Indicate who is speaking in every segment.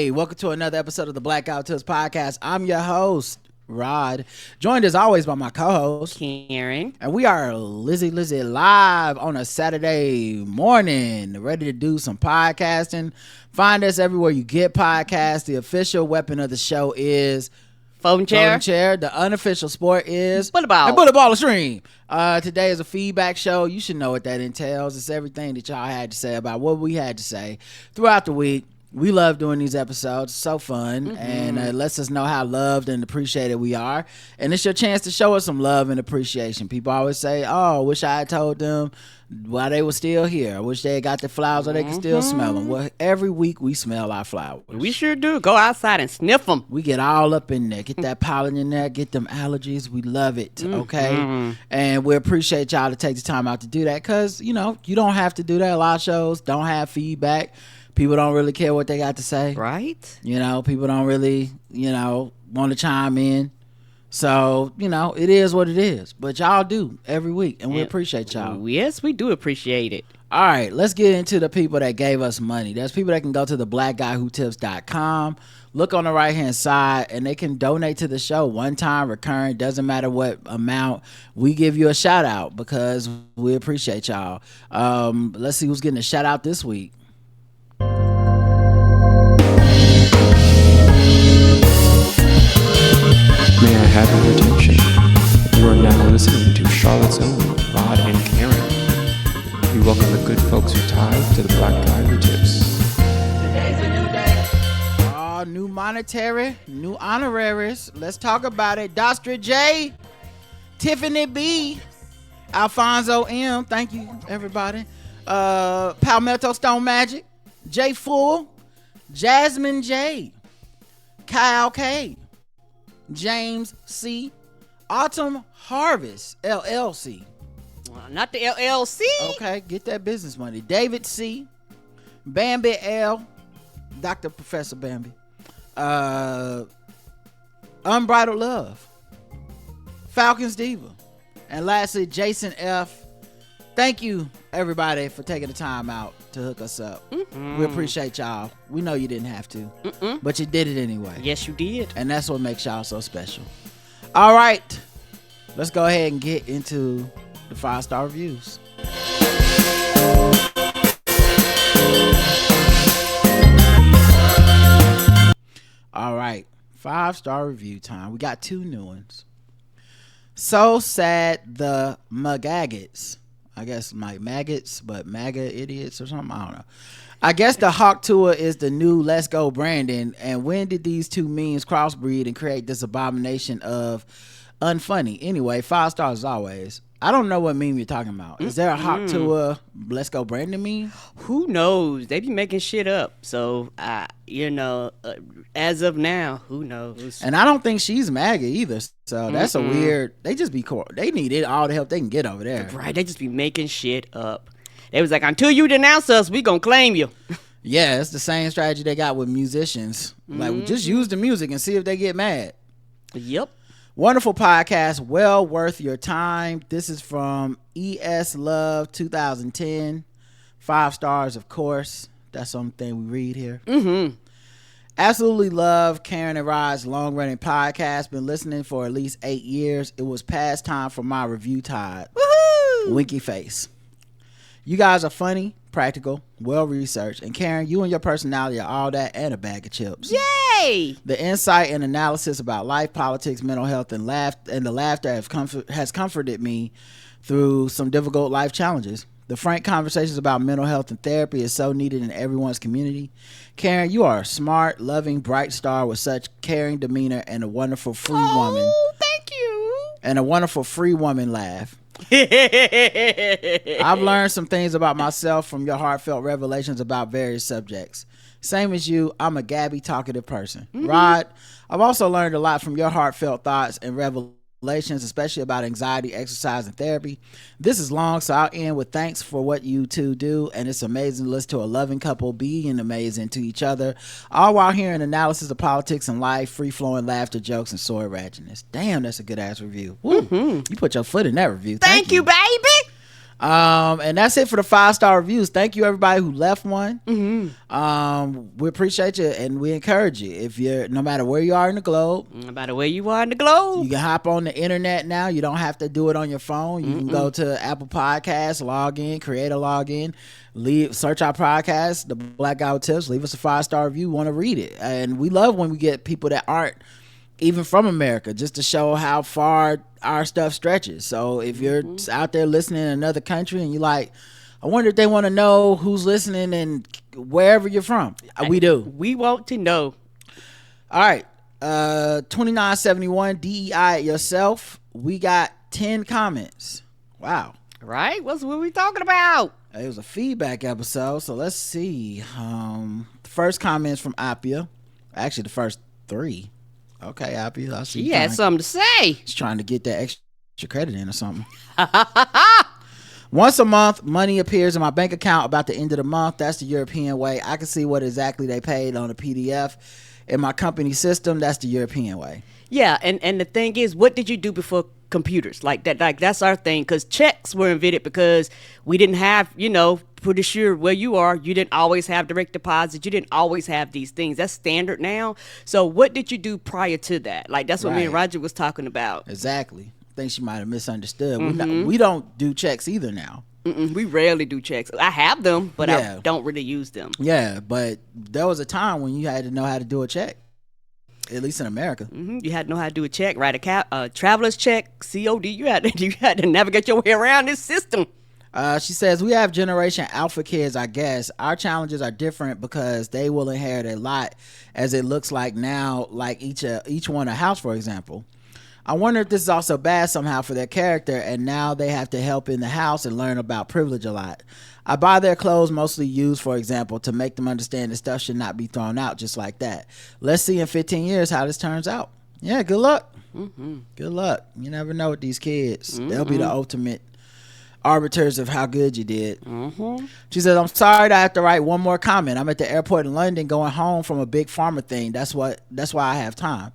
Speaker 1: Hey, welcome to another episode of the Blackout Tips Podcast. I'm your host, Rod, joined as always by my co-host,
Speaker 2: Karen.
Speaker 1: And we are Lizzie live on a Saturday morning, ready to do some podcasting. Find us everywhere you get podcasts. The official weapon of the show is
Speaker 2: Folding chair.
Speaker 1: The unofficial sport is
Speaker 2: bullet ball.
Speaker 1: And bullet ball stream. Today is a feedback show. You should know what that entails. It's everything that y'all had to say about what we had to say throughout the week. We love doing these episodes. It's so fun, and it lets us know how loved and appreciated we are. And it's your chance to show us some love and appreciation. People always say, oh, I wish I had told them while they were still here. I wish they had got the flowers or they could still smell them. Well, every week we smell our flowers.
Speaker 2: We sure do. Go outside and sniff them.
Speaker 1: We get all up in there. Get that pollen in there. Get them allergies. We love it, okay? And we appreciate y'all to take the time out to do that because, you know, you don't have to do that. A lot of shows don't have feedback. People don't really care what they got to say.
Speaker 2: Right.
Speaker 1: You know, people don't really, want to chime in. So, it is what it is. But y'all do every week, and we appreciate y'all.
Speaker 2: Yes, we do appreciate it.
Speaker 1: All right, let's get into the people that gave us money. There's people that can go to the blackguywhotips.com, look on the right-hand side, and they can donate to the show one time, recurring, doesn't matter what amount. We give you a shout-out because we appreciate y'all. Let's see who's getting a shout-out this week.
Speaker 3: May I have your attention? You are now listening to Charlotte's Own Rod and Karen. We welcome the good folks who tithe to the Black Guy Who Tips.
Speaker 1: Today's a new day. New monetary, new honoraries. Let's talk about it. Dostra J, Tiffany B, Alfonso M. Thank you, everybody. Palmetto Stone Magic, J Full, Jasmine J, Kyle K, James C, Autumn Harvest LLC.
Speaker 2: Well, not the LLC.
Speaker 1: Okay, get that business money. David C, Bambi L, Dr. Professor Bambi, Unbridled Love, Falcons Diva, and lastly Jason F. Thank you, everybody, for taking the time out to hook us up. We appreciate y'all. We know you didn't have to, but you did it anyway.
Speaker 2: Yes, you did.
Speaker 1: And that's what makes y'all so special. All right, let's go ahead and get into the 5-star reviews. All right, 5-star review time. We got 2 new ones. So Sad the Magaggots. I guess like maggots, but MAGA idiots or something. I don't know. I guess the Hawk Tour is the new Let's Go Brandon. And when did these 2 memes crossbreed and create this abomination of unfunny? Anyway, 5 stars as always. I don't know what meme you're talking about. Is there a Hawk Tour Let's Go Brandon meme?
Speaker 2: Who knows? They be making shit up. So, as of now, who knows?
Speaker 1: And I don't think she's MAGA either. So that's a weird. They just be cool. They need all the help they can get over there.
Speaker 2: Right. They just be making shit up. They was like, until you denounce us, we gonna claim you.
Speaker 1: Yeah, it's the same strategy they got with musicians. Like, we just use the music and see if they get mad.
Speaker 2: Yep.
Speaker 1: Wonderful podcast, well worth your time. This is from ES Love 2010. 5 stars, of course. That's something we read here. Absolutely love Karen and Rod's long-running podcast. Been listening for at least 8 years. It was past time for my review tide. Woohoo! Winky face. You guys are funny, practical, well-researched, and Karen, you and your personality are all that and a bag of chips.
Speaker 2: Yay!
Speaker 1: The insight and analysis about life, politics, mental health, and the laughter has comforted me through some difficult life challenges. The frank conversations about mental health and therapy is so needed in everyone's community. Karen, you are a smart, loving, bright star with such caring demeanor and a wonderful free woman.
Speaker 2: Oh, thank you.
Speaker 1: And a wonderful free woman laugh. I've learned some things about myself from your heartfelt revelations about various subjects. Same as you, I'm a gabby, talkative person. Rod, I've also learned a lot from your heartfelt thoughts and revelations, especially about anxiety, exercise, and therapy. This is long, so I'll end with thanks for what you two do, and it's amazing to listen to a loving couple being amazing to each other, all while hearing analysis of politics and life, free-flowing laughter, jokes, and soy ratchetness. Damn, that's a good-ass review. Woo. You put your foot in that review.
Speaker 2: Thank you, baby.
Speaker 1: And that's it for the 5-star reviews. Thank you everybody who left one. We appreciate you and we encourage you. If you're, no matter where you are in the globe,
Speaker 2: you can
Speaker 1: hop on the internet now. You don't have to do it on your phone. You can go to Apple Podcasts, log in, create a login, search our podcast, The Black Guy with Tips, leave us a 5-star review. We want to read it. And we love when we get people that aren't even from America, just to show how far our stuff stretches. So if you're out there listening in another country and you like, I wonder if they want to know who's listening and wherever you're from. We do.
Speaker 2: We want to know.
Speaker 1: All right. 2971 DEI it yourself. We got 10 comments. Wow.
Speaker 2: Right? What we talking about?
Speaker 1: It was a feedback episode. So let's see. The first comment is from Appia. Actually, the first 3. Okay, Appia. I see.
Speaker 2: She had something to say.
Speaker 1: She's trying to get that extra credit in or something. Once a month, money appears in my bank account about the end of the month. That's the European way. I can see what exactly they paid on a PDF. In my company system, that's the European way.
Speaker 2: Yeah, and the thing is, what did you do before computers? Like that's our thing, because checks were invented because we didn't have, pretty sure where you are, you didn't always have direct deposit. You didn't always have these things. That's standard now. So what did you do prior to that? Like, that's what me and Roger was talking about.
Speaker 1: Exactly. I think she might have misunderstood. We don't do checks either now.
Speaker 2: We rarely do checks. I have them, but I don't really use them.
Speaker 1: Yeah, but there was a time when you had to know how to do a check. At least in America.
Speaker 2: You had to know how to do a check, write a traveler's check, COD. You had to navigate your way around this system.
Speaker 1: She says, we have Generation Alpha kids, I guess. Our challenges are different because they will inherit a lot, as it looks like now, like each one a house, for example. I wonder if this is also bad somehow for their character, and now they have to help in the house and learn about privilege a lot. I buy their clothes, mostly used, for example, to make them understand that stuff should not be thrown out just like that. Let's see in 15 years how this turns out. Yeah, good luck. Good luck. You never know with these kids. They'll be the ultimate arbiters of how good you did. She says, I'm sorry that I have to write one more comment. I'm at the airport in London going home from a big pharma thing. That's why I have time.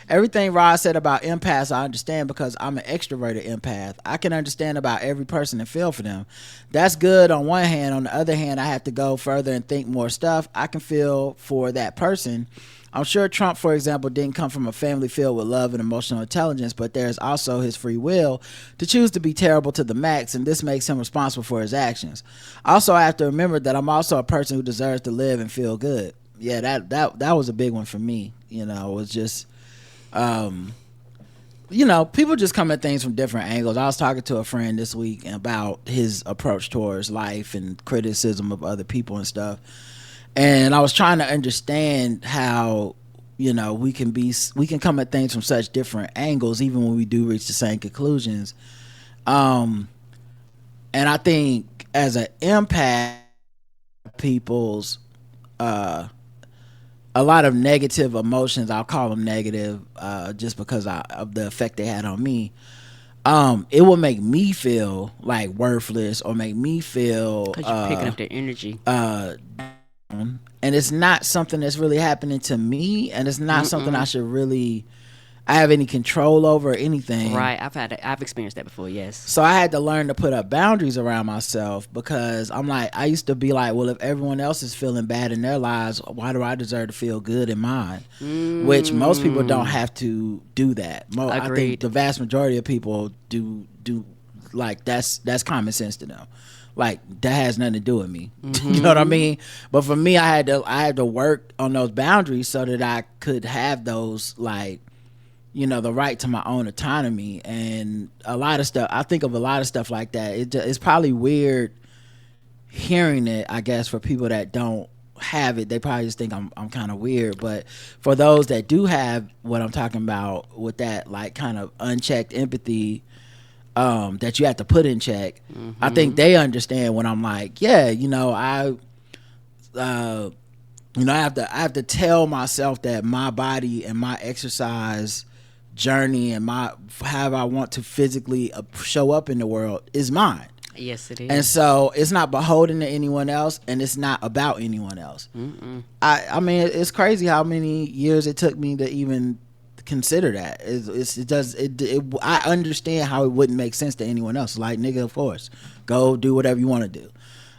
Speaker 1: Everything Rod said about empaths, I understand because I'm an extroverted empath. I can understand about every person and feel for them. That's good on one hand. On the other hand, I have to go further and think more stuff. I can feel for that person. I'm sure Trump, for example, didn't come from a family filled with love and emotional intelligence, but there's also his free will to choose to be terrible to the max, and this makes him responsible for his actions. Also, I have to remember that I'm also a person who deserves to live and feel good. Yeah, that was a big one for me. It was just... people just come at things from different angles. I was talking to a friend this week about his approach towards life and criticism of other people and stuff. And I was trying to understand how, we can come at things from such different angles, even when we do reach the same conclusions. And I think as an empath, people's, a lot of negative emotions, I'll call them negative, just because of the effect they had on me. It will make me feel like worthless or make me feel
Speaker 2: because you're picking up their energy.
Speaker 1: And it's not something that's really happening to me, and it's not something I should really have any control over or anything.
Speaker 2: Right, I've experienced that before. Yes.
Speaker 1: So I had to learn to put up boundaries around myself, because I used to be like, well, if everyone else is feeling bad in their lives, why do I deserve to feel good in mine? Which most people don't have to do that. I think the vast majority of people do like that's common sense to them. Like, that has nothing to do with me. You know what I mean? But for me, I had to work on those boundaries so that I could have those, like, the right to my own autonomy. And a lot of stuff, I think of a lot of stuff like that. It's probably weird hearing it, I guess, for people that don't have it. They probably just think I'm kind of weird. But for those that do have what I'm talking about with that, like, kind of unchecked empathy, that you have to put in check, I think they understand when I'm like, I have to tell myself that my body and my exercise journey and how I want to physically show up in the world is mine.
Speaker 2: Yes, it is.
Speaker 1: And so it's not beholden to anyone else, and it's not about anyone else. I mean, it's crazy how many years it took me to even consider that. I understand how it wouldn't make sense to anyone else. Like, nigga, of course, go do whatever you want to do.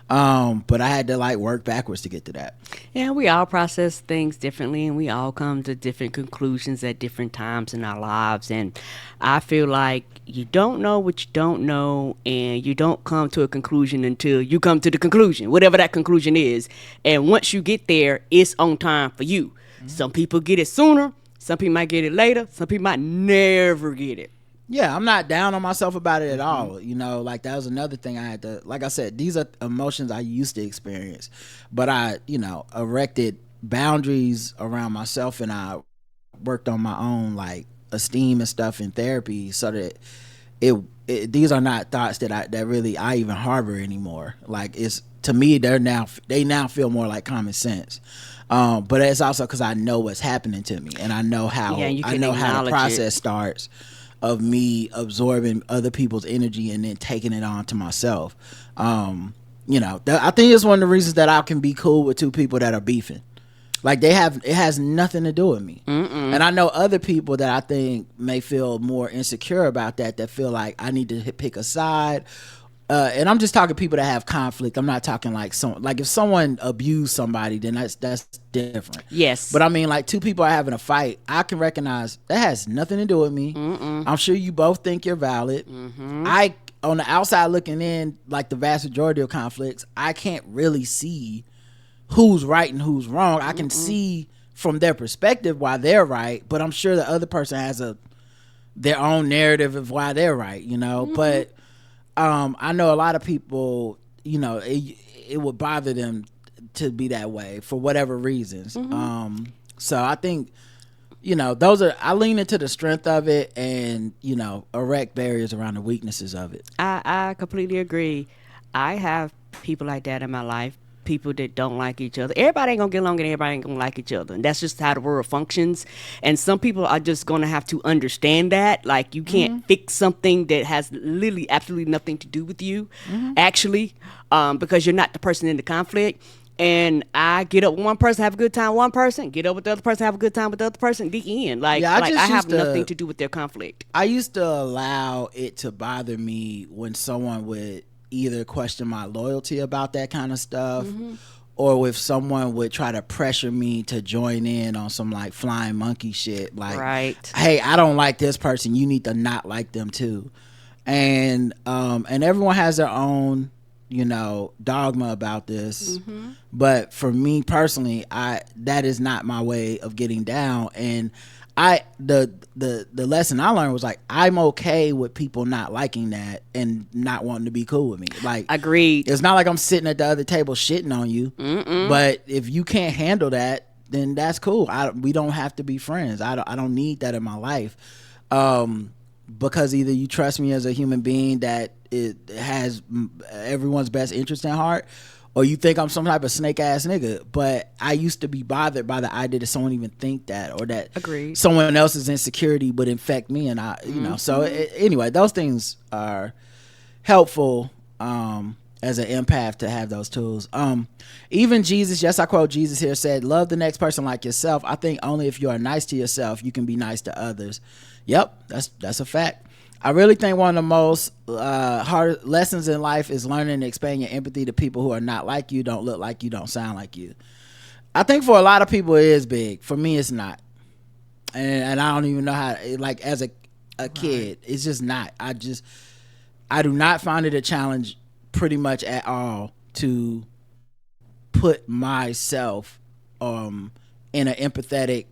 Speaker 1: But I had to like work backwards to get to that.
Speaker 2: Yeah, we all process things differently, and we all come to different conclusions at different times in our lives. And I feel like you don't know what you don't know, and you don't come to a conclusion until you come to the conclusion, whatever that conclusion is. And once you get there, it's on time for you. Mm-hmm. Some people get it sooner, some people might get it later, some people might never get it.
Speaker 1: Yeah, I'm not down on myself about it at all. You know, like that was another thing I had to, like I said, these are emotions I used to experience, but I, you know, erected boundaries around myself, and I worked on my own like esteem and stuff in therapy, so that these are not thoughts that I even harbor anymore. Like, it's, to me, they now feel more like common sense. But it's also because I know what's happening to me, and I know how how the process starts of me absorbing other people's energy and then taking it on to myself. You know, I think it's one of the reasons that I can be cool with two people that are beefing. Like, it has nothing to do with me. Mm-mm. And I know other people that I think may feel more insecure about that feel like I need to pick a side. And I'm just talking people that have conflict. I'm not talking like if someone abused somebody, then that's different.
Speaker 2: Yes.
Speaker 1: But I mean, like, two people are having a fight. I can recognize that has nothing to do with me. Mm-mm. I'm sure you both think you're valid. Mm-hmm. On the outside looking in, like the vast majority of conflicts, I can't really see who's right and who's wrong. I can see from their perspective why they're right, but I'm sure the other person has their own narrative of why they're right, you know. Mm-hmm. But I know a lot of people, you know, it would bother them to be that way for whatever reasons. Mm-hmm. So I think, you know, I lean into the strength of it, and, you know, erect barriers around the weaknesses of it.
Speaker 2: I completely agree. I have people like that in my life. People that don't like each other. Everybody ain't gonna get along, and everybody ain't gonna like each other, and that's just how the world functions. And some people are just gonna have to understand that, like, you can't fix something that has literally absolutely nothing to do with you, actually, because you're not the person in the conflict. And I get up with one person, have a good time with one person, get up with the other person, have a good time with the other person, the end. Like, I have nothing to do with their conflict.
Speaker 1: I used to allow it to bother me when someone would either question my loyalty about that kind of stuff, or if someone would try to pressure me to join in on some like flying monkey shit, like, right, hey, I don't like this person, you need to not like them too. And everyone has their own, you know, dogma about this. But for me personally, that is not my way of getting down. And the lesson I learned was, like, I'm okay with people not liking that and not wanting to be cool with me. Like,
Speaker 2: agreed.
Speaker 1: It's not like I'm sitting at the other table shitting on you. But if you can't handle that, then that's cool. We don't have to be friends. I don't need that in my life. Because either you trust me as a human being that it has everyone's best interest in heart, or you think I'm some type of snake ass nigga. But I used to be bothered by the idea that someone even think that, or that someone else's insecurity would infect me, and you know. So anyway, those things are helpful as an empath to have those tools. Even Jesus, yes, I quote Jesus here, said, "Love the next person like yourself." I think only if you are nice to yourself, you can be nice to others. Yep, that's a fact. I really think one of the most hard lessons in life is learning to expand your empathy to people who are not like you, don't look like you, don't sound like you. I think for a lot of people it is big. For me, it's not. And I don't even know how, like, as a kid, it's just not. I do not find it a challenge pretty much at all to put myself in an empathetic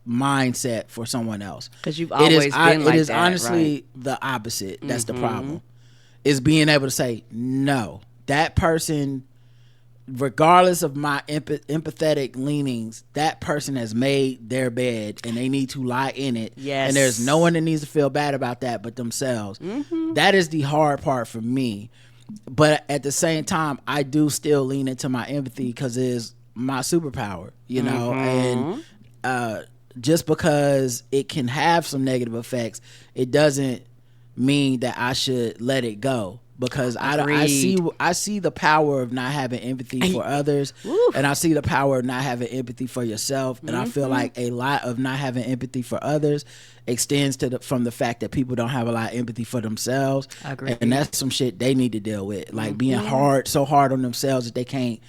Speaker 1: mindset for someone else,
Speaker 2: because you've always been like that.
Speaker 1: It is honestly the opposite. That's the problem, is being able to say, no, that person, regardless of my empathetic leanings, that person has made their bed and they need to lie in it. Yes. And there's no one that needs to feel bad about that but themselves. That is the hard part for me. But at the same time, I do still lean into my empathy because it is my superpower, you know. And just because it can have some negative effects, it doesn't mean that I should let it go, because I see the power of not having empathy for others, and I see the power of not having empathy for yourself, and I feel like a lot of not having empathy for others extends from the fact that people don't have a lot of empathy for themselves.
Speaker 2: I agree.
Speaker 1: And that's some shit they need to deal with, like being so hard on themselves that they can't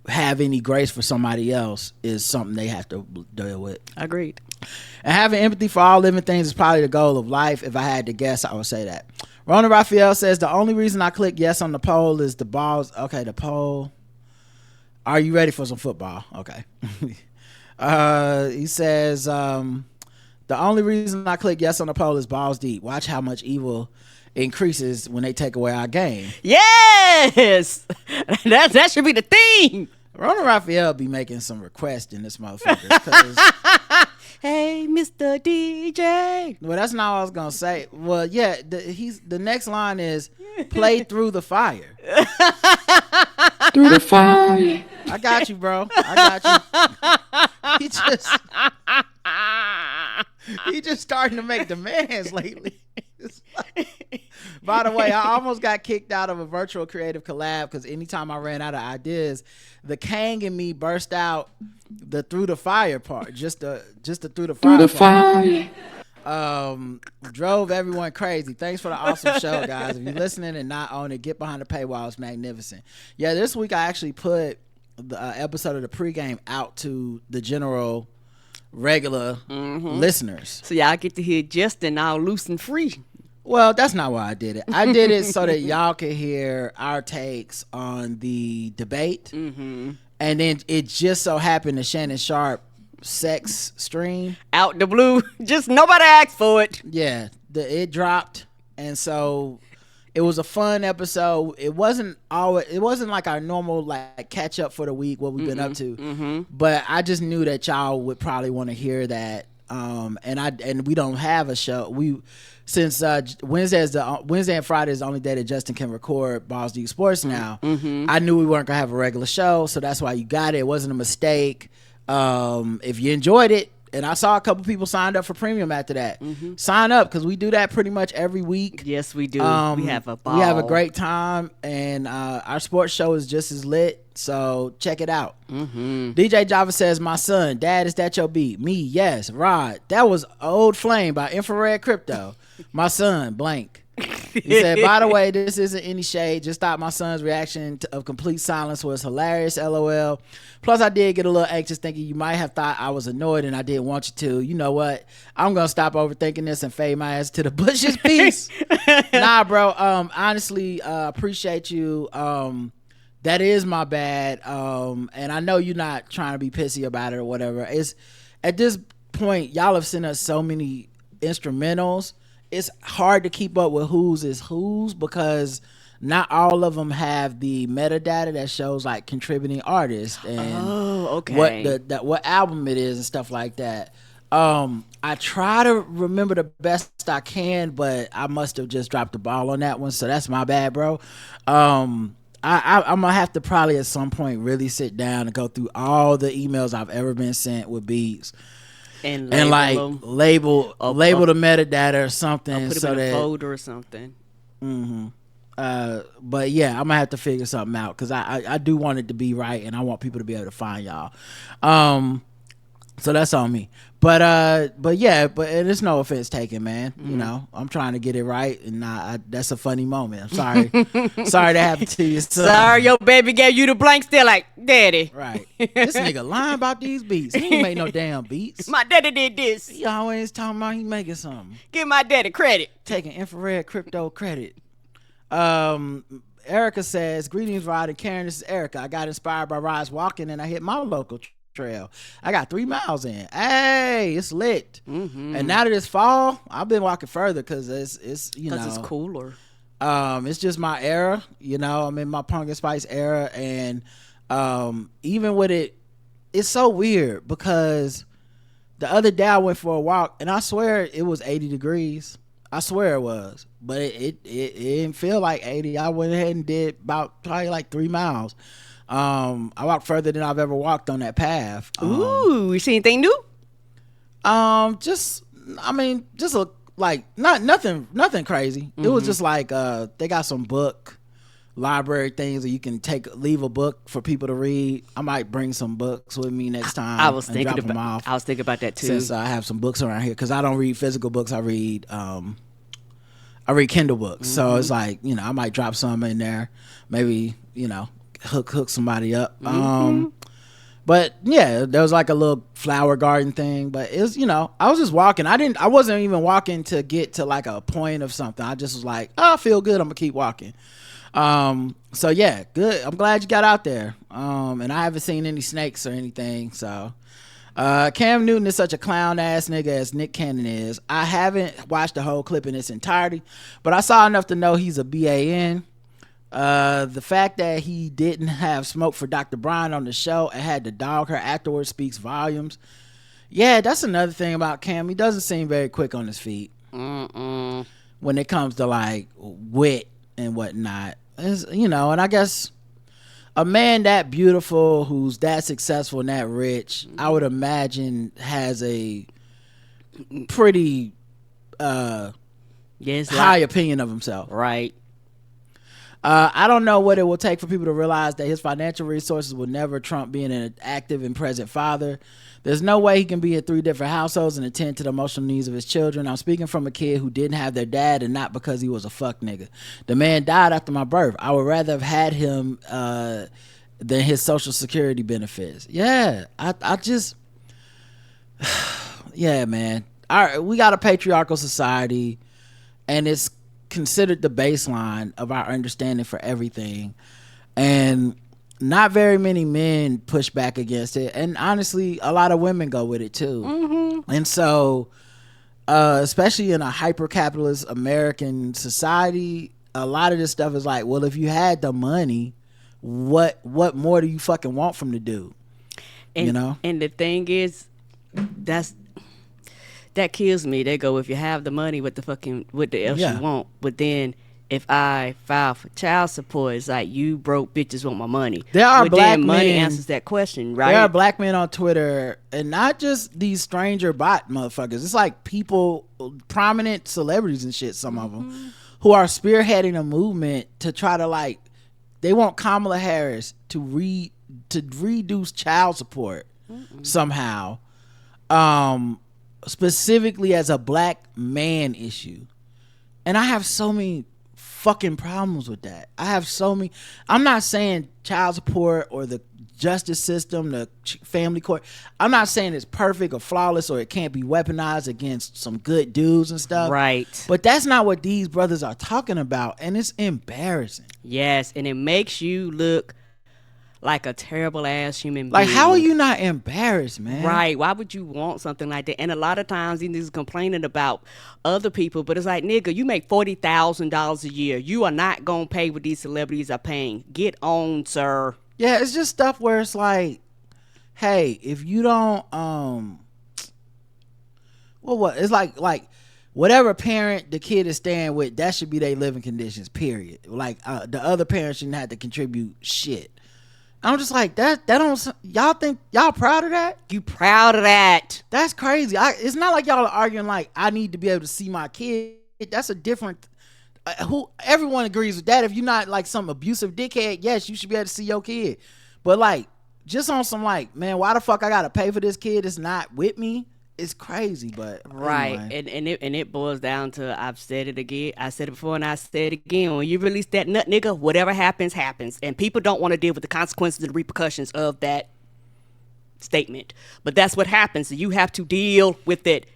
Speaker 1: have any grace for somebody else is something they have to deal with.
Speaker 2: Agreed.
Speaker 1: And having empathy for all living things is probably the goal of life. If I had to guess, I would say that. Rona Raphael says the only reason I click yes on the poll is the balls. Okay, the poll. Are you ready for some football? Okay. He says the only reason I click yes on the poll is balls deep. Watch how much evil increases when they take away our game.
Speaker 2: Yes, that should be the theme.
Speaker 1: Rona Raphael be making some requests in this motherfucker.
Speaker 2: Hey, Mr. DJ.
Speaker 1: Well, that's not what I was gonna say. Well, yeah, the next line is play through the fire.
Speaker 3: Through the fire.
Speaker 1: I got you, bro. I got you. He just starting to make demands lately. By the way, I almost got kicked out of a virtual creative collab because anytime I ran out of ideas, the Kang in me burst out the through the fire part, just the through the fire.
Speaker 3: Through the
Speaker 1: fire. Drove everyone crazy. Thanks for the awesome show, guys. If you're listening and not on it, get behind the paywall. It's magnificent. Yeah, this week I actually put the episode of the pregame out to the general regular listeners,
Speaker 2: so y'all get to hear Justin all loose and free.
Speaker 1: Well, that's not why I did it. I did it so that y'all could hear our takes on the debate, and then it just so happened that Shannon Sharp sex stream
Speaker 2: out the blue, just nobody asked for it.
Speaker 1: Yeah, it dropped, and so it was a fun episode. It wasn't like our normal like catch up for the week, what we've been up to. But I just knew that y'all would probably want to hear that. And we don't have a show. Since Wednesday and Friday is the only day that Justin can record Balls Deep Sports now. I knew we weren't gonna have a regular show, so that's why you got it. It wasn't a mistake. If you enjoyed it, and I saw a couple people signed up for premium after that. Sign up because we do that pretty much every week.
Speaker 2: Yes, we do. We have a ball.
Speaker 1: We have a great time, and our sports show is just as lit. So check it out. DJ Java says, "My son, Dad, is that your beat?" Me, yes. Rod, that was Old Flame by Infrared Crypto. My son, blank. He said, "By the way, this isn't any shade. Just thought my son's reaction of complete silence was hilarious. LOL. Plus, I did get a little anxious thinking you might have thought I was annoyed and I didn't want you to. You know what? I'm going to stop overthinking this and fade my ass to the bushes. Peace." Nah, bro. Honestly, appreciate you. That is my bad. And I know you're not trying to be pissy about it or whatever. It's at this point, y'all have sent us so many instrumentals. It's hard to keep up with whose is whose because not all of them have the metadata that shows like contributing artists and what album it is and stuff like that. I try to remember the best I can, but I must have just dropped the ball on that one, so that's my bad, bro. I'm gonna have to probably at some point really sit down and go through all the emails I've ever been sent with beats. And like label the metadata or something,
Speaker 2: I'll put
Speaker 1: so
Speaker 2: it in
Speaker 1: that
Speaker 2: a folder or something.
Speaker 1: But yeah, I'm gonna have to figure something out because I do want it to be right, and I want people to be able to find y'all. So that's on me. But yeah, and it's no offense taken, man. You know, I'm trying to get it right, and that's a funny moment. I'm sorry. Sorry that happened to you, son.
Speaker 2: Sorry, your baby gave you the blank stare like, Daddy.
Speaker 1: Right. This nigga lying about these beats. He ain't make no damn beats.
Speaker 2: My daddy did this.
Speaker 1: He always talking about he making something.
Speaker 2: Give my daddy credit.
Speaker 1: Taking Infrared Crypto credit. Erica says, "Greetings, Rod and Karen. This is Erica. I got inspired by Rod's walking, and I hit my local trail. I got 3 miles in. Hey, it's lit. And now that it's fall, I've been walking further because it's you know,
Speaker 2: because it's cooler.
Speaker 1: It's just my era. You know, I'm in my pumpkin spice era, and even with it, it's so weird because the other day I went for a walk, and I swear it was 80 degrees. I swear it was, but it didn't feel like 80. I went ahead and did about probably like 3 miles. I walked further than I've ever walked on that path.
Speaker 2: Ooh, you see anything new?
Speaker 1: Just a like nothing crazy. It was just like they got some book library things that you can leave a book for people to read. I might bring some books with me next time.
Speaker 2: I was thinking about that too.
Speaker 1: Since I have some books around here, because I don't read physical books. I read Kindle books. So it's like, you know, I might drop some in there. Maybe, you know, hook somebody up. But yeah, there was like a little flower garden thing, but it was, you know, I was just walking. I wasn't even walking to get to like a point of something. I just was like, oh, I feel good, I'm gonna keep walking. So yeah, good. I'm glad you got out there. And I haven't seen any snakes or anything. So Cam Newton is such a clown ass nigga as Nick Cannon is. I haven't watched the whole clip in its entirety, but I saw enough to know he's a BAN. The fact that he didn't have smoke for Dr. Brian on the show and had to dog her afterwards speaks volumes. Yeah, that's another thing about Cam. He doesn't seem very quick on his feet when it comes to like wit and whatnot. You know, and I guess a man that beautiful, who's that successful and that rich, I would imagine has a pretty high opinion of himself.
Speaker 2: Right.
Speaker 1: I don't know what it will take for people to realize that his financial resources will never trump being an active and present father. There's no way he can be in 3 different households and attend to the emotional needs of his children. I'm speaking from a kid who didn't have their dad, and not because he was a fuck nigga. The man died after my birth. I would rather have had him than his social security benefits. Yeah, I just yeah, man. We got a patriarchal society, and it's considered the baseline of our understanding for everything, and not very many men push back against it, and honestly a lot of women go with it too. And so especially in a hyper-capitalist American society, a lot of this stuff is like, well, if you had the money, what more do you fucking want from the dude?
Speaker 2: And,
Speaker 1: you know,
Speaker 2: and the thing is, that kills me. They go, if you have the money, what the else you want? But then if I file for child support, it's like, you broke bitches want my money.
Speaker 1: There are black men.
Speaker 2: Money answers that question, right?
Speaker 1: There are black men on Twitter, and not just these stranger bot motherfuckers. It's like people, prominent celebrities and shit, some of them, who are spearheading a movement to try to, like, they want Kamala Harris to reduce child support somehow. Specifically as a black man issue. And I have so many fucking problems with that. I'm not saying child support or the justice system, the family court, I'm not saying it's perfect or flawless or it can't be weaponized against some good dudes and stuff.
Speaker 2: Right.
Speaker 1: But that's not what these brothers are talking about, and it's embarrassing.
Speaker 2: Yes, and it makes you look like a terrible ass human being.
Speaker 1: Like, how are you not embarrassed, man?
Speaker 2: Right. Why would you want something like that? And a lot of times these niggas complaining about other people, but it's like, nigga, you make $40,000 a year. You are not gonna pay what these celebrities are paying. Get on, sir.
Speaker 1: Yeah, it's just stuff where it's like, hey, if you don't it's like whatever parent the kid is staying with, that should be their living conditions, period. Like the other parent shouldn't have to contribute shit. I'm just like, that don't, y'all think y'all proud of that?
Speaker 2: You proud of that?
Speaker 1: That's crazy. It's not like y'all are arguing like, I need to be able to see my kid. That's a different, everyone agrees with that. If you're not like some abusive dickhead, yes, you should be able to see your kid. But like, just on some like, man, why the fuck I gotta pay for this kid that's not with me? It's crazy, but
Speaker 2: right.
Speaker 1: Anyway.
Speaker 2: And it boils down to, I've said it again. I said it before and I said it again. When you release that nut, nigga, whatever happens, happens. And people don't want to deal with the consequences and the repercussions of that statement. But that's what happens. So you have to deal with it.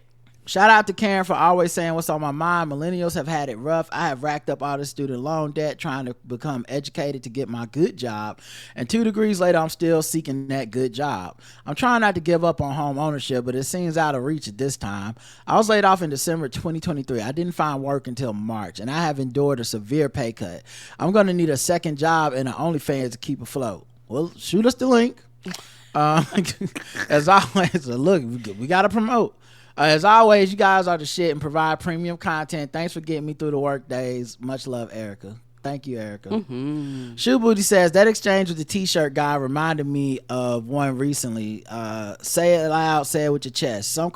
Speaker 1: Shout out to Karen for always saying what's on my mind. Millennials have had it rough. I have racked up all this student loan debt trying to become educated to get my good job. And 2 degrees later, I'm still seeking that good job. I'm trying not to give up on home ownership, but it seems out of reach at this time. I was laid off in December 2023. I didn't find work until March, and I have endured a severe pay cut. I'm going to need a second job and an OnlyFans to keep afloat. Well, shoot us the link. As always, look, we got to promote. As always, you guys are the shit and provide premium content. Thanks for getting me through the work days. Much love, Erica. Thank you, Erica. Shoe Booty says, that exchange with the t-shirt guy reminded me of one recently. Say it loud, say it with your chest. Some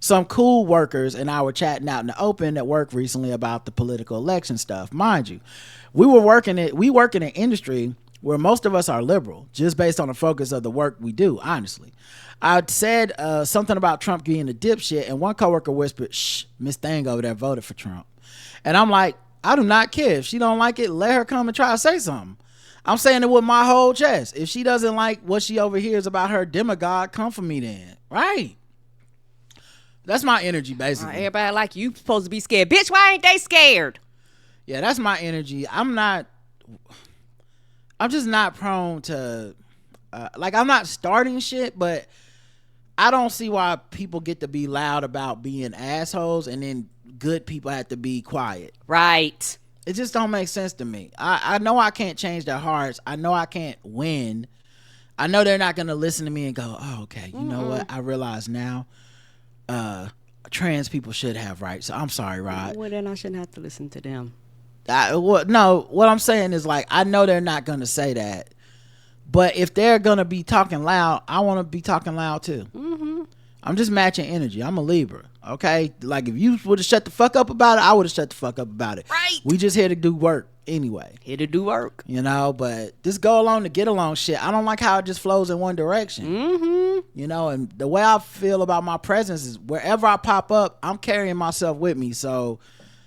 Speaker 1: Some cool workers and I were chatting out in the open at work recently about the political election stuff. Mind you, we work in an industry where most of us are liberal, just based on the focus of the work we do, honestly. I said something about Trump being a dipshit, and one coworker whispered, "Shh, Miss Thing over there voted for Trump." And I'm like, I do not care. If she don't like it, let her come and try to say something. I'm saying it with my whole chest. If she doesn't like what she overhears about her demagogue, come for me then. Right? That's my energy, basically.
Speaker 2: Everybody like you supposed to be scared. Bitch, why ain't they scared?
Speaker 1: Yeah, that's my energy. I'm just not prone to, I'm not starting shit, but I don't see why people get to be loud about being assholes and then good people have to be quiet.
Speaker 2: Right.
Speaker 1: It just don't make sense to me. I know I can't change their hearts. I know I can't win. I know they're not going to listen to me and go, oh, okay, you know what? I realize now trans people should have rights. So I'm sorry, Rod.
Speaker 2: Well, then I shouldn't have to listen to them.
Speaker 1: What I'm saying is, like, I know they're not going to say that. But if they're going to be talking loud, I want to be talking loud too. I'm just matching energy. I'm a Libra. Okay? Like, if you would have shut the fuck up about it, I would have shut the fuck up about it.
Speaker 2: Right.
Speaker 1: We just here to do work anyway.
Speaker 2: Here to do work.
Speaker 1: You know, but this go along to get along shit, I don't like how it just flows in one direction. You know, and the way I feel about my presence is wherever I pop up, I'm carrying myself with me. So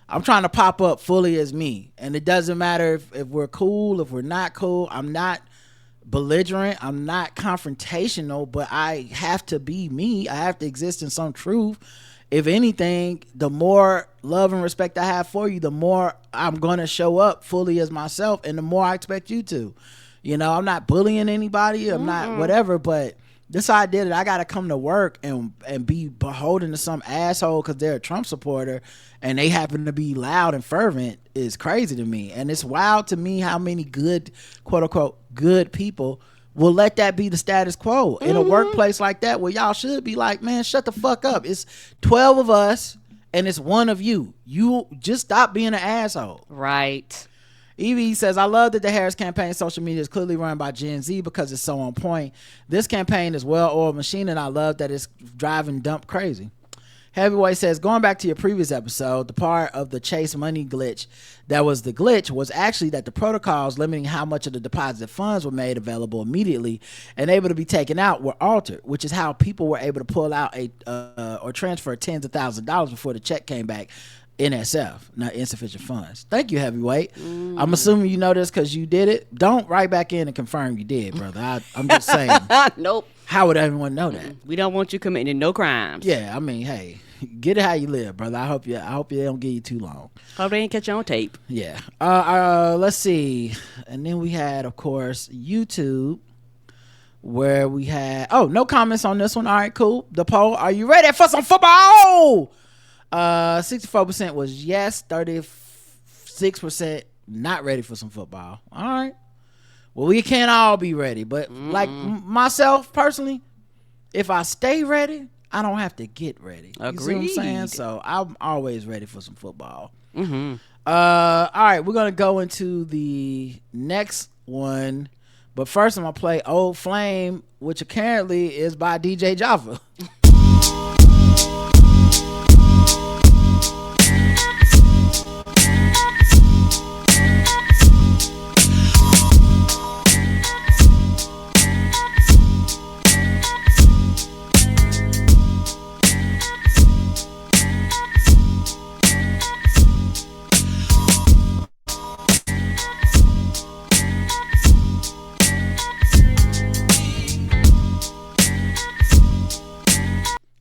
Speaker 1: I'm trying to pop up fully as me. And it doesn't matter if we're cool, if we're not cool. I'm not belligerent, I'm not confrontational, but I have to be me. I have to exist in some truth. If anything, the more love and respect I have for you, the more I'm going to show up fully as myself, and the more I expect you to. You know, I'm not bullying anybody, I'm not whatever, but this how I did it. I got to come to work and be beholden to some asshole because they're a Trump supporter and they happen to be loud and fervent is crazy to me. And it's wild to me how many good, quote unquote, good people will let that be the status quo in a workplace like that, where y'all should be like, man, shut the fuck up. It's 12 of us and it's one of you. You just stop being an asshole.
Speaker 2: Right.
Speaker 1: Evie says, I love that the Harris campaign social media is clearly run by Gen Z because it's so on point. This campaign is well-oiled machine, and I love that it's driving Dump crazy. Heavyweight says, going back to your previous episode, the part of the Chase money glitch that was the glitch was actually that the protocols limiting how much of the deposited funds were made available immediately and able to be taken out were altered, which is how people were able to pull out or transfer tens of thousands of dollars before the check came back. NSF, not insufficient funds. Thank you, Heavyweight. I'm assuming you know this because you did it. Don't write back in and confirm you did, brother. I'm just saying.
Speaker 2: Nope.
Speaker 1: How would everyone know that?
Speaker 2: We don't want you committing no crimes.
Speaker 1: Yeah, I mean, hey, get it how you live, brother. I hope you don't give you too long.
Speaker 2: Hope they ain't catch you on tape.
Speaker 1: Yeah. Let's see. And then we had, of course, YouTube, where we had no comments on this one. All right, cool. The poll. Are you ready for some football? 64% was yes, 36% not ready for some football. All right. Well, we can't all be ready, but like myself personally, if I stay ready, I don't have to get ready.
Speaker 2: Agreed.
Speaker 1: You see what I'm saying? So I'm always ready for some football. All right, we're gonna go into the next one, but first I'm gonna play Old Flame, which apparently is by DJ Jaffa.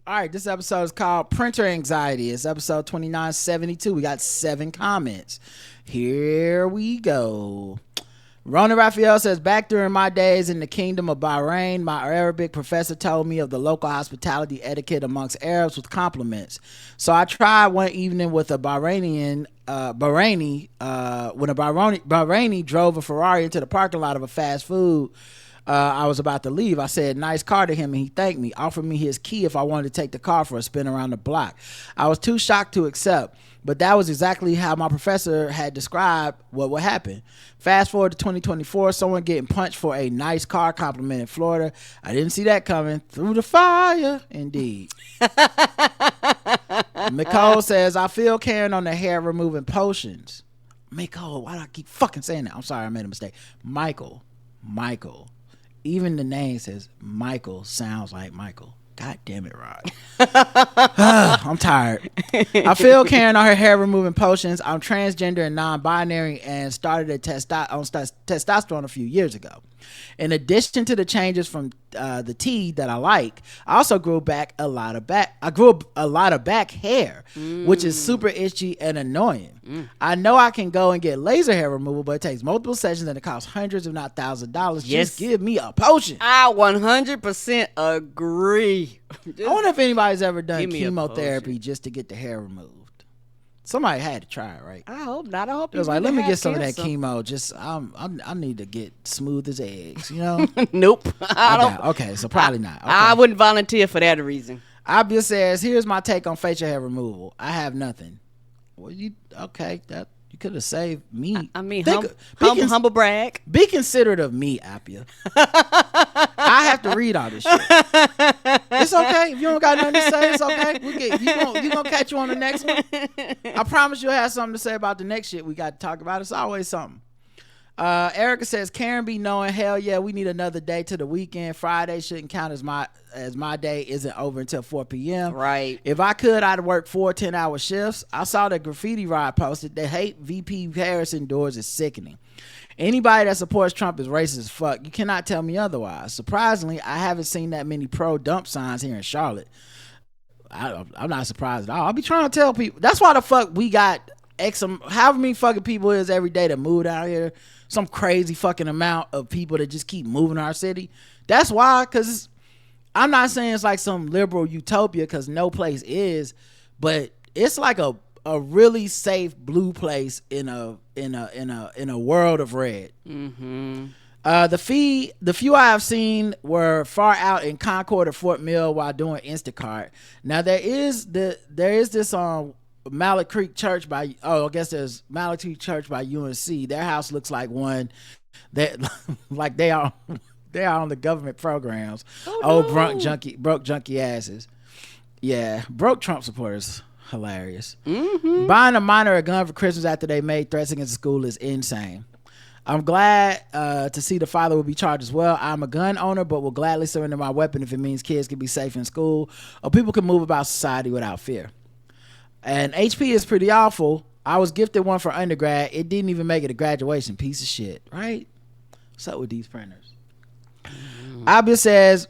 Speaker 1: All right, this episode is called Printer Anxiety. It's episode 2972. We got 7 comments. Here we go. Rona Raphael says, back during my days in the kingdom of Bahrain, my Arabic professor told me of the local hospitality etiquette amongst Arabs with compliments. So I tried one evening with a Bahraini drove a Ferrari into the parking lot of a fast food. I was about to leave. I said, nice car to him, and he thanked me, offered me his key if I wanted to take the car for a spin around the block. I was too shocked to accept, but that was exactly how my professor had described what would happen. Fast forward to 2024, someone getting punched for a nice car compliment in Florida. I didn't see that coming. Through the fire, indeed. Nicole says, I feel Karen on the hair removing potions. Nicole, why do I keep fucking saying that? I'm sorry, I made a mistake. Michael. Even the name says Michael sounds like Michael. God damn it, Rod. I'm tired. I feel Karen on her hair removing potions. I'm transgender and non-binary and started on testosterone a few years ago. In addition to the changes from the tea that I like, I also grew a lot of back hair, which is super itchy and annoying. I know I can go and get laser hair removal, but it takes multiple sessions and it costs hundreds if not $1,000.
Speaker 2: Yes.
Speaker 1: Just give me a potion.
Speaker 2: I 100% agree.
Speaker 1: I wonder if anybody's ever done chemotherapy just to get the hair removed. Somebody had to try it, right?
Speaker 2: I hope not. I hope
Speaker 1: it was like, let me get some of that chemo. Just I need to get smooth as eggs, you know?
Speaker 2: Nope. I don't.
Speaker 1: Okay, so probably not. Okay.
Speaker 2: I wouldn't volunteer for that reason.
Speaker 1: Abia says, here's my take on facial hair removal. I have nothing. Well, you could have saved me.
Speaker 2: I mean, humble brag.
Speaker 1: Be considerate of me, Appia. I have to read all this shit. It's okay. If you don't got nothing to say, it's okay. You gonna catch you on the next one. I promise you'll have something to say about the next shit we got to talk about. It's always something. Erica says, Karen be knowing, hell yeah, we need another day to the weekend. Friday shouldn't count as my day isn't over until 4 p.m.
Speaker 2: Right.
Speaker 1: If I could, I'd work 4 10-hour shifts. I saw the graffiti rod posted. The hate VP Harris indoors is sickening. Anybody that supports Trump is racist as fuck. You cannot tell me otherwise. Surprisingly, I haven't seen that many pro-dump signs here in Charlotte. I'm not surprised at all. I'll be trying to tell people. That's why the fuck we got however many fucking people is every day that move out here. Some crazy fucking amount of people that just keep moving our city. That's why, because I'm not saying it's like some liberal utopia, because no place is, but it's like a really safe blue place in a world of red.
Speaker 2: Mm-hmm.
Speaker 1: The few I have seen were far out in Concord or Fort Mill while doing Instacart. Now there is this Mallet Creek Church I guess there's Mallet Creek Church by UNC. Their house looks like one that like they are on the government programs. Broke junkie asses. Yeah, broke Trump supporters. Hilarious.
Speaker 2: Mm-hmm.
Speaker 1: Buying a minor a gun for Christmas after they made threats against the school is insane. I'm glad to see the father will be charged as well. I'm a gun owner, but will gladly surrender my weapon if it means kids can be safe in school or people can move about society without fear. And HP is pretty awful. I was gifted one for undergrad. It didn't even make it a graduation. Piece of shit, right? What's up with these printers? Abia says,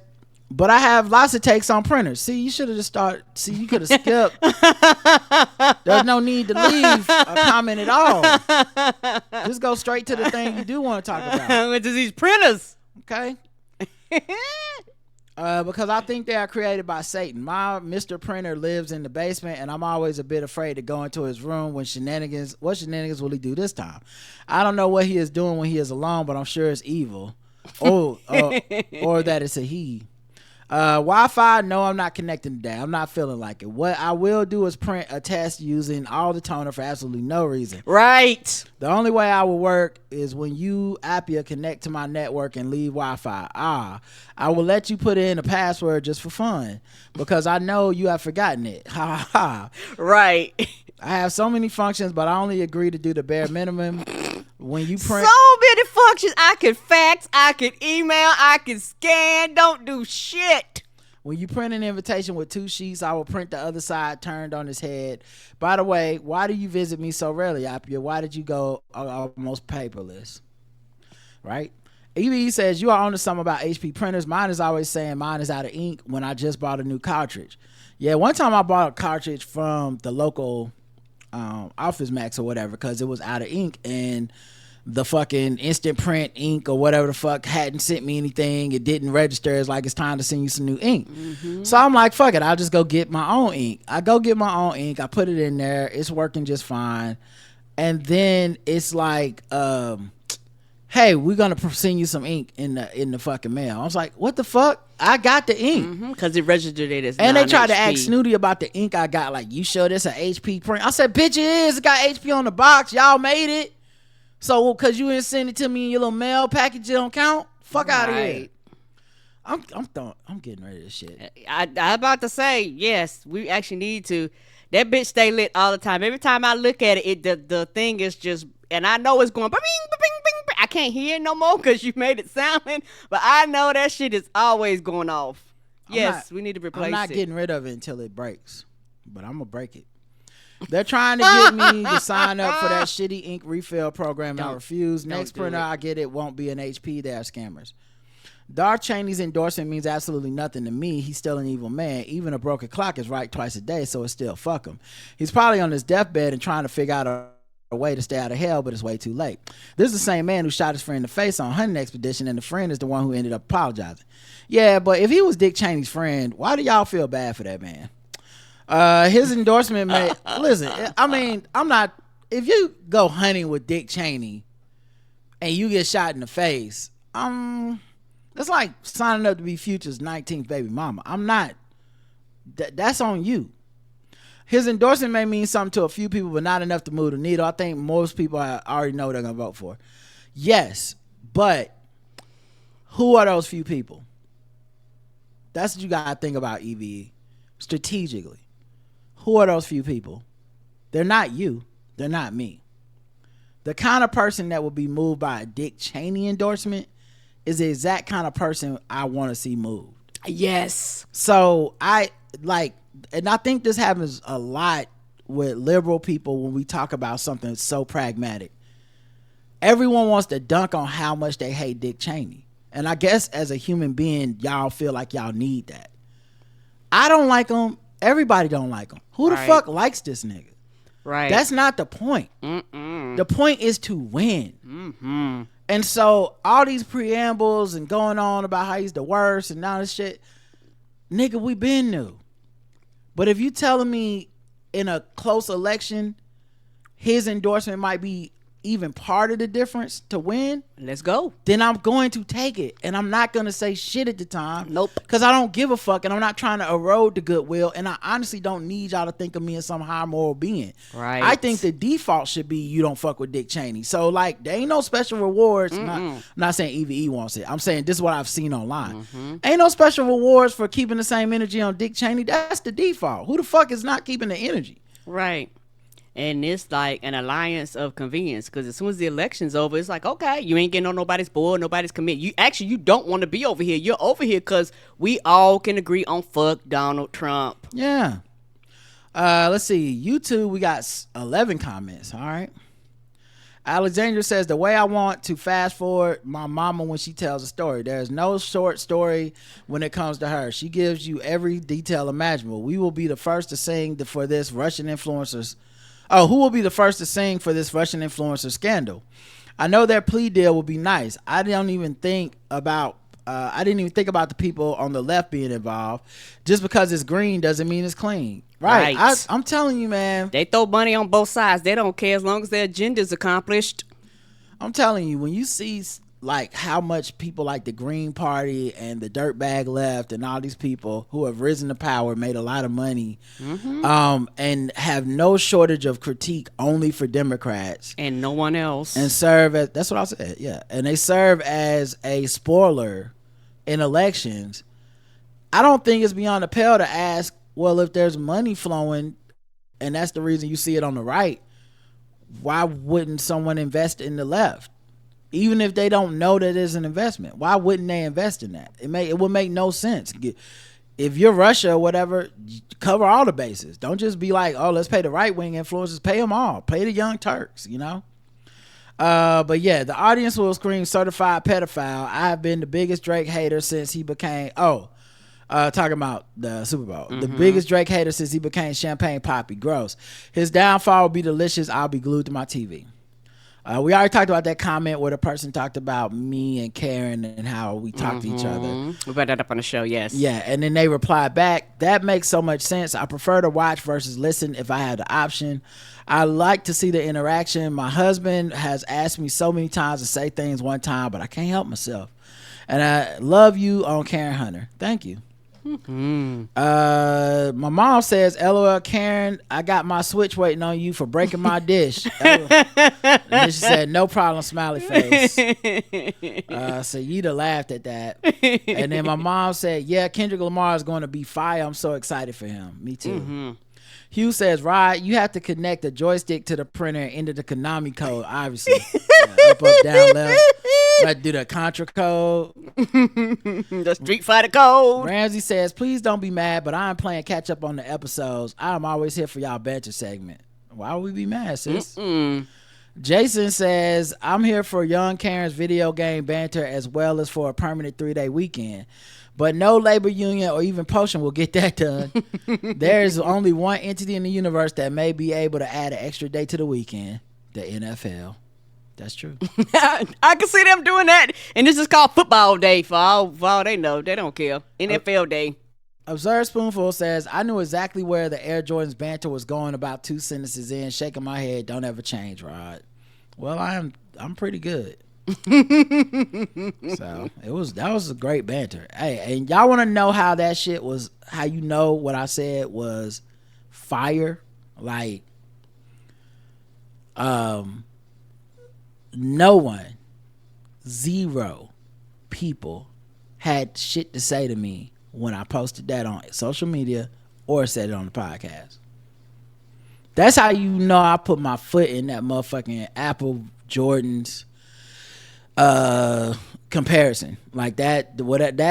Speaker 1: but I have lots of takes on printers. See, you should have just started. See, you could have skipped. There's no need to leave a comment at all. Just go straight to the thing you do want to talk about.
Speaker 2: Which is these printers.
Speaker 1: Okay. Because I think they are created by Satan. My Mr. Printer lives in the basement, and I'm always a bit afraid to go into his room what shenanigans will he do this time? I don't know what he is doing when he is alone, but I'm sure it's evil. Or that it's a he. Wi-Fi, no, I'm not connecting today. I'm not feeling like it. What I will do is print a test using all the toner for absolutely no reason.
Speaker 2: Right.
Speaker 1: The only way I will work is when you, Appia, connect to my network and leave Wi-Fi. I will let you put in a password just for fun because I know you have forgotten it. Ha ha ha.
Speaker 2: Right.
Speaker 1: I have so many functions, but I only agree to do the bare minimum. When you print
Speaker 2: so many functions, I could fax, I could email, I could scan, don't do shit.
Speaker 1: When you print an invitation with 2 sheets, I will print the other side turned on his head. By the way, why do you visit me so rarely, Appia? Why did you go almost paperless? Right? EB says, you are onto something about HP printers. Mine is always saying mine is out of ink when I just bought a new cartridge. Yeah, one time I bought a cartridge from the local Office Max or whatever because it was out of ink and the fucking instant print ink or whatever the fuck hadn't sent me anything. It didn't register as like it's time to send you some new ink. Mm-hmm. So I'm like, fuck it, I'll just go get my own ink. I go get my own ink. I put it in there. It's working just fine. And then it's like, hey, we're gonna send you some ink in the fucking mail. I was like, what the fuck? I got the ink
Speaker 2: because it registered it as
Speaker 1: and they tried to act snooty about the ink I got. Like, you sure this an HP print? I said, bitch, it is. It got HP on the box. Y'all made it. So because you didn't send it to me in your little mail package, it don't count. Fuck out of here. I'm getting rid of this shit.
Speaker 2: I about to say, yes, we actually need to. That bitch stay lit all the time. Every time I look at it, the thing is just, and I know it's going, bing, bing, bing, bing. I can't hear it no more because you made it sounding, but I know that shit is always going off. Yes, we need to replace it.
Speaker 1: I'm not getting rid of it until it breaks, but I'm gonna break it. They're trying to get me to sign up for that shitty ink refill program. I refuse. Next printer I get it won't be an HP. They are scammers. Darth Cheney's endorsement means absolutely nothing to me. He's still an evil man. Even a broken clock is right twice a day, so it's still fuck him. He's probably on his deathbed and trying to figure out a way to stay out of hell, but it's way too late. This is the same man who shot his friend in the face on a hunting expedition, and the friend is the one who ended up apologizing. Yeah, but if he was Dick Cheney's friend, why do y'all feel bad for that man? His endorsement may listen. I mean, I'm not. If you go hunting with Dick Cheney and you get shot in the face, that's like signing up to be Future's 19th baby mama. I'm not. That's on you. His endorsement may mean something to a few people, but not enough to move the needle. I think most people already know what they're gonna vote for. Yes, but who are those few people? That's what you gotta think about, EVE, strategically. Who are those few people? They're not you. They're not me. The kind of person that would be moved by a Dick Cheney endorsement is the exact kind of person I want to see moved.
Speaker 2: Yes.
Speaker 1: So I think this happens a lot with liberal people when we talk about something so pragmatic. Everyone wants to dunk on how much they hate Dick Cheney. And I guess as a human being, y'all feel like y'all need that. I don't like him. Everybody don't like him. Who the fuck likes this nigga?
Speaker 2: Right.
Speaker 1: That's not the point. The point is to win. And so all these preambles and going on about how he's the worst and all this shit, nigga, we been new. But if you telling me in a close election, his endorsement might be even part of the difference to win,
Speaker 2: let's go.
Speaker 1: Then I'm going to take it, and I'm not going to say shit at the time.
Speaker 2: Nope.
Speaker 1: Because I don't give a fuck, and I'm not trying to erode the goodwill, and I honestly don't need y'all to think of me as some high moral being.
Speaker 2: Right.
Speaker 1: I think the default should be you don't fuck with Dick Cheney. So like, there ain't no special rewards. I'm not saying EVE wants it. I'm saying this is what I've seen online. Ain't no special rewards for keeping the same energy on Dick Cheney. That's the default. Who the fuck is not keeping the energy?
Speaker 2: Right. And it's like an alliance of convenience, because as soon as the election's over, it's like, okay, you ain't getting on nobody's board, nobody's committed. You don't want to be over here. You're over here because we all can agree on fuck Donald Trump.
Speaker 1: Yeah. Let's see. YouTube, we got 11 comments. All right. Alexandra says, the way I want to fast forward my mama when she tells a story. There's no short story when it comes to her. She gives you every detail imaginable. We will be the first to sing for this Russian influencers. Oh, who will be the first to sing for this Russian influencer scandal? I know their plea deal will be nice. I didn't even think about the people on the left being involved. Just because it's green doesn't mean it's clean. Right. I'm telling you, man.
Speaker 2: They throw money on both sides. They don't care as long as their agenda's accomplished.
Speaker 1: I'm telling you, when you see like how much people like the Green Party and the dirtbag left and all these people who have risen to power, made a lot of money, and have no shortage of critique only for Democrats
Speaker 2: and no one else,
Speaker 1: and serve as, that's what I said, yeah, and they serve as a spoiler in elections. I don't think it's beyond the pale to ask, well, if there's money flowing and that's the reason you see it on the right, why wouldn't someone invest in the left? Even if they don't know that it's an investment, why wouldn't they invest in that? It would make no sense. If you're Russia or whatever, cover all the bases. Don't just be like, oh, let's pay the right wing influencers. Pay them all. Pay the young Turks, you know? But yeah, the audience will scream certified pedophile. I've been the biggest Drake hater since he became, talking about the Super Bowl. The biggest Drake hater since he became Champagne Poppy. Gross. His downfall will be delicious. I'll be glued to my TV. We already talked about that comment where the person talked about me and Karen and how we talk to each other.
Speaker 2: We brought that up on the show, yes.
Speaker 1: Yeah, and then they replied back, that makes so much sense. I prefer to watch versus listen if I had the option. I like to see the interaction. My husband has asked me so many times to say things one time, but I can't help myself. And I love you on Karen Hunter. Thank you. My mom says, LOL Karen, I got my Switch waiting on you for breaking my dish. And then she said, no problem, smiley face. So you'd have laughed at that. And then my mom said, yeah, Kendrick Lamar is going to be fire. I'm so excited for him. Me too. Hugh says, Rod, you have to connect the joystick to the printer and enter the Konami code, obviously. Up, down, left. Like do the Contra code.
Speaker 2: The Street Fighter code.
Speaker 1: Ramsey says, please don't be mad, but I'm playing catch up on the episodes. I'm always here for y'all banter segment. Why would we be mad, sis? Jason says, I'm here for young Karen's video game banter as well as for a permanent 3-day weekend. But no labor union or even Potion will get that done. There is only one entity in the universe that may be able to add an extra day to the weekend. The NFL. That's true.
Speaker 2: I can see them doing that. And this is called football day for all they know. They don't care. NFL day.
Speaker 1: Absurd Spoonful says, I knew exactly where the Air Jordans banter was going about 2 sentences in, shaking my head. Don't ever change, Rod. Well, I'm pretty good. So that was a great banter. Hey, and y'all want to know how that shit was, how you know what I said was fire? Like, no one, 0 people had shit to say to me when I posted that on social media or said it on the podcast. That's how you know I put my foot in that motherfucking Apple Jordans comparison. Like that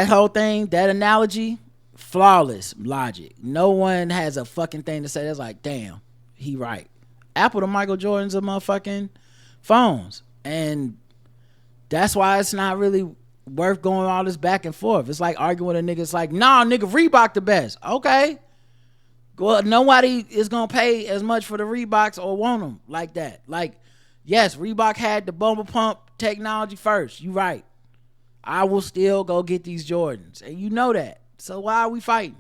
Speaker 1: whole thing, that analogy, flawless logic. No one has a fucking thing to say that's like, damn, he right. Apple to Michael Jordan's a motherfucking phones. And that's why it's not really worth going all this back and forth. It's like arguing with a nigga. It's like, nah, nigga, Reebok the best. Okay. Well, nobody is going to pay as much for the Reeboks or want them like that. Like, yes, Reebok had the bumble pump technology first. You right. I will still go get these Jordans. And you know that. So why are we fighting?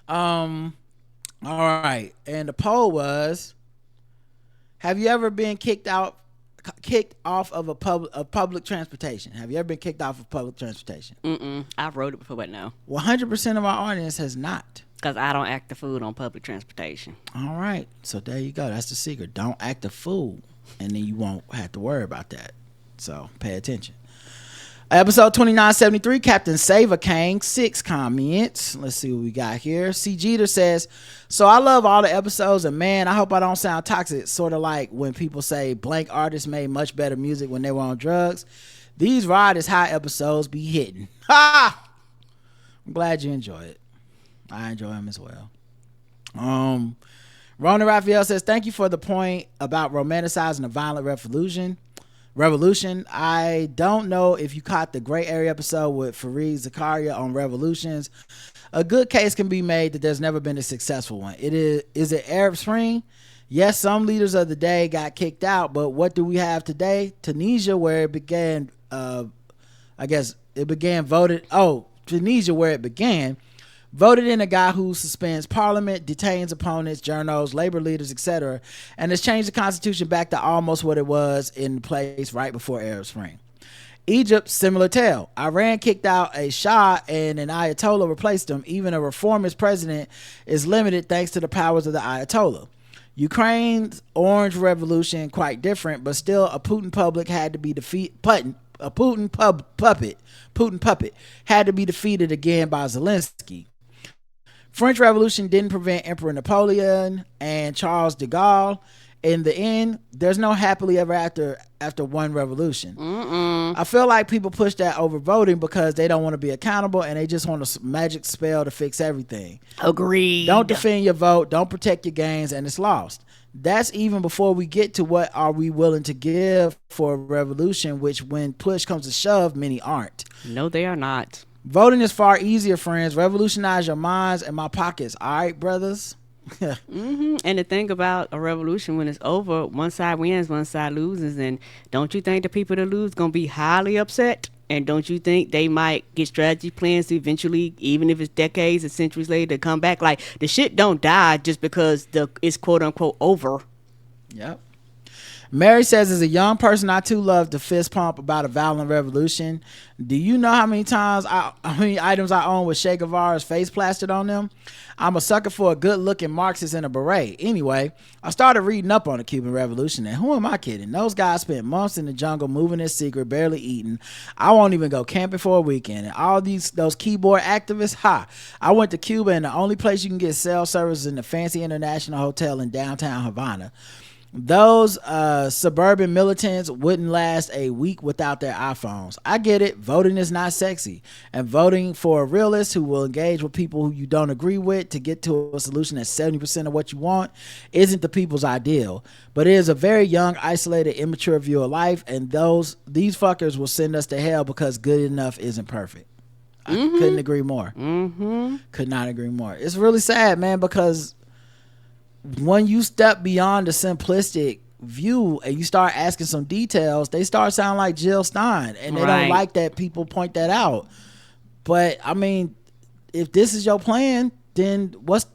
Speaker 1: All right. And the poll was, have you ever been kicked off of a public transportation? Have you ever been kicked off of public transportation?
Speaker 2: I've rode it before, but no.
Speaker 1: 100% of our audience has not.
Speaker 2: Because I don't act the fool on public transportation.
Speaker 1: All right. So there you go. That's the secret. Don't act a fool. And then you won't have to worry about that. So pay attention. Episode 2973, Captain Saver Kang, 6 comments. Let's see what we got here. C. Jeter says, so I love all the episodes, and man, I hope I don't sound toxic, sort of like when people say blank artists made much better music when they were on drugs. These Ride is High episodes be hitting. Ha! I'm glad you enjoy it. I enjoy them as well. Rona Raphael says, thank you for the point about romanticizing the violent revolution. I don't know if you caught the gray area episode with Fareed Zakaria on revolutions. A good case can be made that there's never been a successful one. Is it Arab Spring? Yes, some leaders of the day got kicked out, but what do we have today? Tunisia, where it began, Tunisia, where it began, voted in a guy who suspends parliament, detains opponents, journals, labor leaders, etc., and has changed the constitution back to almost what it was in place right before Arab Spring. Egypt, similar tale. Iran kicked out a Shah and an Ayatollah replaced him. Even a reformist president is limited thanks to the powers of the Ayatollah. Ukraine's Orange Revolution, quite different, but still a Putin puppet had to be defeated had to be defeated again by Zelensky. French Revolution didn't prevent Emperor Napoleon and Charles de Gaulle. In the end, there's no happily ever after one revolution. I feel like people push that over voting because they don't want to be accountable and they just want a magic spell to fix everything.
Speaker 2: Agreed.
Speaker 1: Don't defend your vote, don't protect your gains, and it's lost. That's even before we get to what are we willing to give for a revolution, which when push comes to shove, many aren't.
Speaker 2: No, they are not.
Speaker 1: Voting is far easier, friends. Revolutionize your minds and my pockets. All right, brothers?
Speaker 2: And the thing about a revolution, when it's over, one side wins, one side loses. And don't you think the people that lose going to be highly upset? And don't you think they might get strategy plans to eventually, even if it's decades and centuries later, to come back? Like, the shit don't die just because it's quote-unquote over.
Speaker 1: Yep. Mary says, as a young person, I too love to fist pump about a violent revolution. Do you know how many items I own with Che Guevara's face plastered on them? I'm a sucker for a good looking Marxist in a beret. Anyway, I started reading up on the Cuban Revolution, and who am I kidding? Those guys spent months in the jungle moving in secret, barely eating. I won't even go camping for a weekend. And all those keyboard activists, I went to Cuba, and the only place you can get cell service is in the fancy international hotel in downtown Havana. Those suburban militants wouldn't last a week without their iPhones. I get it. Voting is not sexy. And voting for a realist who will engage with people who you don't agree with to get to a solution that's 70% of what you want isn't the people's ideal. But it is a very young, isolated, immature view of life, and these fuckers will send us to hell because good enough isn't perfect. I couldn't agree more. Could not agree more. It's really sad, man, because when you step beyond the simplistic view and you start asking some details, they start sounding like Jill Stein, and they don't like that people point that out. But I mean, if this is your plan, then what's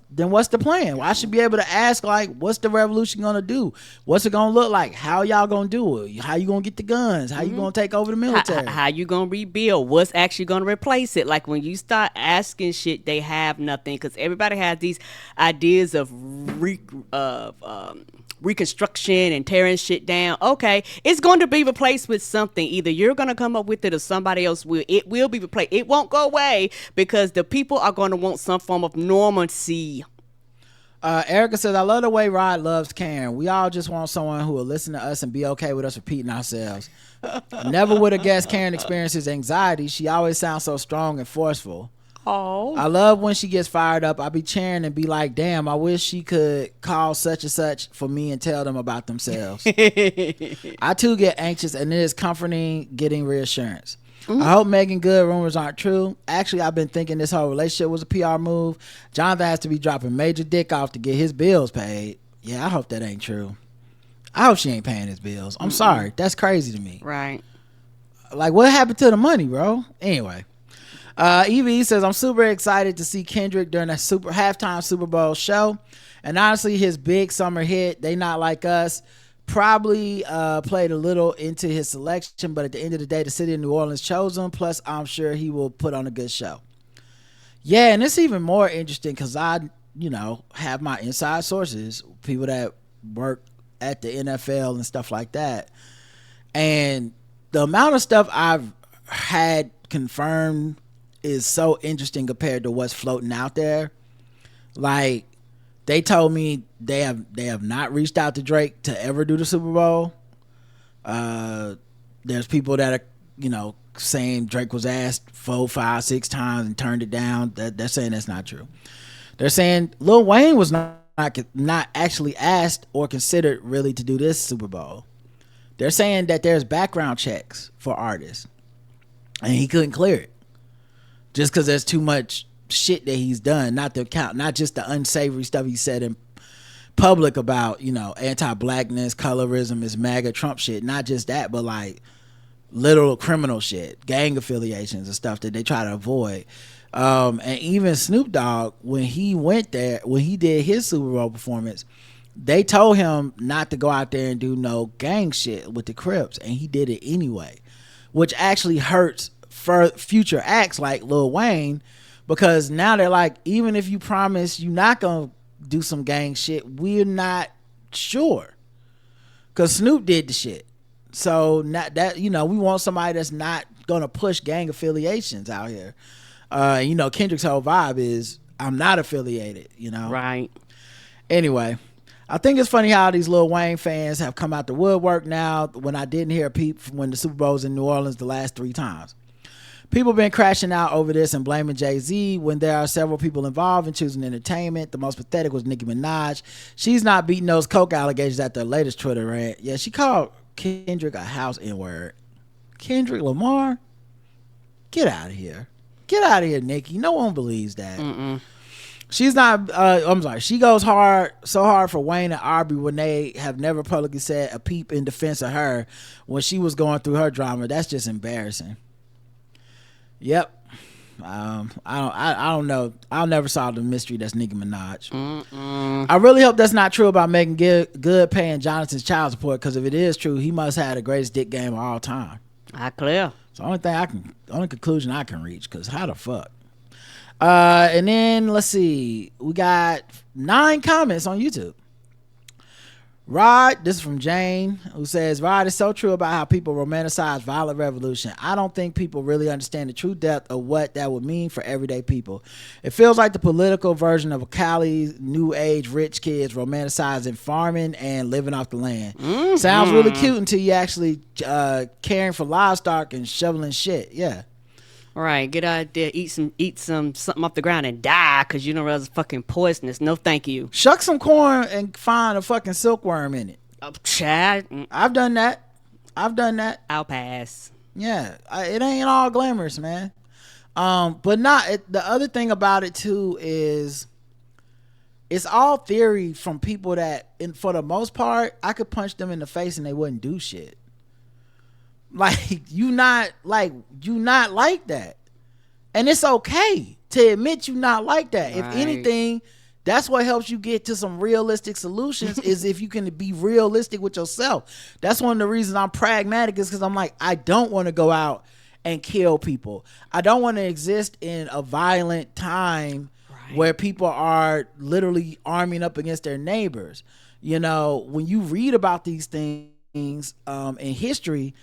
Speaker 1: the plan? Well, I should be able to ask, like, what's the revolution gonna do? What's it gonna look like? How y'all gonna do it? How you gonna get the guns? How you gonna take over the military?
Speaker 2: How you gonna rebuild? What's actually gonna replace it? Like, when you start asking shit, they have nothing, because everybody has these ideas of reconstruction and tearing shit down. Okay, it's going to be replaced with something. Either you're going to come up with it or somebody else will. It will be replaced. It won't go away because the people are going to want some form of normalcy.
Speaker 1: Erica says, I love the way Rod loves Karen. We all just want someone who will listen to us and be okay with us repeating ourselves. Never would have guessed Karen experiences anxiety. She always sounds so strong and forceful.
Speaker 2: Oh,
Speaker 1: I love when she gets fired up. I be cheering and be like, damn, I wish she could call such and such for me and tell them about themselves. I too get anxious, and it is comforting getting reassurance. I hope Megan Good rumors aren't true. Actually, I've been thinking this whole relationship was a PR move. Jonathan has to be dropping major dick off to get his bills paid. Yeah, I hope that ain't true. I hope she ain't paying his bills. I'm sorry. That's crazy to me.
Speaker 2: Right.
Speaker 1: Like, what happened to the money, bro? Anyway. EV says, I'm super excited to see Kendrick during a halftime Super Bowl show. And honestly, his big summer hit, They Not Like Us, probably played a little into his selection. But at the end of the day, the city of New Orleans chose him. Plus, I'm sure he will put on a good show. Yeah, and it's even more interesting because I, have my inside sources, people that work at the NFL and stuff like that. And the amount of stuff I've had confirmed is so interesting compared to what's floating out there. Like, they told me they have not reached out to Drake to ever do the Super Bowl. There's people that are saying Drake was asked 4, 5, 6 times and turned it down. They're saying that's not true. They're saying Lil Wayne was not actually asked or considered really to do this Super Bowl. They're saying that there's background checks for artists and he couldn't clear it. Just because there's too much shit that he's done, not just the unsavory stuff he said in public about, anti-blackness, colorism, is MAGA Trump shit. Not just that, but like literal criminal shit, gang affiliations and stuff that they try to avoid. And even Snoop Dogg, when he went there, when he did his Super Bowl performance, they told him not to go out there and do no gang shit with the Crips, and he did it anyway, which actually hurts for future acts like Lil Wayne, because now they're like, even if you promise you're not gonna do some gang shit, we're not sure, because Snoop did the shit. So not that, we want somebody that's not gonna push gang affiliations out here. Kendrick's whole vibe is, I'm not affiliated,
Speaker 2: Right.
Speaker 1: Anyway, I think it's funny how these Lil Wayne fans have come out the woodwork now when I didn't hear a peep from when the Super Bowl was in New Orleans the last 3 times. People been crashing out over this and blaming Jay-Z when there are several people involved in choosing entertainment. The most pathetic was Nicki Minaj. She's not beating those coke allegations at their latest Twitter rant. Yeah, she called Kendrick a house N-word. Kendrick Lamar? Get out of here. Get out of here, Nicki. No one believes that. She's not, I'm sorry. She goes so hard for Wayne and Aubrey when they have never publicly said a peep in defense of her when she was going through her drama. That's just embarrassing. Yep. I don't know. I'll never solve the mystery that's Nicki Minaj. I really hope that's not true about Megan Good paying Jonathan's child support, because if it is true, he must have the greatest dick game of all time.
Speaker 2: I clear.
Speaker 1: It's the only conclusion I can reach, because how the fuck? And then let's see, we got 9 comments on YouTube. Rod, this is from Jane, who says, Rod, is so true about how people romanticize violent revolution. I don't think people really understand the true depth of what that would mean for everyday people. It feels like the political version of Cali's new age rich kids romanticizing farming and living off the land. Sounds really cute until you actually caring for livestock and shoveling shit. Yeah.
Speaker 2: All right, get out there, eat something off the ground and die because you don't realize it's fucking poisonous. No, thank you.
Speaker 1: Shuck some corn and find a fucking silkworm in it.
Speaker 2: Chad,
Speaker 1: I've done that.
Speaker 2: I'll pass.
Speaker 1: Yeah, it ain't all glamorous, man. But the other thing about it too is it's all theory from people that, for the most part, I could punch them in the face and they wouldn't do shit. Like you not like that, and it's okay to admit you not like that. Right. If anything, that's what helps you get to some realistic solutions is if you can be realistic with yourself. That's one of the reasons I'm pragmatic, is because I'm like, I don't want to go out and kill people. I don't want to exist in a violent time where people are literally arming up against their neighbors. You know, when you read about these things in history,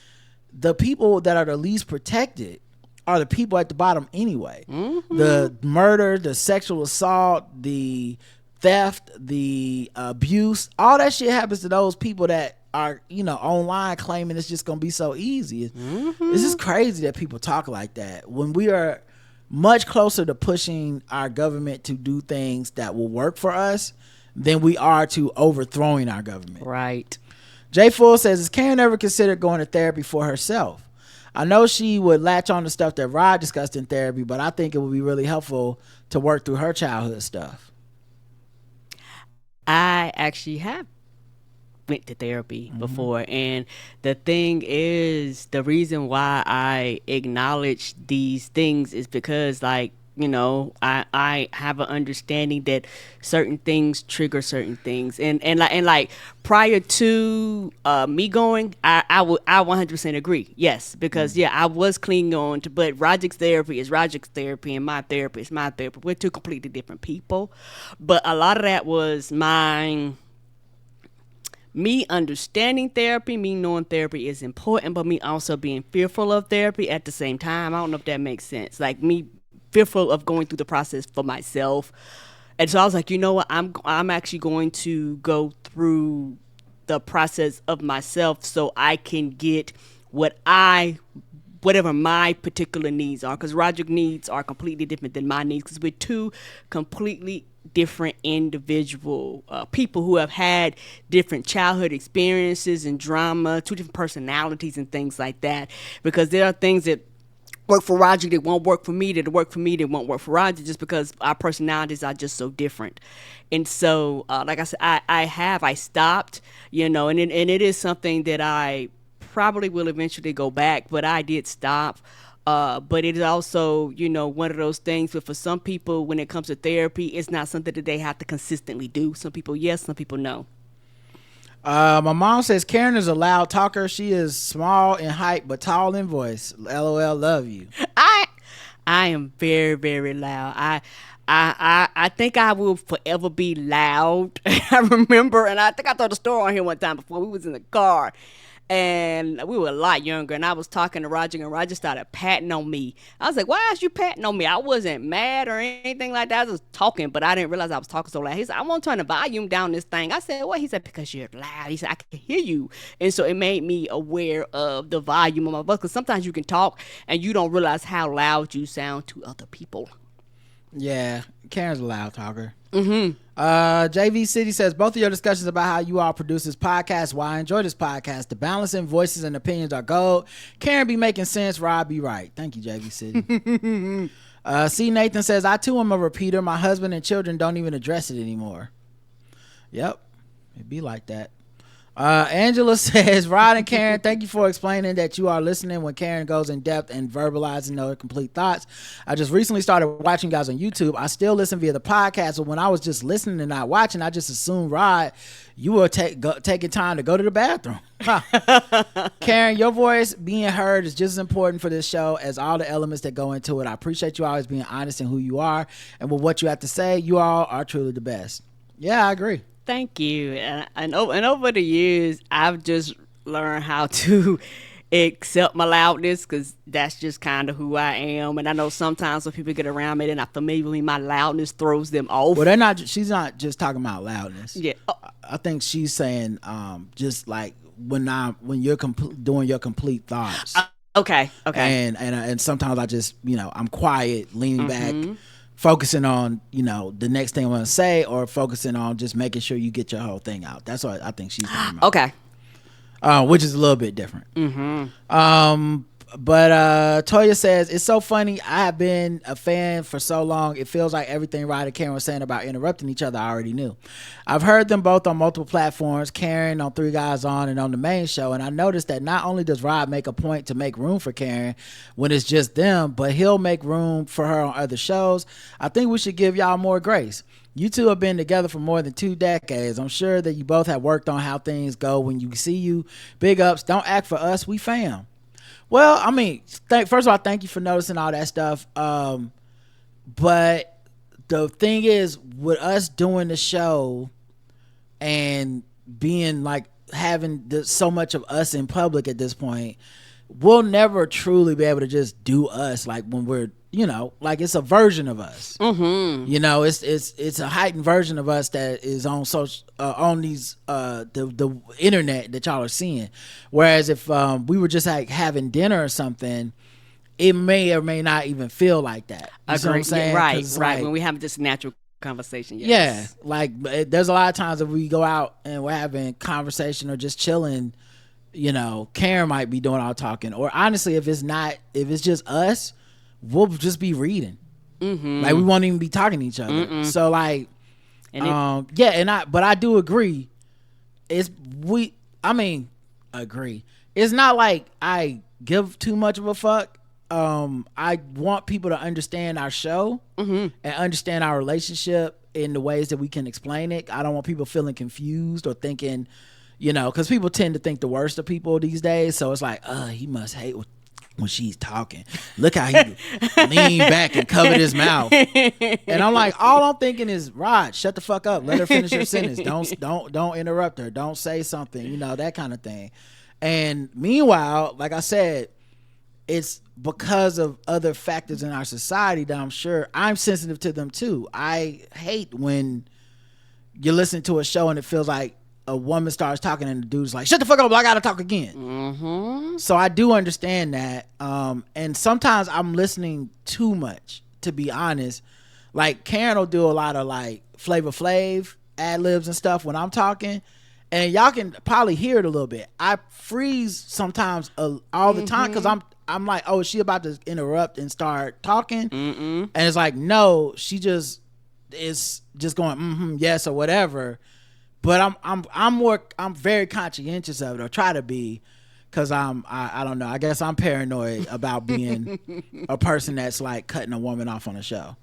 Speaker 1: the people that are the least protected are the people at the bottom anyway. The murder, the sexual assault, the theft, the abuse, all that shit happens to those people that are, online claiming it's just gonna be so easy. It's just crazy that people talk like that when we are much closer to pushing our government to do things that will work for us than we are to overthrowing our government.
Speaker 2: Right.
Speaker 1: Jay Full says, has Karen ever considered going to therapy for herself? I know she would latch on to stuff that Rod discussed in therapy, but I think it would be really helpful to work through her childhood stuff.
Speaker 2: I actually have went to therapy before, and the thing is, the reason why I acknowledge these things is because, like, I have an understanding that certain things trigger certain things, and like prior to me going, I 100% agree. Yes, because I was clinging on to, but Rajik's therapy is Rajik's therapy, and my therapy is my therapy. We're two completely different people, but a lot of that was me understanding therapy, me knowing therapy is important, but me also being fearful of therapy at the same time. I don't know if that makes sense. Like me fearful of going through the process for myself, and so I was like, you know what, I'm actually going to go through the process of myself so I can get whatever my particular needs are, because Roger's needs are completely different than my needs, because we're two completely different individual people who have had different childhood experiences and drama, two different personalities and things like that, because there are things that work for Roger that won't work for me, that work for me that won't work for Roger, just because our personalities are just so different. And so like I said, I stopped, and it is something that I probably will eventually go back, but I did stop. But it is also, one of those things where for some people, when it comes to therapy, it's not something that they have to consistently do. Some people yes, some people no.
Speaker 1: My mom says Karen is a loud talker. She is small in height but tall in voice. LOL, love you.
Speaker 2: I am very, very loud. I think I will forever be loud. I remember, and I think I told the story on here one time before. We was in the car, and we were a lot younger, and I was talking to Roger, and Roger started patting on me. I was like, why is you patting on me? I wasn't mad or anything like that. I was just talking, but I didn't realize I was talking so loud. He said, I want to turn the volume down this thing. I said, what? He said, because you're loud. He said, I can hear you. And so it made me aware of the volume of my voice, because sometimes you can talk and you don't realize how loud you sound to other people.
Speaker 1: Yeah, Karen's a loud talker. JV City says, both of your discussions about how you all produce this podcast, why I enjoy this podcast. The balance in voices and opinions are gold. Karen be making sense, Rob be right. Thank you, JV City. C. Nathan says, I too am a repeater. My husband and children don't even address it anymore. Yep, it be like that. Angela says, Rod and Karen, thank you for explaining that you are listening when Karen goes in depth and verbalizing her complete thoughts. I just recently started watching you guys on YouTube. I still listen via the podcast, but when I was just listening and not watching, I just assumed, Rod, you were taking time to go to the bathroom. Karen, your voice being heard is just as important for this show as all the elements that go into it. I appreciate you always being honest in who you are and with what you have to say. You all are truly the best. Yeah, I agree.
Speaker 2: Thank you. And over the years, I've just learned how to accept my loudness, because that's just kind of who I am. And I know sometimes when people get around me, they're not familiar with me, my loudness throws them off.
Speaker 1: Well, she's not just talking about loudness.
Speaker 2: Yeah.
Speaker 1: I think she's saying just like when you're doing your complete thoughts.
Speaker 2: Okay.
Speaker 1: And sometimes I just, I'm quiet, leaning back, focusing on, the next thing I'm going to say, or focusing on just making sure you get your whole thing out. That's what I think she's talking about.
Speaker 2: Okay.
Speaker 1: Which is a little bit different. But Toya says, it's so funny. I have been a fan for so long. It feels like everything Rod and Karen was saying about interrupting each other I already knew. I've heard them both on multiple platforms, Karen on Three Guys On and on the main show, and I noticed that not only does Rod make a point to make room for Karen when it's just them, but he'll make room for her on other shows. I think we should give y'all more grace. You two have been together for more than 2 decades. I'm sure that you both have worked on how things go when you see you. Big ups. Don't act for us. We fam. Well, I mean, first of all, thank you for noticing all that stuff. But the thing is, with us doing the show and being like having so much of us in public at this point, we'll never truly be able to just do us like when we're, like it's a version of us. It's a heightened version of us that is on social on these the internet that y'all are seeing. Whereas if we were just like having dinner or something, it may or may not even feel like that. You see what I'm saying?
Speaker 2: Yeah, right. Like, when we have just natural conversation. Yes.
Speaker 1: Yeah, like there's a lot of times that we go out and we're having conversation or just chilling. Karen might be doing all talking, or honestly, if it's just us, we'll just be reading. Like we won't even be talking to each other. So like, but I do agree. Agree. It's not like I give too much of a fuck. I want people to understand our show and understand our relationship in the ways that we can explain it. I don't want people feeling confused or thinking, because people tend to think the worst of people these days. So it's like, he must hate when she's talking. Look how he leaned back and covered his mouth. And I'm like, all I'm thinking is, Rod, shut the fuck up. Let her finish her sentence. Don't interrupt her. Don't say something, that kind of thing. And meanwhile, like I said, it's because of other factors in our society that I'm sure I'm sensitive to them too. I hate when you're listening to a show and it feels like a woman starts talking and the dude's like, shut the fuck up, I gotta talk again. So I do understand that. And sometimes I'm listening too much, to be honest. Like Karen will do a lot of like Flavor Flav ad libs and stuff when I'm talking, and y'all can probably hear it a little bit. I freeze sometimes all the time because I'm like, oh, is she about to interrupt and start talking? And it's like, no, she just is just going yes or whatever. But I'm very conscientious of it, or try to be, because I don't know. I guess I'm paranoid about being a person that's like cutting a woman off on a show.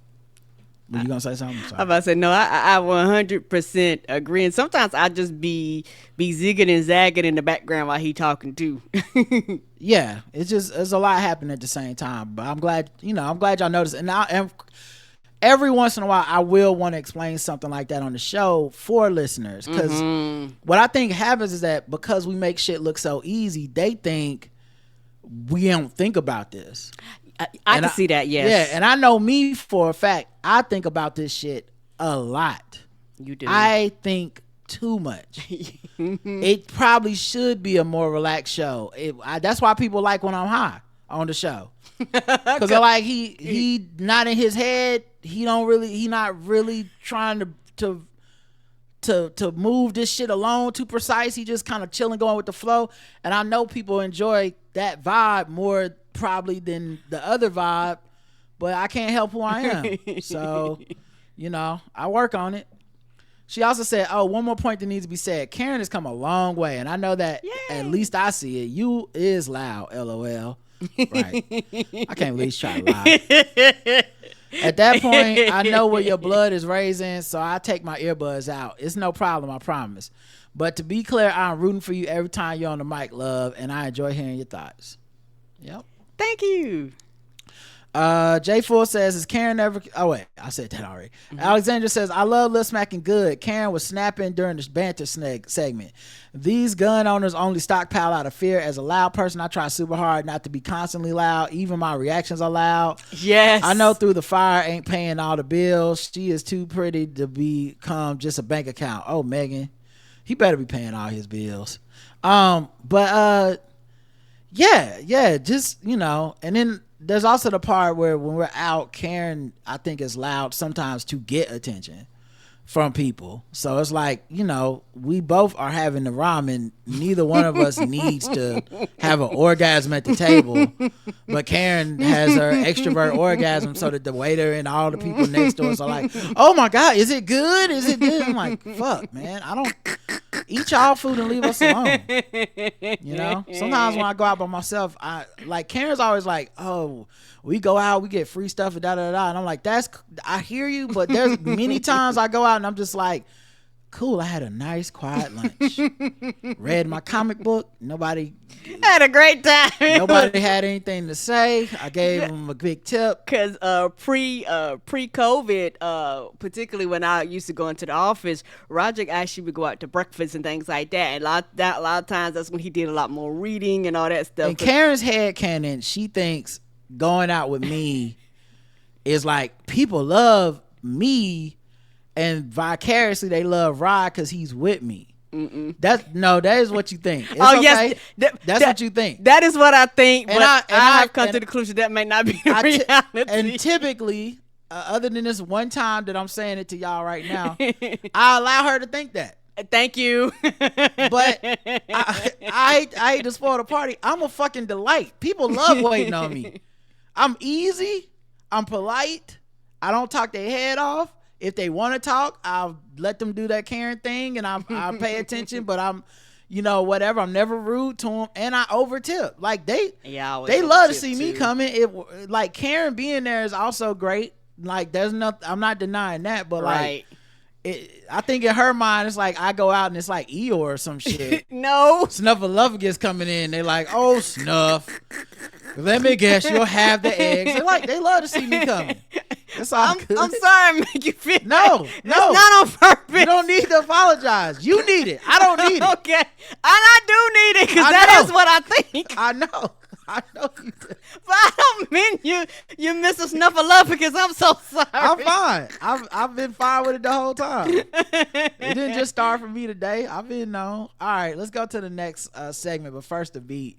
Speaker 1: Were you gonna say something?
Speaker 2: I'm about to say no. I 100% agree, and sometimes I just be zigging and zagging in the background while he talking too.
Speaker 1: Yeah, it's a lot happening at the same time. But I'm glad y'all noticed, and every once in a while, I will want to explain something like that on the show for listeners. Because what I think happens is that because we make shit look so easy, they think we don't think about this.
Speaker 2: I can see that, yes.
Speaker 1: Yeah, and I know me for a fact, I think about this shit a lot.
Speaker 2: You do.
Speaker 1: I think too much. It probably should be a more relaxed show. That's why people like when I'm high on the show. Because they're like, he not in his head. He not really trying to move this shit along too precise. He just kind of chilling, going with the flow. And I know people enjoy that vibe more probably than the other vibe, but I can't help who I am. So, I work on it. She also said, "Oh, one more point that needs to be said. Karen has come a long way, and I know that at least I see it. You is loud, LOL." Right? I can't believe she's trying to lie. At that point, I know where your blood is raising, so I take my earbuds out. It's no problem, I promise. But to be clear, I'm rooting for you every time you're on the mic, love, and I enjoy hearing your thoughts. Yep.
Speaker 2: Thank you.
Speaker 1: J Full says, "Is Karen ever?" Oh wait, I said that already. Alexandra says, "I love Lil Smacking Good. Karen was snapping during the banter segment. These gun owners only stockpile out of fear. As a loud person, I try super hard not to be constantly loud. Even my reactions are loud.
Speaker 2: Yes,
Speaker 1: I know through the fire ain't paying all the bills. She is too pretty to become just a bank account. Oh, Megan, he better be paying all his bills. Yeah, just and then." There's also the part where when we're out, Karen, I think, is loud sometimes to get attention from people. So it's like, we both are having the ramen. Neither one of us needs to have an orgasm at the table. But Karen has her extrovert orgasm so that the waiter and all the people next to us are like, "Oh my God, is it good? Is it good?" I'm like, fuck, man. I don't eat y'all food and leave us alone. Sometimes when I go out by myself, Karen's always like, "Oh, we go out, we get free stuff and da da da," and I'm like, I hear you, but there's many times I go out and I'm just like, cool, I had a nice quiet lunch, read my comic book, nobody
Speaker 2: had a great time.
Speaker 1: Nobody had anything to say. I gave them a big tip.
Speaker 2: Because pre-COVID, particularly when I used to go into the office, Roger actually would go out to breakfast and things like that. And a lot of times that's when he did a lot more reading and all that stuff.
Speaker 1: In Karen's headcanon, she thinks going out with me is like people love me and vicariously they love Rod because he's with me. That is what you think. It's okay.
Speaker 2: Yes,
Speaker 1: that's what you think.
Speaker 2: That is what I think, but I have come
Speaker 1: and
Speaker 2: to the conclusion that may not be the reality.
Speaker 1: And typically, other than this one time that I'm saying it to y'all right now, I allow her to think that.
Speaker 2: Thank you.
Speaker 1: But I hate to spoil the party. I'm a fucking delight. People love waiting on me. I'm easy. I'm polite. I don't talk their head off. If they want to talk, I'll let them do that Karen thing, and I'll pay attention. But I'm, whatever. I'm never rude to them, and I overtip. Like they love to see me coming. Like Karen being there is also great. Like there's nothing. I'm not denying that, but
Speaker 2: right.
Speaker 1: I think in her mind, it's like I go out and it's like Eeyore or some shit.
Speaker 2: No.
Speaker 1: Snuffleupagus coming in. They like, "Oh, Snuff. Let me guess, you'll have the eggs." They love to see me coming. That's all good.
Speaker 2: I'm sorry, make you feel
Speaker 1: No.
Speaker 2: It's not on purpose.
Speaker 1: You don't need to apologize. You need it. I don't need it.
Speaker 2: Okay. And I do need it because that is what I think.
Speaker 1: I know you do.
Speaker 2: But I don't mean you miss a Snuffleupagus. I'm so sorry.
Speaker 1: I'm fine. I've been fine with it the whole time. It didn't just start for me today. I've been known. All right, let's go to the next segment. But first, the beat.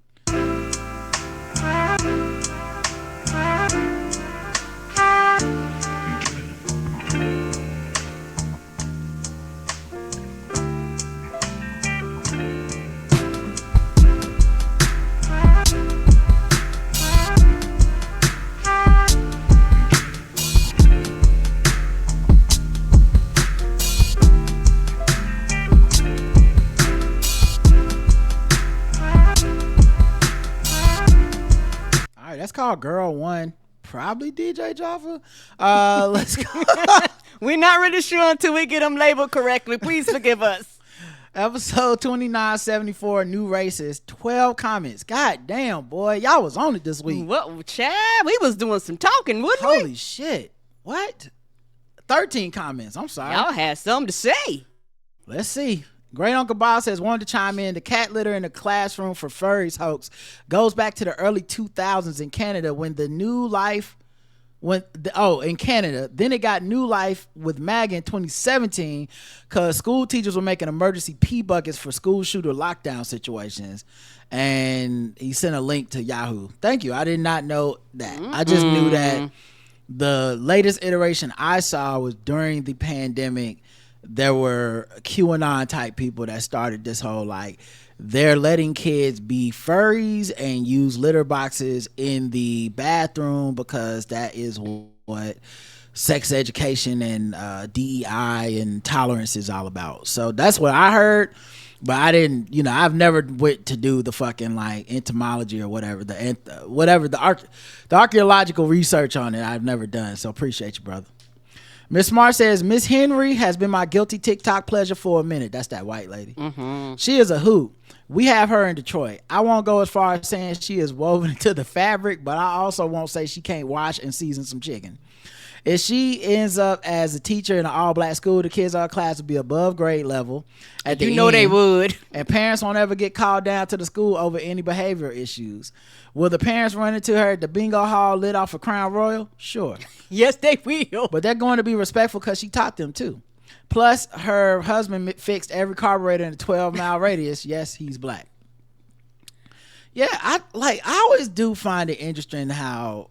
Speaker 1: That's called Girl One. Probably DJ Jaffa. Let's go.
Speaker 2: We're not really sure until we get them labeled correctly. Please forgive us.
Speaker 1: Episode 2974, New Races. 12 comments. God damn, boy. Y'all was on it this week.
Speaker 2: What, Chad? We was doing some talking, wouldn't we?
Speaker 1: Holy shit. What? 13 comments. I'm sorry.
Speaker 2: Y'all had something to say.
Speaker 1: Let's see. Great Uncle Bob says, wanted to chime in. The cat litter in the classroom for furries hoax goes back to the early 2000s in Canada when the new life in Canada. Then it got new life with MAGA in 2017 because school teachers were making emergency pee buckets for school shooter lockdown situations. And he sent a link to Yahoo. Thank you. I did not know that. I just knew that the latest iteration I saw was during the pandemic. There were QAnon type people that started this whole they're letting kids be furries and use litter boxes in the bathroom because that is what sex education and DEI and tolerance is all about. So that's what I heard. But I didn't, I've never went to do the fucking like entomology or whatever, the archaeological research on it. I've never done. So appreciate you, brother. Miss Smart says, Miss Henry has been my guilty TikTok pleasure for a minute. That's that white lady. Mm-hmm. She is a hoot. We have her in Detroit. I won't go as far as saying she is woven into the fabric, but I also won't say she can't wash and season some chicken. If she ends up as a teacher in an all-black school, the kids in our class will be above grade level.
Speaker 2: They would.
Speaker 1: And parents won't ever get called down to the school over any behavior issues. Will the parents run into her at the bingo hall lit off a Crown Royal? Sure.
Speaker 2: Yes, they will.
Speaker 1: But they're going to be respectful because she taught them too. Plus, her husband fixed every carburetor in a 12-mile radius. Yes, he's black. Yeah, I always do find it interesting how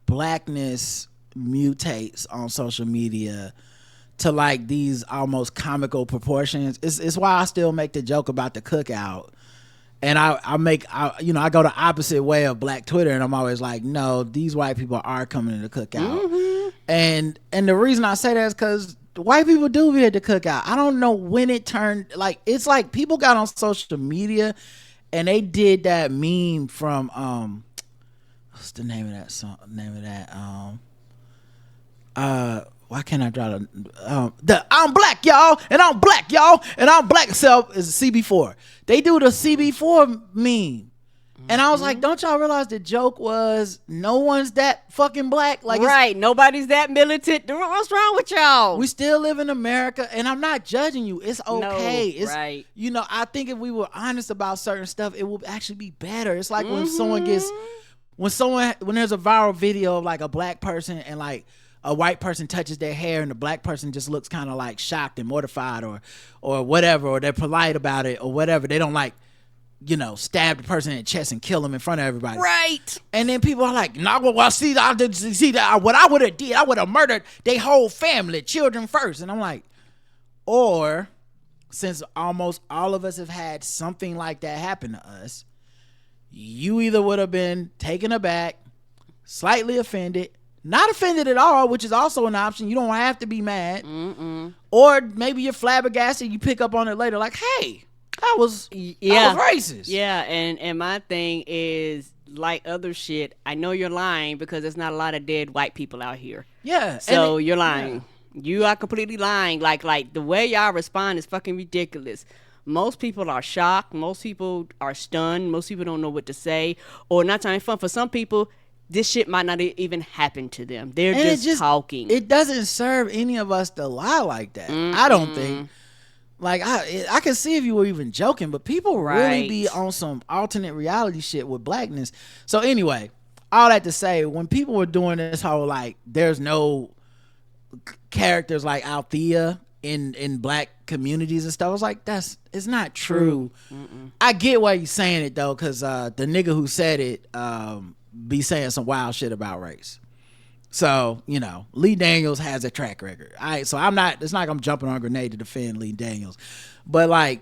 Speaker 1: blackness mutates on social media to like these almost comical proportions. It's why I still make the joke about the cookout, and I go the opposite way of Black Twitter, and I'm always like, no, these white people are coming to the cookout. Mm-hmm. And the reason I say that is because white people do be at the cookout. I don't know when it turned, like, it's like people got on social media and they did that meme from what's the name of that song? Why can't I draw the I'm black, y'all, and I'm black, y'all, and I'm black self is CB4. They do the CB4 meme. And I was like, don't y'all realize the joke was no one's that fucking black? Like,
Speaker 2: right, nobody's that militant. What's wrong with y'all?
Speaker 1: We still live in America, and I'm not judging you. It's okay.
Speaker 2: No, right.
Speaker 1: I think if we were honest about certain stuff, it would actually be better. It's like when someone gets, when there's a viral video of like a black person and like a white person touches their hair and the black person just looks kind of like shocked and mortified or whatever, or they're polite about it or whatever. They don't like, stab the person in the chest and kill them in front of everybody.
Speaker 2: Right.
Speaker 1: And then people are like, nah, well, see that what I would have did, I would have murdered their whole family, children first. And I'm like, or since almost all of us have had something like that happen to us, you either would have been taken aback, slightly offended, not offended at all, which is also an option. You don't have to be mad. Mm-mm. Or maybe you're flabbergasted, you pick up on it later like, hey, that was racist.
Speaker 2: Yeah, and my thing is, like other shit, I know you're lying because there's not a lot of dead white people out here.
Speaker 1: Yeah.
Speaker 2: So you're lying. Yeah. You are completely lying. Like the way y'all respond is fucking ridiculous. Most people are shocked. Most people are stunned. Most people don't know what to say or not trying fun. For some people, this shit might not even happen to them. They're just talking.
Speaker 1: It doesn't serve any of us to lie like that. I don't think. Like, I can see if you were even joking, but people really be on some alternate reality shit with blackness. So anyway, all that to say, when people were doing this whole, like, there's no characters like Althea in black communities and stuff, I was like, it's not true. I get why you're saying it, though, because the nigga who said it be saying some wild shit about race. So, Lee Daniels has a track record. So it's not like I'm jumping on a grenade to defend Lee Daniels. But like,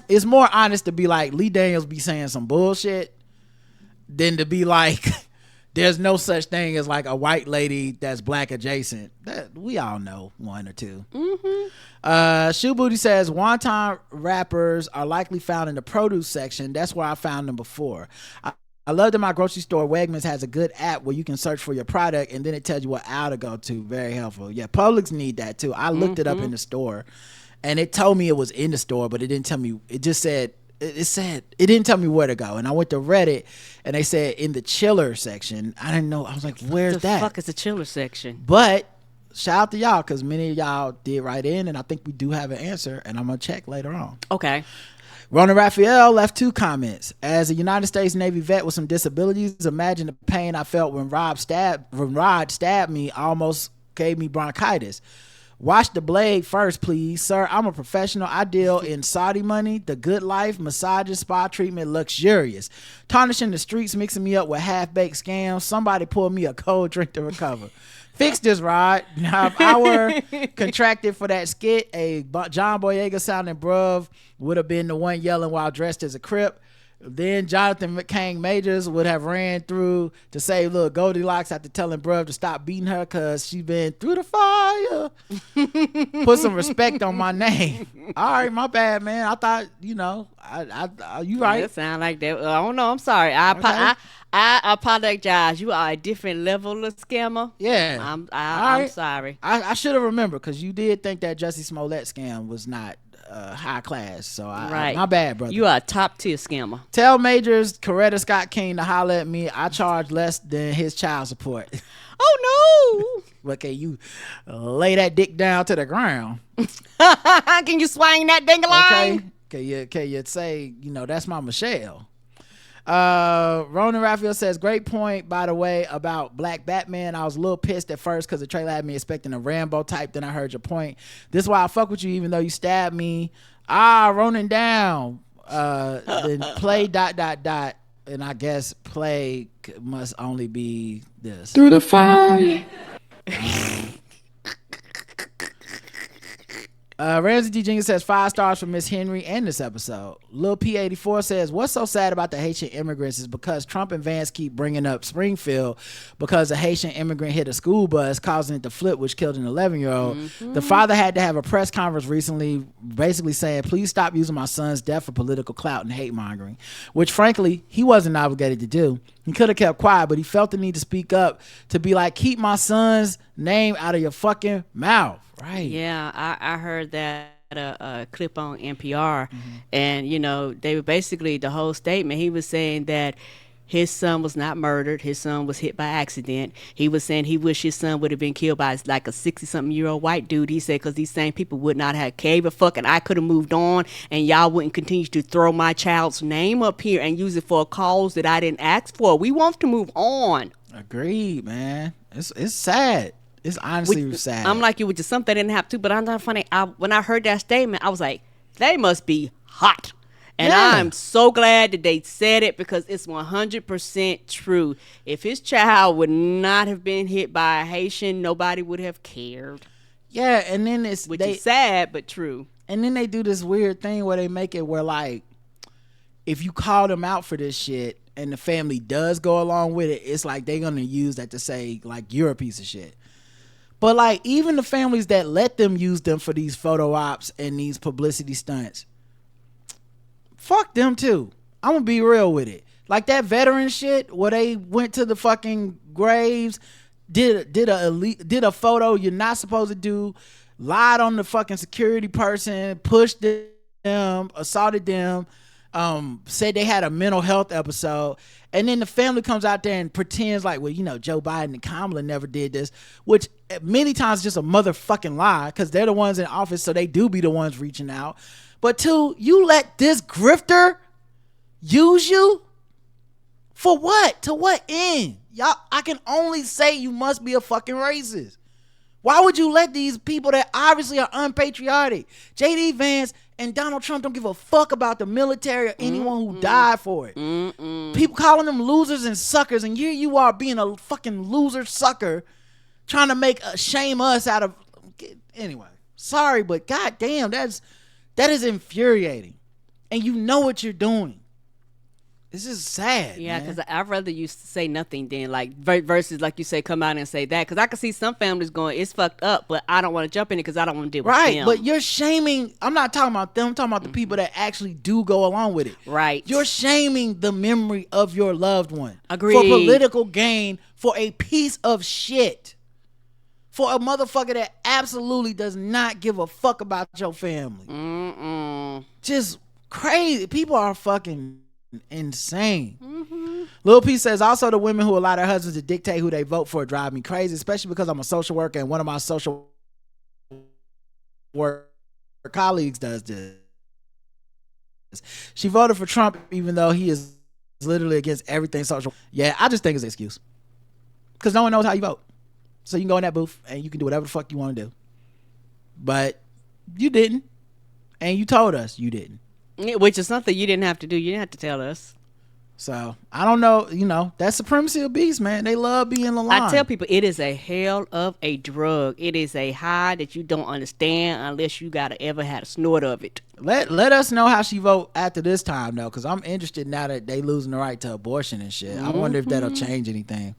Speaker 1: it's more honest to be like, Lee Daniels be saying some bullshit than to be like, there's no such thing as like a white lady that's black adjacent. That we all know one or two. Shoe Booty says, wonton wrappers are likely found in the produce section. That's where I found them before. I love that my grocery store Wegmans has a good app where you can search for your product and then it tells you what aisle to go to. Very helpful. Yeah, Publix need that too. I looked it up in the store and it told me it was in the store, but it didn't tell me. It just said, it didn't tell me where to go. And I went to Reddit and they said in the chiller section. I didn't know. I was like, where's that?
Speaker 2: What the fuck is the chiller section?
Speaker 1: But shout out to y'all because many of y'all did write in and I think we do have an answer and I'm going to check later on.
Speaker 2: Okay.
Speaker 1: Ronan Raphael left 2 comments. As a United States Navy vet with some disabilities, imagine the pain I felt when Rod stabbed me, almost gave me bronchitis. Wash the blade first, please. Sir, I'm a professional. I deal in Saudi money, the good life, massages, spa treatment, luxurious. Tarnishing the streets, mixing me up with half-baked scams. Somebody pour me a cold drink to recover. Fix this, Rod. Now, if I were contracted for that skit, a John Boyega sounding bruv would have been the one yelling while dressed as a Crip. Then Jonathan McCain Majors would have ran through to say, look, Goldilocks after telling bruv to stop beating her because she been through the fire. Put some respect on my name. All right, my bad, man. I thought, you know, you right.
Speaker 2: That sound like that. I don't know. I'm sorry. I apologize. You are a different level of scammer.
Speaker 1: Yeah.
Speaker 2: I'm sorry.
Speaker 1: I should have remembered because you did think that Jussie Smollett scam was not high class. So my bad, brother.
Speaker 2: You are a top tier scammer.
Speaker 1: Tell Majors Coretta Scott King to holler at me. I charge less than his child support.
Speaker 2: Oh no.
Speaker 1: But can you lay that dick down to the ground?
Speaker 2: Can you swing that ding-a-ling?
Speaker 1: Okay. Can you say, you know, that's my Michelle? Ronan Raphael says, great point, by the way, about Black Batman. I was a little pissed at first because the trailer had me expecting a Rambo type. Then I heard your point. This is why I fuck with you even though you stabbed me. Ronan down. Then play ... And I guess play must only be this.
Speaker 3: Through the fire.
Speaker 1: Ramsey D. Jenkins says 5 stars for Miss Henry and this episode. Lil P84 says, what's so sad about the Haitian immigrants is because Trump and Vance keep bringing up Springfield because a Haitian immigrant hit a school bus causing it to flip, which killed an 11-year-old. The father had to have a press conference recently basically saying, please stop using my son's death for political clout and hate mongering, which frankly he wasn't obligated to do. He could have kept quiet, but he felt the need to speak up to be like, keep my son's name out of your fucking mouth. Right.
Speaker 2: Yeah, I heard that clip on NPR, and you know they were basically the whole statement. He was saying that his son was not murdered. His son was hit by accident. He was saying he wished his son would have been killed by like a 60-something-year-old white dude. He said because these same people would not have gave a fuck, and I could have moved on, and y'all wouldn't continue to throw my child's name up here and use it for a cause that I didn't ask for. We want to move on.
Speaker 1: Agreed, man. It's sad. It's honestly sad.
Speaker 2: I'm like you, which is something I didn't have to, but I'm not funny. When I heard that statement, I was like, they must be hot. And I'm so glad that they said it because it's 100% true. If his child would not have been hit by a Haitian, nobody would have cared.
Speaker 1: Yeah, and then
Speaker 2: is sad, but true.
Speaker 1: And then they do this weird thing where they make it where, like, if you call them out for this shit and the family does go along with it, it's like they're going to use that to say, like, you're a piece of shit. But like even the families that let them use them for these photo ops and these publicity stunts, fuck them too. I'm gonna be real with it. Like that veteran shit where they went to the fucking graves, did a photo you're not supposed to do, lied on the fucking security person, pushed them, assaulted them, said they had a mental health episode, and then the family comes out there and pretends like, well, you know, Joe Biden and Kamala never did this, which many times is just a motherfucking lie because they're the ones in office, so they do be the ones reaching out. But two, you let this grifter use you for what? To what end? Y'all, I can only say you must be a fucking racist. Why would you let these people that obviously are unpatriotic, J.D. Vance and Donald Trump don't give a fuck about the military or anyone who died for it. People calling them losers and suckers, and here you are being a fucking loser sucker trying to shame us out of... Anyway, sorry, but goddamn, that is infuriating. And you know what you're doing. This is sad.
Speaker 2: Yeah, because I'd rather you say nothing than like versus like you say come out and say that, because I can see some families going, it's fucked up, but I don't want to jump in it because I don't want to deal with them.
Speaker 1: Right, but you're shaming. I'm not talking about them. I'm talking about the people that actually do go along with it.
Speaker 2: Right.
Speaker 1: You're shaming the memory of your loved one.
Speaker 2: Agreed.
Speaker 1: For political gain, for a piece of shit. For a motherfucker that absolutely does not give a fuck about your family. Just crazy. People are fucking insane. Lil P says also the women who allow their husbands to dictate who they vote for drive me crazy, especially because I'm a social worker and one of my social work colleagues does this. She voted for Trump even though he is literally against everything social. Yeah, I just think it's an excuse because no one knows how you vote, so you can go in that booth and you can do whatever the fuck you want to do, but you didn't, and you told us you didn't.
Speaker 2: Which is something you didn't have to do. You didn't have to tell us.
Speaker 1: So I don't know, that supremacy of beasts, man. They love being the line.
Speaker 2: I tell people it is a hell of a drug. It is a high that you don't understand unless you gotta ever had a snort of it.
Speaker 1: Let us know how she vote after this time though, because I'm interested now that they losing the right to abortion and shit. I wonder if that'll change anything.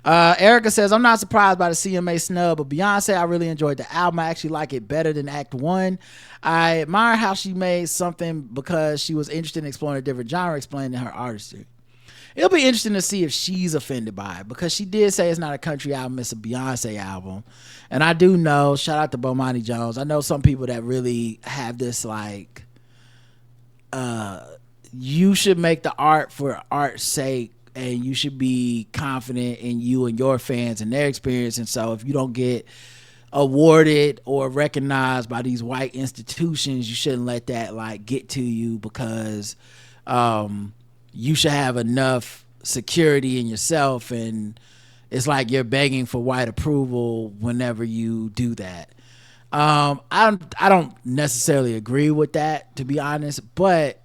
Speaker 1: Erica says, I'm not surprised by the CMA snub, but Beyonce, I really enjoyed the album. I actually like it better than Act 1. I admire how she made something because she was interested in exploring a different genre, explaining her artistry. It'll be interesting to see if she's offended by it, because she did say it's not a country album, it's a Beyonce album. And I do know, shout out to Bomani Jones, I know some people that really have this like, you should make the art for art's sake, and you should be confident in you and your fans and their experience. And so if you don't get awarded or recognized by these white institutions, you shouldn't let that like get to you, because you should have enough security in yourself, and it's like you're begging for white approval whenever you do that. I don't necessarily agree with that, to be honest, but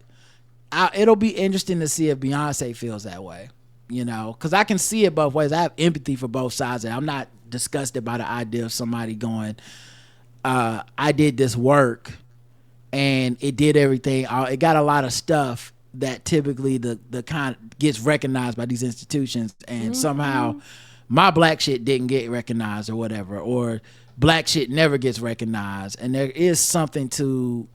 Speaker 1: it'll be interesting to see if Beyonce feels that way, because I can see it both ways. I have empathy for both sides, and I'm not disgusted by the idea of somebody going, I did this work and it did everything. It got a lot of stuff that typically the kind gets recognized by these institutions, and somehow my black shit didn't get recognized or whatever, or black shit never gets recognized. And there is something to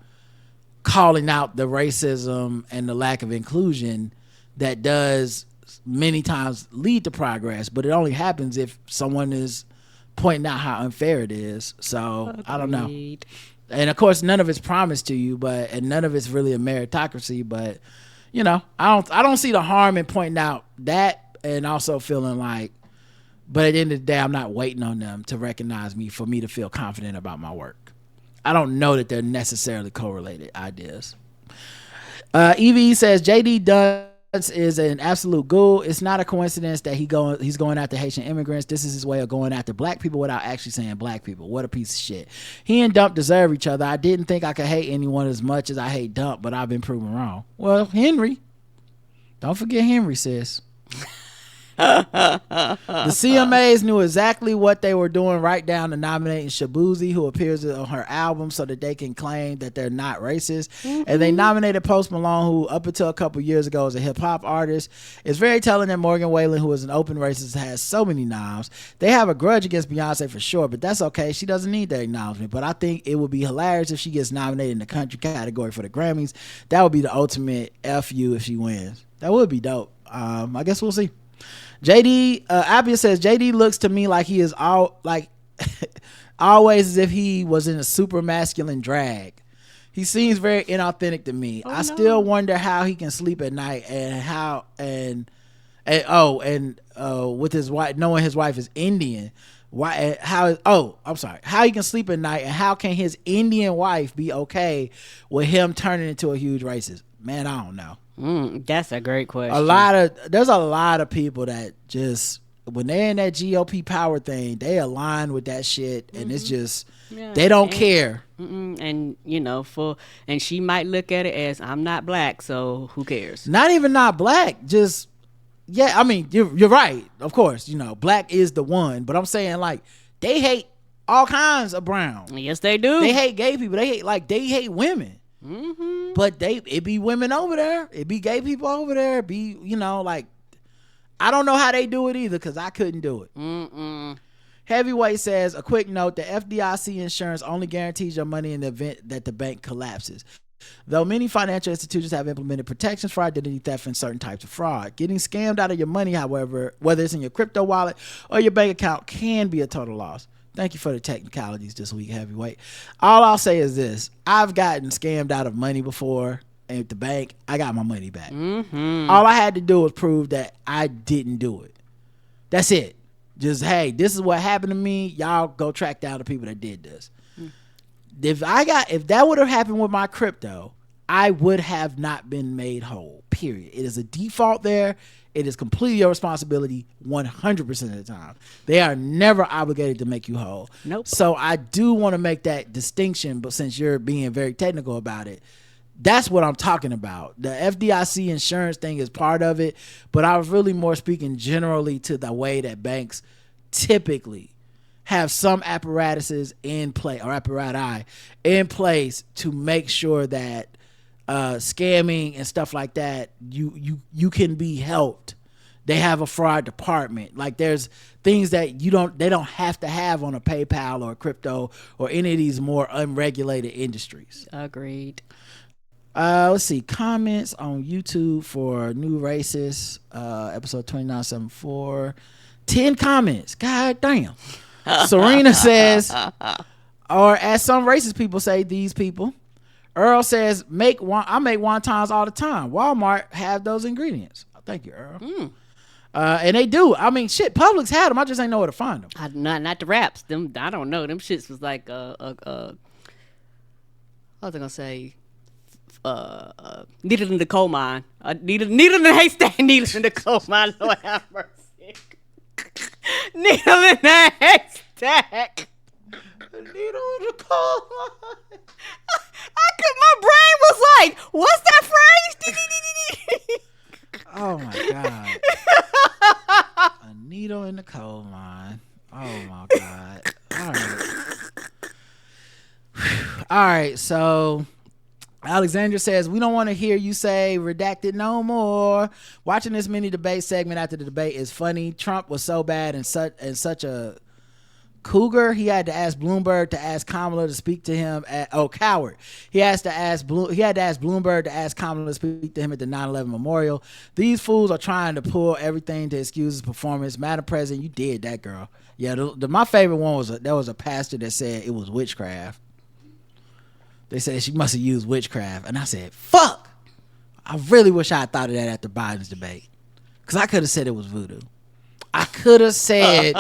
Speaker 1: calling out the racism and the lack of inclusion that does many times lead to progress, but it only happens if someone is pointing out how unfair it is. So agreed. I don't know. And of course none of it's promised to you, and none of it's really a meritocracy, but I don't see the harm in pointing out that, and also feeling like, but at the end of the day, I'm not waiting on them to recognize me for me to feel confident about my work. I don't know that they're necessarily correlated ideas. EVE says JD Dunce is an absolute ghoul. It's not a coincidence that he's going after Haitian immigrants. This is his way of going after black people without actually saying black people. What a piece of shit. He and Dump deserve each other. I didn't think I could hate anyone as much as I hate Dump, but I've been proven wrong. Well, Henry. Don't forget Henry, sis. The CMAs knew exactly what they were doing, right down to nominating Shabuzi, who appears on her album, so that they can claim that they're not racist. And they nominated Post Malone, who up until a couple years ago was a hip-hop artist. It's very telling that Morgan Wallen, who is an open racist, has so many noms. They have a grudge against Beyonce for sure, but that's okay. She doesn't need their acknowledgement. But I think it would be hilarious if she gets nominated in the country category for the Grammys. That would be the ultimate F you if she wins. That would be dope. I guess we'll see. JD Appia says JD looks to me like he is always as if he was in a super masculine drag. He seems very inauthentic to me. I still wonder how he can sleep at night, and with his wife, knowing his wife is Indian. How he can sleep at night, and how can his Indian wife be okay with him turning into a huge racist? Man, I don't know.
Speaker 2: That's a great question.
Speaker 1: There's a lot of people that just, when they're in that GOP power thing, they align with that shit, and it's just they don't care.
Speaker 2: And and she might look at it as, I'm not black, so who cares?
Speaker 1: Not even not black, just I mean, you're right, of course, black is the one, but I'm saying like they hate all kinds of brown.
Speaker 2: Yes, they do.
Speaker 1: They hate gay people. They hate women. But it be women over there, it be gay people over there, it be I don't know how they do it either, because I couldn't do it. Heavyweight says, a quick note, the FDIC insurance only guarantees your money in the event that the bank collapses. Though many financial institutions have implemented protections for identity theft and certain types of fraud, getting scammed out of your money, however, whether it's in your crypto wallet or your bank account, can be a total loss. Thank you for the technicalities this week, Heavyweight. All I'll say is this. I've gotten scammed out of money before at the bank. I got my money back. All I had to do was prove that I didn't do it. That's it. Just, hey, this is what happened to me. Y'all go track down the people that did this. If that would have happened with my crypto, I would have not been made whole, period. It is a default there. It is completely your responsibility 100% of the time. They are never obligated to make you whole.
Speaker 2: Nope.
Speaker 1: So I do want to make that distinction, but since you're being very technical about it, That's what I'm talking about. The FDIC insurance thing is part of it, but I was really more speaking generally to the way that banks typically have some apparatuses in play or apparati in place to make sure that scamming and stuff like that, you can be helped. They have a fraud department. Like there's things that they don't have to have on a PayPal or crypto or any of these more unregulated industries.
Speaker 2: Agreed.
Speaker 1: Let's see comments on YouTube for New Racist, episode 2974. 10 comments. God damn. Serena says, or as some racist people say, these people. Earl says, I make wontons all the time. Walmart have those ingredients. Thank you, Earl. And they do. I mean, shit, Publix had them. I just ain't know where to find them.
Speaker 2: Not the wraps. Them, I don't know. Them shits was like what was I gonna say? Needle in the coal mine. Needle in the haystack. Needle in the coal mine. Lord have mercy. Needle in the haystack.
Speaker 1: Needle in the coal mine.
Speaker 2: My brain was like, what's that phrase?
Speaker 1: Oh my God. A needle in the coal mine. Oh my God. All right. All right. So Alexandra says, we don't want to hear you say redacted no more. Watching this mini debate segment after the debate is funny. Trump was so bad and such a cougar. He had to ask Bloomberg to ask Kamala to speak to him coward. He had to ask Bloomberg to ask Kamala to speak to him at the 9/11 memorial. These fools are trying to pull everything to excuse his performance. Madam President, you did that, girl. Yeah, my favorite one was there was a pastor that said it was witchcraft. They said she must have used witchcraft. And I said, fuck. I really wish I had thought of that after Biden's debate. Because I could have said it was voodoo. I could have said,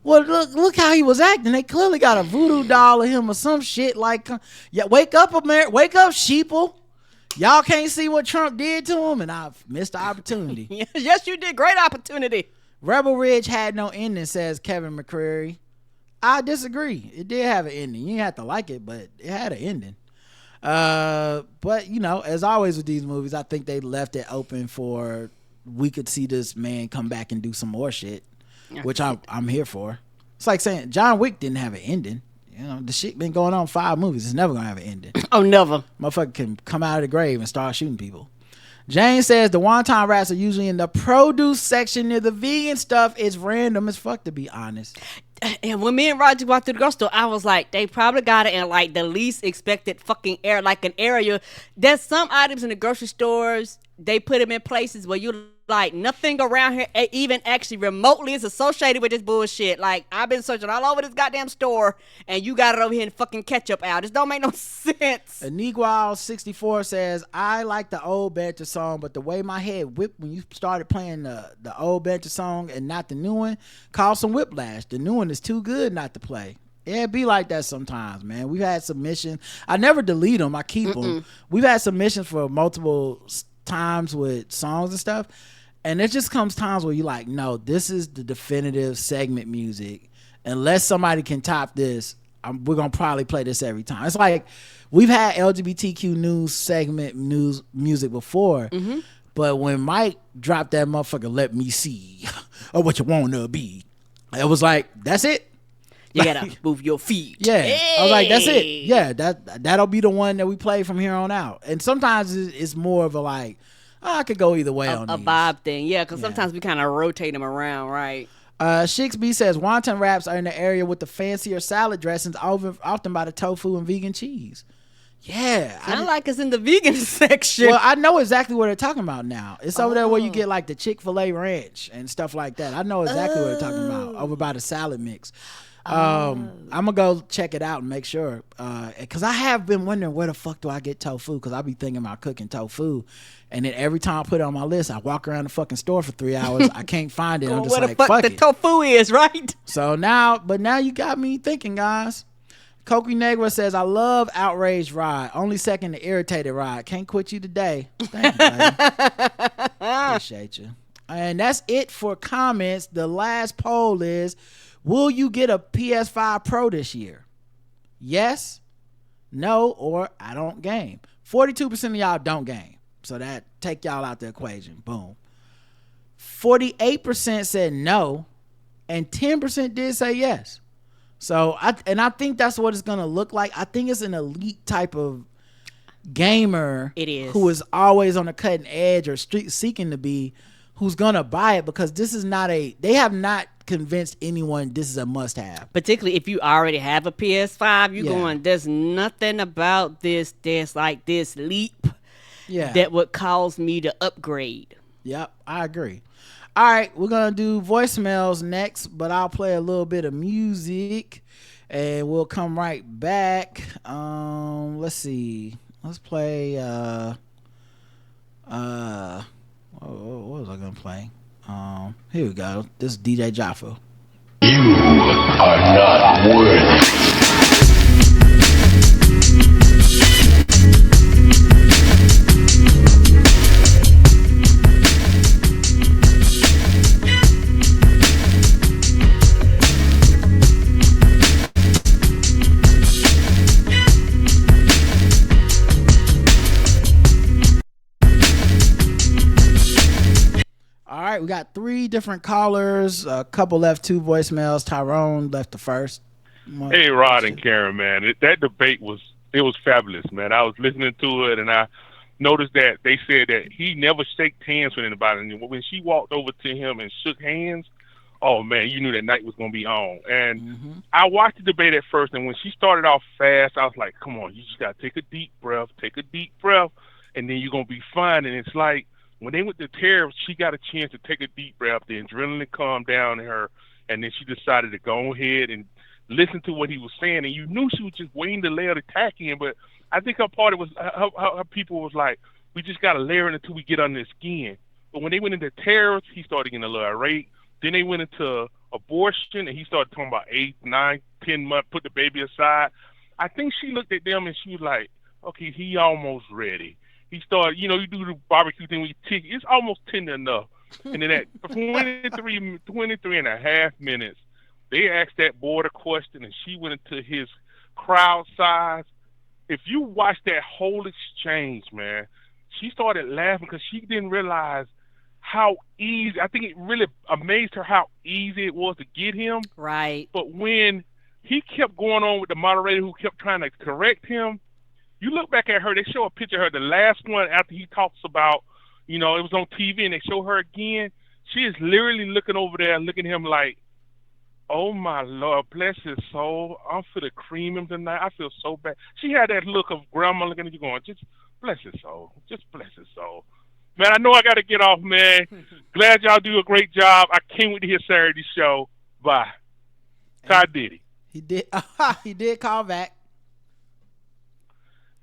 Speaker 1: well, look how he was acting. They clearly got a voodoo doll of him or some shit like, yeah, wake up, America. Wake up, sheeple. Y'all can't see what Trump did to him. And I missed the opportunity.
Speaker 2: Yes, you did. Great opportunity.
Speaker 1: Rebel Ridge had no ending, says Kevin McCreary. I disagree. It did have an ending. You didn't have to like it, but it had an ending. But you know, as always with these movies, I think they left it open for we could see this man come back and do some more shit, which I'm here for. It's like saying John Wick didn't have an ending. You know, the shit been going on 5 movies. It's never gonna have an ending.
Speaker 2: Oh, never.
Speaker 1: Motherfucker can come out of the grave and start shooting people. Jane says the wonton wraps are usually in the produce section near the vegan stuff. It's random as fuck, to be honest.
Speaker 2: And when me and Roger walked through the grocery store, I was like, they probably got it in like the least expected fucking area, like an area. There's some items in the grocery stores, they put them in places where you like nothing around here even actually remotely is associated with this bullshit. Like I've been searching all over this goddamn store and you got it over here in fucking ketchup out. This don't make no sense.
Speaker 1: Enigual 64 says, I like the old Banter song, but the way my head whipped when you started playing the old Banter song and not the new one caused some whiplash. The new one is too good not to play. Yeah, it be like that sometimes, man. We've had submissions. I never delete them. I keep them. We've had submissions for multiple times with songs and stuff. And it just comes times where you're like, no, this is the definitive segment music. Unless somebody can top this, we're going to probably play this every time. It's like we've had LGBTQ news segment news music before. But when Mike dropped that motherfucker, let me see or what you want to be, it was like, that's it.
Speaker 2: You got to move your feet.
Speaker 1: Yeah.
Speaker 2: Hey.
Speaker 1: I was like, that's it. Yeah, that'll be the one that we play from here on out. And sometimes it's more of a like, I could go either way on
Speaker 2: a
Speaker 1: these.
Speaker 2: vibe thing. Yeah, because sometimes we kind of rotate them around, right?
Speaker 1: Shixby says wonton wraps are in the area with the fancier salad dressings, often by the tofu and vegan cheese. Yeah,
Speaker 2: I like it's in the vegan section.
Speaker 1: Well, I know exactly what they're talking about now. It's over there where you get like the Chick-fil-A ranch and stuff like that. I know exactly what they're talking about over by the salad mix. I'm gonna go check it out and make sure, because I have been wondering where the fuck do I get tofu, because I be thinking about cooking tofu, and then every time I put it on my list, I walk around the fucking store for 3 hours. I can't find it. I'm just
Speaker 2: where
Speaker 1: like,
Speaker 2: the fuck
Speaker 1: fuck
Speaker 2: the
Speaker 1: it.
Speaker 2: tofu is, right?
Speaker 1: So now you got me thinking, guys. Cokie Negra says, I love outraged ride, only second to irritated ride, can't quit you today. Thank you, baby. Appreciate you. And that's it for comments. The last poll is, will you get a PS5 Pro this year? Yes, no, or I don't game. 42% of y'all don't game. So that take y'all out the equation. Boom. 48% said no, and 10% did say yes. So I think that's what it's gonna look like. I think it's an elite type of gamer.
Speaker 2: It is.
Speaker 1: Who is always on the cutting edge or seeking to be, who's gonna buy it, because this is not they have not convinced anyone this is a must have.
Speaker 2: Particularly if you already have a PS5, you're going, there's nothing about this that's like this leap that would cause me to upgrade.
Speaker 1: Yep, I agree. All right, we're going to do voicemails next, but I'll play a little bit of music and we'll come right back. Let's see. Let's play what was I going to play? Here we go. This is DJ Jaffa.
Speaker 4: You are not worthy.
Speaker 1: All right, we got 3 different callers. A couple left 2 voicemails. Tyrone left the first.
Speaker 5: Hey, Rod and Karen, man, that debate was fabulous, man. I was listening to it, and I noticed that they said that he never shaked hands with anybody. And when she walked over to him and shook hands, oh, man, you knew that night was going to be on. And I watched the debate at first, and when she started off fast, I was like, come on, you just got to take a deep breath, and then you're going to be fine. And it's like, when they went to tariffs, she got a chance to take a deep breath. The adrenaline calmed down in her, and then she decided to go ahead and listen to what he was saying. And you knew she was just waiting to layer the attack in. But I think her part was her people was like, we just got to layer it until we get under the skin. But when they went into tariffs, he started getting a little irate. Then they went into abortion, and he started talking about 8, 9, 10 months, put the baby aside. I think she looked at them, and she was like, okay, he almost ready. He started, you do the barbecue thing with your chicken. It's almost tender enough. And then at 23 and a half minutes, they asked that boy a question, and she went into his crowd size. If you watch that whole exchange, man, she started laughing because she didn't realize how easy. I think it really amazed her how easy it was to get him.
Speaker 2: Right. But
Speaker 5: when he kept going on with the moderator who kept trying to correct him, you look back at her, they show a picture of her, the last one after he talks about, it was on TV, and they show her again. She is literally looking over there, looking at him like, oh, my Lord, bless his soul. I'm for the cream him tonight. I feel so bad. She had that look of grandma looking at you going, just bless his soul. Just bless his soul. Man, I know I got to get off, man. Glad y'all do a great job. I can't wait to hear Saturday's show. Bye. Ty Diddy.
Speaker 1: He did. He did call back.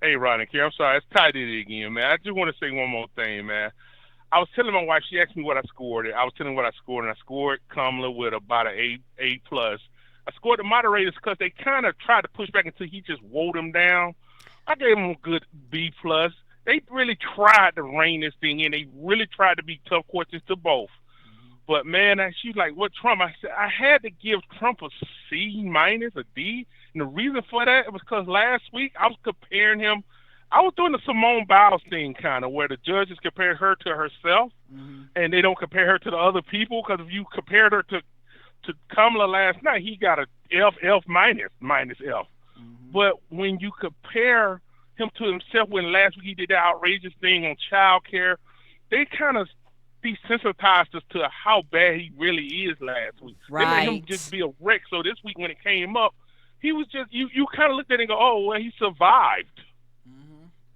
Speaker 5: Hey, Ron and Karen, I'm sorry. It's Ty Diddy again, man. I just want to say one more thing, man. I was telling my wife, she asked me what I scored. I was telling her what I scored, and I scored Kamala with about an A+. I scored the moderators because they kind of tried to push back until he just wore them down. I gave them a good B+. They really tried to rein this thing in. They really tried to be tough questions to both. But, man, she was like, what Trump? I said, I had to give Trump a C-, a D. And the reason for that was because last week I was comparing him. I was doing the Simone Biles thing kind of where the judges compare her to herself and they don't compare her to the other people, because if you compared her to Kamala last night, he got a F minus F. But when you compare him to himself, when last week he did that outrageous thing on child care, they kind of desensitized us to how bad he really is last week.
Speaker 2: Right.
Speaker 5: They made him just be a wreck. So this week when it came up, he was just, you kind of looked at it and go, oh, well, he survived.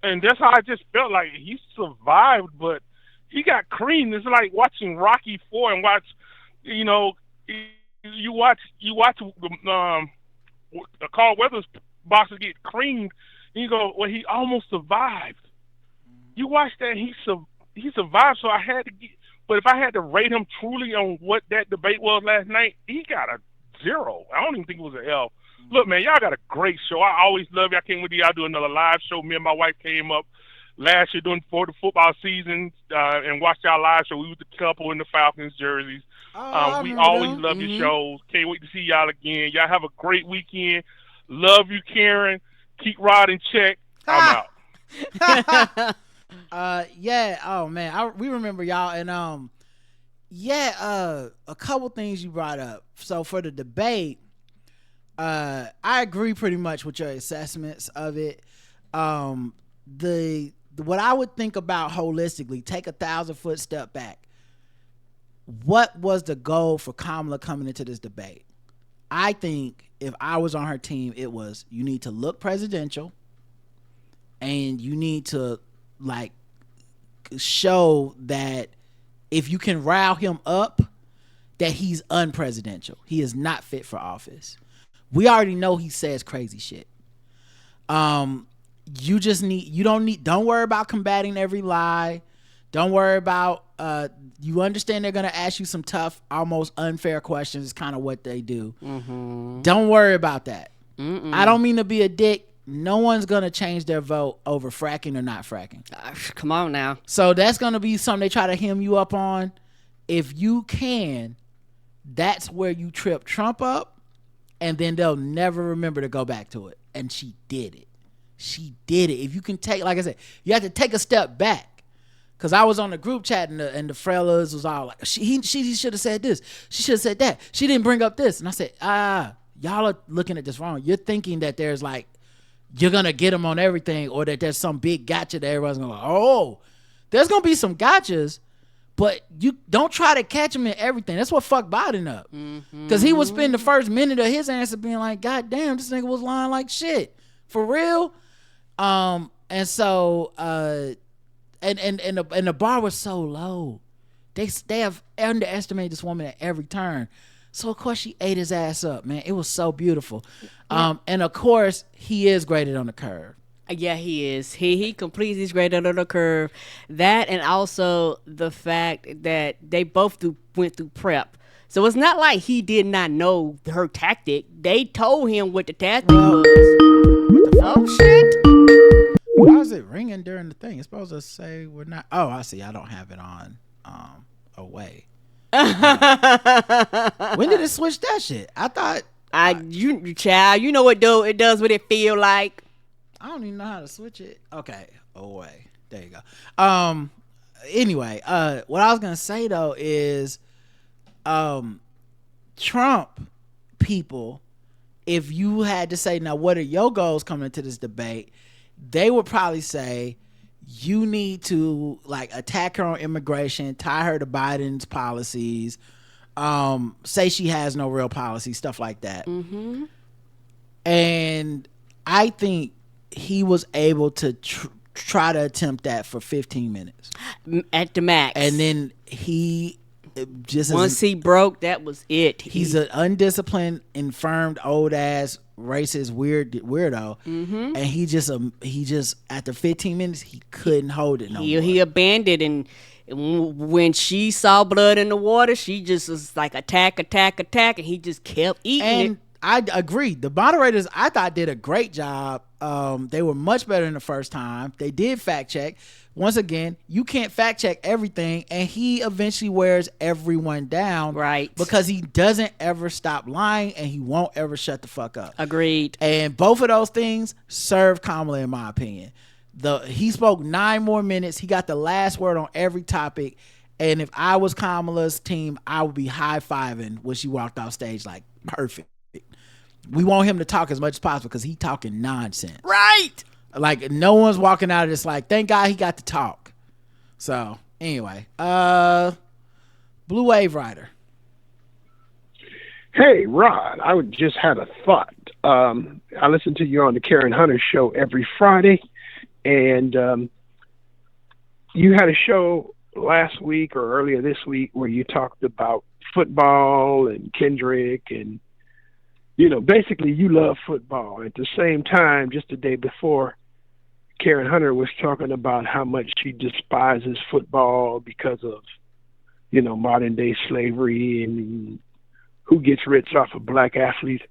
Speaker 5: And that's how I just felt like he survived, but he got creamed. It's like watching Rocky IV and watch, you watch Carl Weathers boxer get creamed, and you go, well, he almost survived. You watch that, he survived, so I had to get, but if I had to rate him truly on what that debate was last night, he got a 0. I don't even think it was an L. Look, man, y'all got a great show. I always love y'all. I can't wait to y'all do another live show. Me and my wife came up last year for the football season and watched y'all live show. We was the couple in the Falcons jerseys. We always love your shows. Can't wait to see y'all again. Y'all have a great weekend. Love you, Karen. Keep Rod in check. I'm out.
Speaker 1: Yeah. Oh man, we remember y'all, and yeah. A couple things you brought up. So for the debate, I agree pretty much with your assessments of it. The what I would think about holistically, take 1,000-foot step back. What was the goal for Kamala coming into this debate? I think if I was on her team, it was you need to look presidential, and you need to like show that if you can rile him up, that he's unpresidential. He is not fit for office. We already know he says crazy shit. Don't worry about combating every lie. Don't worry about, you understand they're going to ask you some tough, almost unfair questions. It's kind of what they do. Mm-hmm. Don't worry about that. I don't mean to be a dick. No one's going to change their vote over fracking or not fracking.
Speaker 2: Come on now.
Speaker 1: So that's going to be something they try to hem you up on. If you can, that's where you trip Trump up, and then they'll never remember to go back to it. And she did it. She did it. If you can take, like I said, you have to take a step back. Because I was on the group chat and the fellas was all like, she should have said this. She should have said that. She didn't bring up this. And I said, y'all are looking at this wrong. You're thinking that there's like, you're going to get them on everything, or that there's some big gotcha that everybody's going to go, oh, there's going to be some gotchas, but you don't try to catch him in everything. That's what fucked Biden up. Because he would spend the first minute of his answer being like, God damn, this nigga was lying like shit. For real? And so, and the bar was so low. They have underestimated this woman at every turn. So of course she ate his ass up, man. It was so beautiful. And of course he is graded on the curve.
Speaker 2: Yeah, he is. He completely is graded on the curve. That, and also the fact that they both went through prep. So it's not like he did not know her tactic. They told him what the tactic was. Oh shit!
Speaker 1: Why is it ringing during the thing? It's supposed to say we're not. Oh, I see. I don't have it on away. When did it switch that shit? I thought
Speaker 2: you child, you know what it does what it feel like.
Speaker 1: I don't even know how to switch it. Okay, away. There you go. Anyway, what I was gonna say though is, Trump people, if you had to say, now what are your goals coming into this debate, they would probably say you need to like attack her on immigration, tie her to Biden's policies, say she has no real policy, stuff like that. Mm-hmm. And I think he was able to try to attempt that for 15 minutes
Speaker 2: at the max,
Speaker 1: and then he just
Speaker 2: once he broke, that was it.
Speaker 1: He's an undisciplined, infirmed, old ass, racist, weirdo, mm-hmm. and he just after 15 minutes he couldn't hold it no more.
Speaker 2: He abandoned, and when she saw blood in the water, she just was like attack, and he just kept eating it.
Speaker 1: I agree. The moderators, I thought, did a great job. They were much better than the first time. They did fact check. Once again, you can't fact check everything, and he eventually wears everyone down,
Speaker 2: right?
Speaker 1: Because he doesn't ever stop lying, and he won't ever shut the fuck up.
Speaker 2: Agreed.
Speaker 1: And both of those things serve Kamala, in my opinion. He spoke 9 more minutes. He got the last word on every topic. And if I was Kamala's team, I would be high-fiving when she walked off stage, like, perfect. We want him to talk as much as possible because he talking nonsense.
Speaker 2: Right.
Speaker 1: Like, no one's walking out of this like, thank God he got to talk. So, anyway. Blue Wave Rider.
Speaker 6: Hey, Rod, I just had a thought. I listen to you on the Karen Hunter show every Friday, and you had a show last week or earlier this week where you talked about football and Kendrick, and basically you love football. At the same time, just the day before, Karen Hunter was talking about how much she despises football because of, modern day slavery and who gets rich off of black athletes.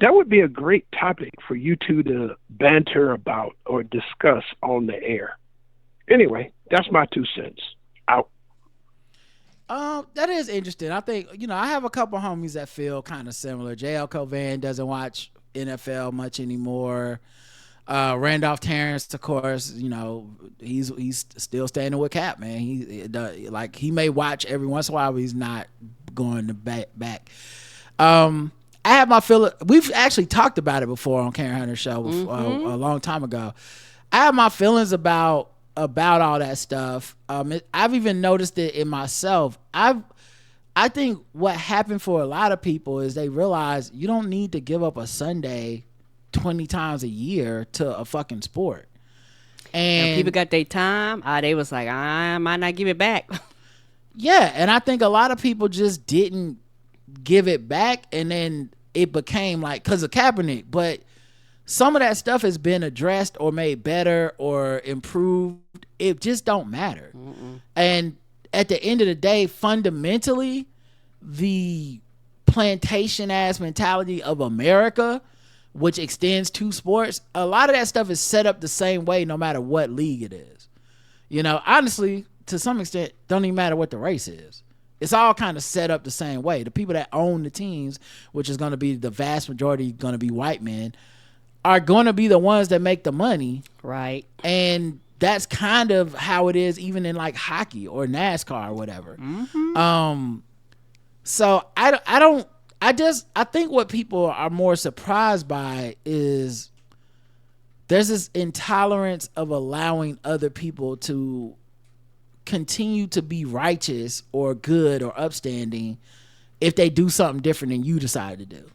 Speaker 6: That would be a great topic for you two to banter about or discuss on the air. Anyway, that's my 2 cents. Out.
Speaker 1: That is interesting. I think, I have a couple homies that feel kind of similar. JL Covan doesn't watch NFL much anymore. Randolph Terrence, of course, he's still standing with Cap, man. He may watch every once in a while, but he's not going to back. I have my feeling. We've actually talked about it before on Karen Hunter's show a long time ago. I have my feelings about all that stuff. I've even noticed it in myself. I think what happened for a lot of people is they realize you don't need to give up a Sunday 20 times a year to a fucking sport. And
Speaker 2: people got their time. They was like, I might not give it back.
Speaker 1: Yeah, and I think a lot of people just didn't give it back, and then it became like because of Kaepernick. But some of that stuff has been addressed or made better or improved. It just don't matter. And at the end of the day, fundamentally, the plantation ass mentality of America, which extends to sports, a lot of that stuff is set up the same way no matter what league it is. Honestly, to some extent, don't even matter what the race is. It's all kind of set up the same way. The people that own the teams, which is going to be the vast majority going to be white men, are going to be the ones that make the money.
Speaker 2: Right. And
Speaker 1: that's kind of how it is even in like hockey or NASCAR or whatever. So I think what people are more surprised by is there's this intolerance of allowing other people to continue to be righteous or good or upstanding if they do something different than you decide to do.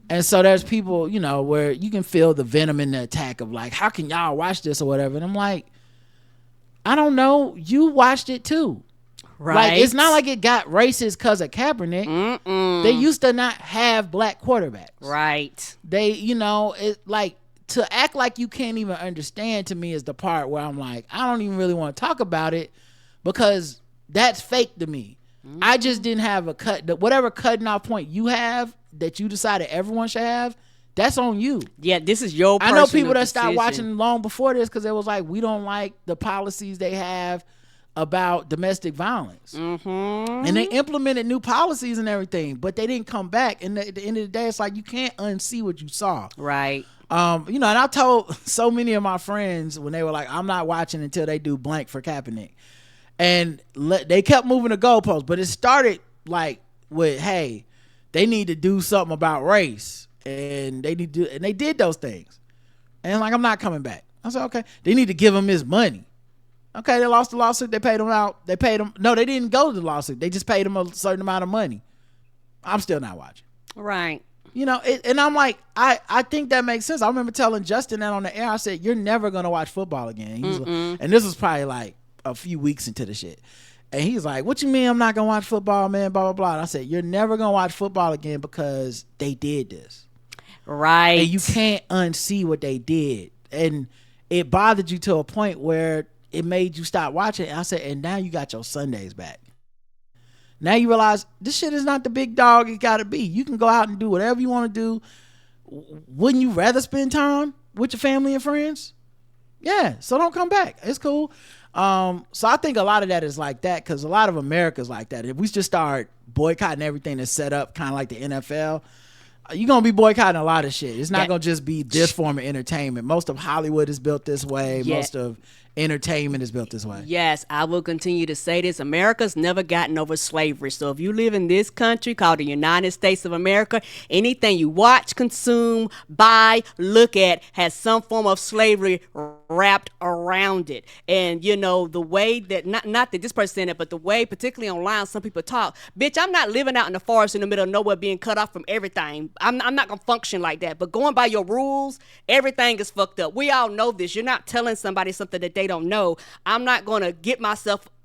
Speaker 1: And so there's people, where you can feel the venom in the attack of like, how can y'all watch this or whatever? And I'm like, I don't know. You watched it too.
Speaker 2: Right.
Speaker 1: Like, it's not like it got racist because of Kaepernick. They used to not have black quarterbacks.
Speaker 2: Right.
Speaker 1: They, it like to act like you can't even understand to me is the part where I'm like, I don't even really want to talk about it because that's fake to me. I just didn't have a whatever cutting off point you have that you decided everyone should have. That's on you.
Speaker 2: Yeah, this is your personal
Speaker 1: I know people that
Speaker 2: decision.
Speaker 1: stopped watching long before this because it was like, we don't like the policies they have about domestic violence. And they implemented new policies and everything, but they didn't come back. And at the end of the day, it's like you can't unsee what you saw.
Speaker 2: Right.
Speaker 1: And I told so many of my friends when they were like, I'm not watching until they do blank for Kaepernick. And they kept moving the goalposts, but it started like with, hey, they need to do something about race. And they did those things. And like, I'm not coming back. I said, okay. They need to give him his money. Okay, they lost the lawsuit. They paid him out. No, they didn't go to the lawsuit. They just paid him a certain amount of money. I'm still not watching.
Speaker 2: Right.
Speaker 1: And I'm like, I think that makes sense. I remember telling Justin that on the air. I said, you're never going to watch football again. And this was probably like a few weeks into the shit. And he's like, what you mean I'm not going to watch football, man? Blah, blah, blah. And I said, you're never going to watch football again because they did this.
Speaker 2: Right.
Speaker 1: And you can't unsee what they did. And it bothered you to a point where it made you stop watching. And I said, and now you got your Sundays back. Now you realize this shit is not the big dog it got to be. You can go out and do whatever you want to do. Wouldn't you rather spend time with your family and friends? Yeah, so don't come back. It's cool. So I think a lot of that is like that because a lot of America's like that. If we just start boycotting everything that's set up kind of like the NFL, you're going to be boycotting a lot of shit. It's not going to just be this form of entertainment. Most of Hollywood is built this way.
Speaker 2: Yeah.
Speaker 1: Most of entertainment is built this way.
Speaker 2: Yes, I will continue to say this. America's never gotten over slavery. So if you live in this country called the United States of America, anything you watch, consume, buy, look at has some form of slavery wrapped around it. And the way that not that this person said it, but the way particularly online some people talk, bitch, I'm not living out in the forest in the middle of nowhere being cut off from everything. I'm not gonna function like that. But going by your rules, everything is fucked up. We all know this. You're not telling somebody something that they don't know. I'm not gonna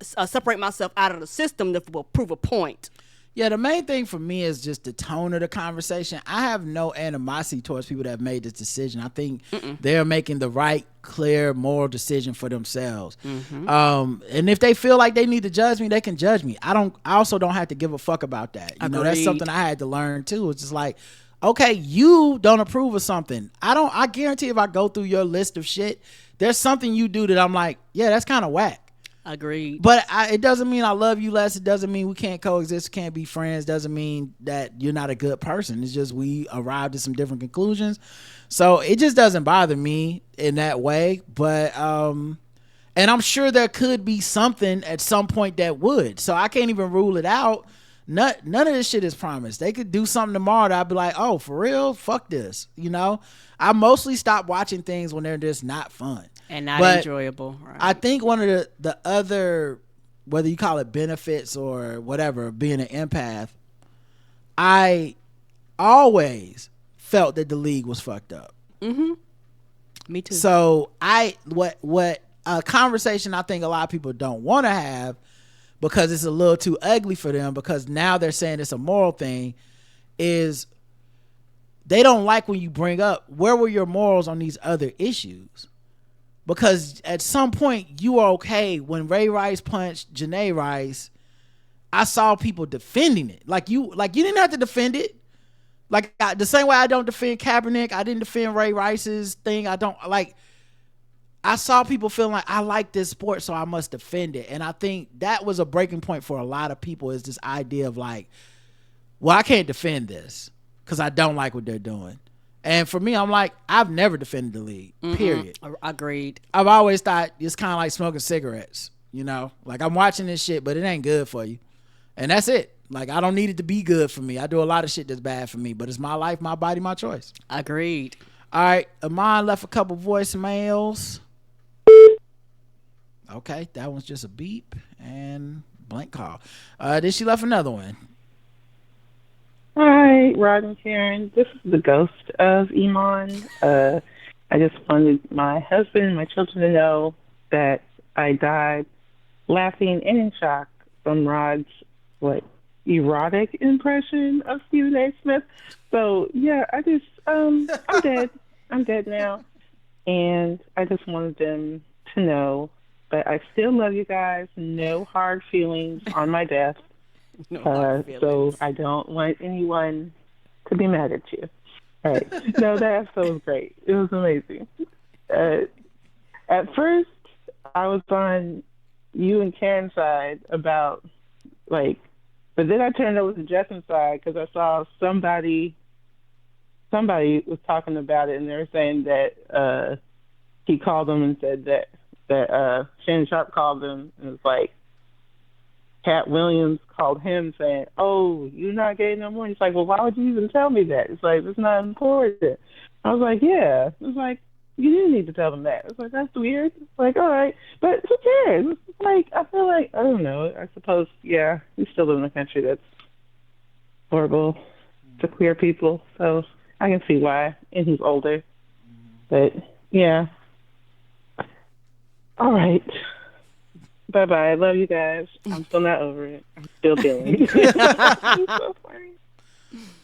Speaker 2: separate myself out of the system to prove a point.
Speaker 1: Yeah, the main thing for me is just the tone of the conversation. I have no animosity towards people that have made this decision. I think they're making the right, clear, moral decision for themselves. And if they feel like they need to judge me, they can judge me. I also don't have to give a fuck about that. That's something I had to learn too. It's just like, okay, you don't approve of something. I guarantee if I go through your list of shit, there's something you do that I'm like, yeah, that's kind of whack.
Speaker 2: Agreed.
Speaker 1: But it doesn't mean I love you less. It doesn't mean we can't coexist, can't be friends. Doesn't mean that you're not a good person. It's just we arrived at some different conclusions. So it just doesn't bother me in that way. But and I'm sure there could be something at some point that would. So I can't even rule it out. None of this shit is promised. They could do something tomorrow that I'd be like, oh, for real? Fuck this. You know? I mostly stop watching things when they're just not fun.
Speaker 2: And not enjoyable. Right.
Speaker 1: I think one of the other, whether you call it benefits or whatever, being an empath, I always felt that the league was fucked up.
Speaker 2: Mm-hmm. Me too.
Speaker 1: So what a conversation I think a lot of people don't want to have because it's a little too ugly for them, because now they're saying it's a moral thing, is they don't like when you bring up where were your morals on these other issues. Because at some point you are okay. When Ray Rice punched Janae Rice, I saw people defending it. Like you didn't have to defend it. Like the same way I don't defend Kaepernick, I didn't defend Ray Rice's thing. I saw people feeling like I like this sport, so I must defend it. And I think that was a breaking point for a lot of people, is this idea of like, well, I can't defend this because I don't like what they're doing. And for me, I'm like, I've never defended the league, period.
Speaker 2: Agreed.
Speaker 1: I've always thought it's kind of like smoking cigarettes, you know? Like, I'm watching this shit, but it ain't good for you. And that's it. Like, I don't need it to be good for me. I do a lot of shit that's bad for me, but it's my life, my body, my choice.
Speaker 2: Agreed.
Speaker 1: All right, Amon left a couple voicemails. Okay, that one's just a beep and blank call. Then she left another one.
Speaker 7: Hi, Rod and Karen. This is the ghost of Iman. I just wanted my husband and my children to know that I died laughing and in shock from Rod's, erotic impression of Stephen A. Smith. So, yeah, I'm dead. I'm dead now. And I just wanted them to know that I still love you guys. No hard feelings on my death. So I don't want anyone to be mad at you. All right. No, that episode was great. It was amazing. At first, I was on you and Karen's side about, but then I turned over to Justin's side because I saw somebody was talking about it, and they were saying that he called them and said that Shannon Sharp called them, and it was like, Cat Williams called him saying, oh, you're not gay no more. He's like, well, why would you even tell me that? It's like, it's not important. I was like, yeah. It was like, you didn't need to tell them that. It's like, that's weird. It's like, all right. But who cares? It's like, I feel like, I don't know. I suppose, yeah, we still live in a country that's horrible to queer people. So I can see why. And he's older. But, yeah. All right. Bye-bye. I love you guys. I'm still not over it. I'm still dealing. So funny.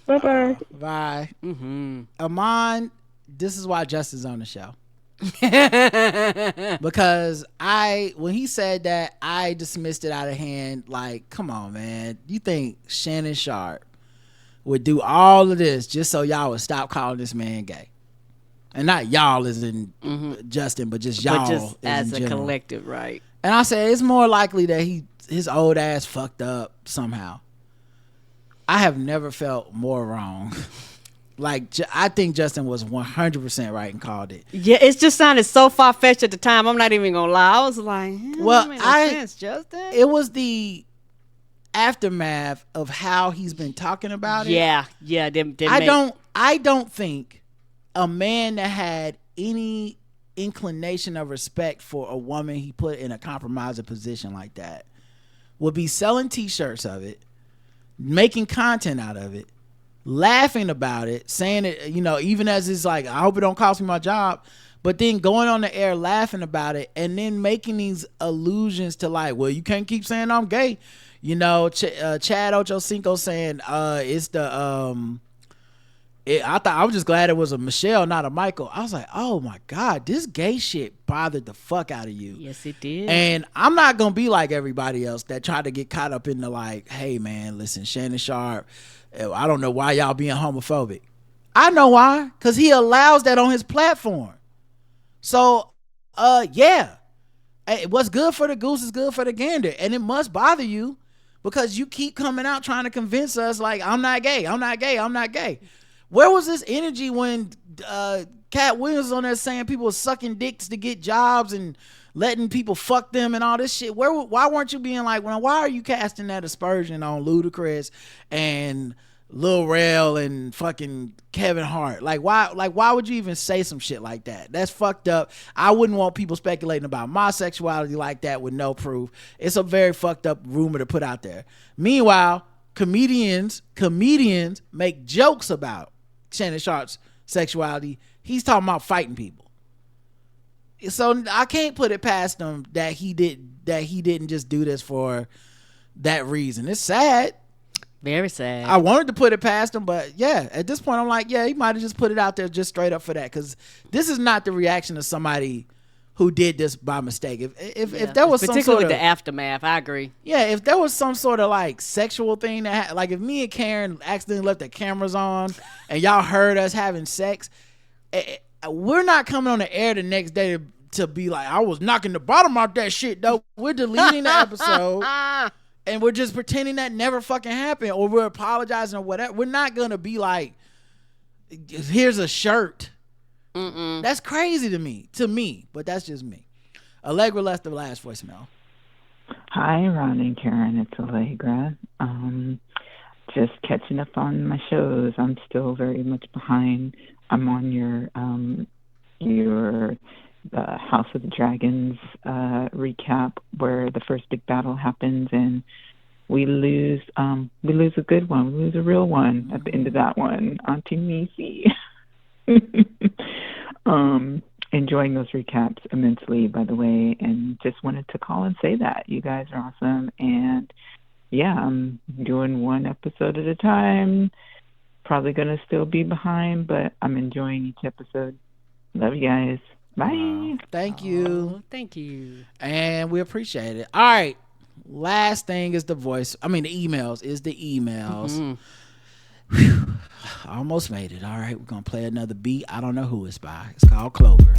Speaker 7: Bye-bye.
Speaker 1: Bye.
Speaker 2: Mm-hmm.
Speaker 1: Amon, this is why Justin's on the show. Because when he said that, I dismissed it out of hand. Like, come on, man. You think Shannon Sharp would do all of this just so y'all would stop calling this man gay? And not y'all as in Justin, but just y'all,
Speaker 2: but just as a
Speaker 1: general.
Speaker 2: Collective, right?
Speaker 1: And I said it's more likely that his old ass fucked up somehow. I have never felt more wrong. I think Justin was 100% right and called it.
Speaker 2: Yeah, it just sounded so far fetched at the time. I'm not even gonna lie. I was like,
Speaker 1: well,
Speaker 2: that made no sense, Justin.
Speaker 1: It was the aftermath of how he's been talking about it.
Speaker 2: Yeah.
Speaker 1: I don't think a man that had any inclination of respect for a woman he put in a compromising position like that would be selling t-shirts of it, making content out of it, laughing about it, saying it, even as it's like, I hope it don't cost me my job, but then going on the air laughing about it and then making these allusions to like, well, you can't keep saying I'm gay. Chad Ochocinco saying it's the I was just glad it was a Michelle, not a Michael. I was like, oh my God, this gay shit bothered the fuck out of you.
Speaker 2: Yes, it did.
Speaker 1: And I'm not going to be like everybody else that tried to get caught up in the like, hey man, listen, Shannon Sharp, I don't know why y'all being homophobic. I know why, because he allows that on his platform. So, yeah. Hey, what's good for the goose is good for the gander, and it must bother you because you keep coming out trying to convince us like I'm not gay, I'm not gay, I'm not gay. Where was this energy when Cat Williams was on there saying people were sucking dicks to get jobs and letting people fuck them and all this shit? Why weren't you being like, well, why are you casting that aspersion on Ludacris and Lil Rel and fucking Kevin Hart? Like why would you even say some shit like that? That's fucked up. I wouldn't want people speculating about my sexuality like that with no proof. It's a very fucked up rumor to put out there. Meanwhile, comedians make jokes about Shannon Sharp's sexuality. He's talking about fighting people. So I can't put it past him that he didn't just do this for that reason. It's sad.
Speaker 2: Very sad.
Speaker 1: I wanted to put it past him, but yeah, at this point I'm like, yeah, he might have just put it out there just straight up for that, because this is not the reaction of somebody who did this by mistake. If there was some
Speaker 2: particularly
Speaker 1: sort
Speaker 2: with
Speaker 1: of
Speaker 2: the aftermath, I agree.
Speaker 1: Yeah, if there was some sort of like sexual thing that like if me and Karen accidentally left the cameras on and y'all heard us having sex, we're not coming on the air the next day to be like, I was knocking the bottom out that shit though. We're deleting the episode and we're just pretending that never fucking happened, or we're apologizing or whatever. We're not gonna be like, here's a shirt. That's crazy to me, but that's just me. Allegra left the last voicemail.
Speaker 8: Hi, Ron and Karen. It's Allegra. Just catching up on my shows. I'm still very much behind. I'm on your House of the Dragons recap, where the first big battle happens and we lose a good one. We lose a real one at the end of that one. Auntie Missy. Enjoying those recaps immensely, by the way, and just wanted to call and say that you guys are awesome. And yeah, I'm doing one episode at a time. Probably gonna still be behind, but I'm enjoying each episode. Love you guys. Bye.
Speaker 1: Thank you.
Speaker 2: Thank you.
Speaker 1: And we appreciate it. All right. Last thing is the emails. Whew. Almost made it. All right, we're gonna play another beat. I don't know who it's by. It's called Clover.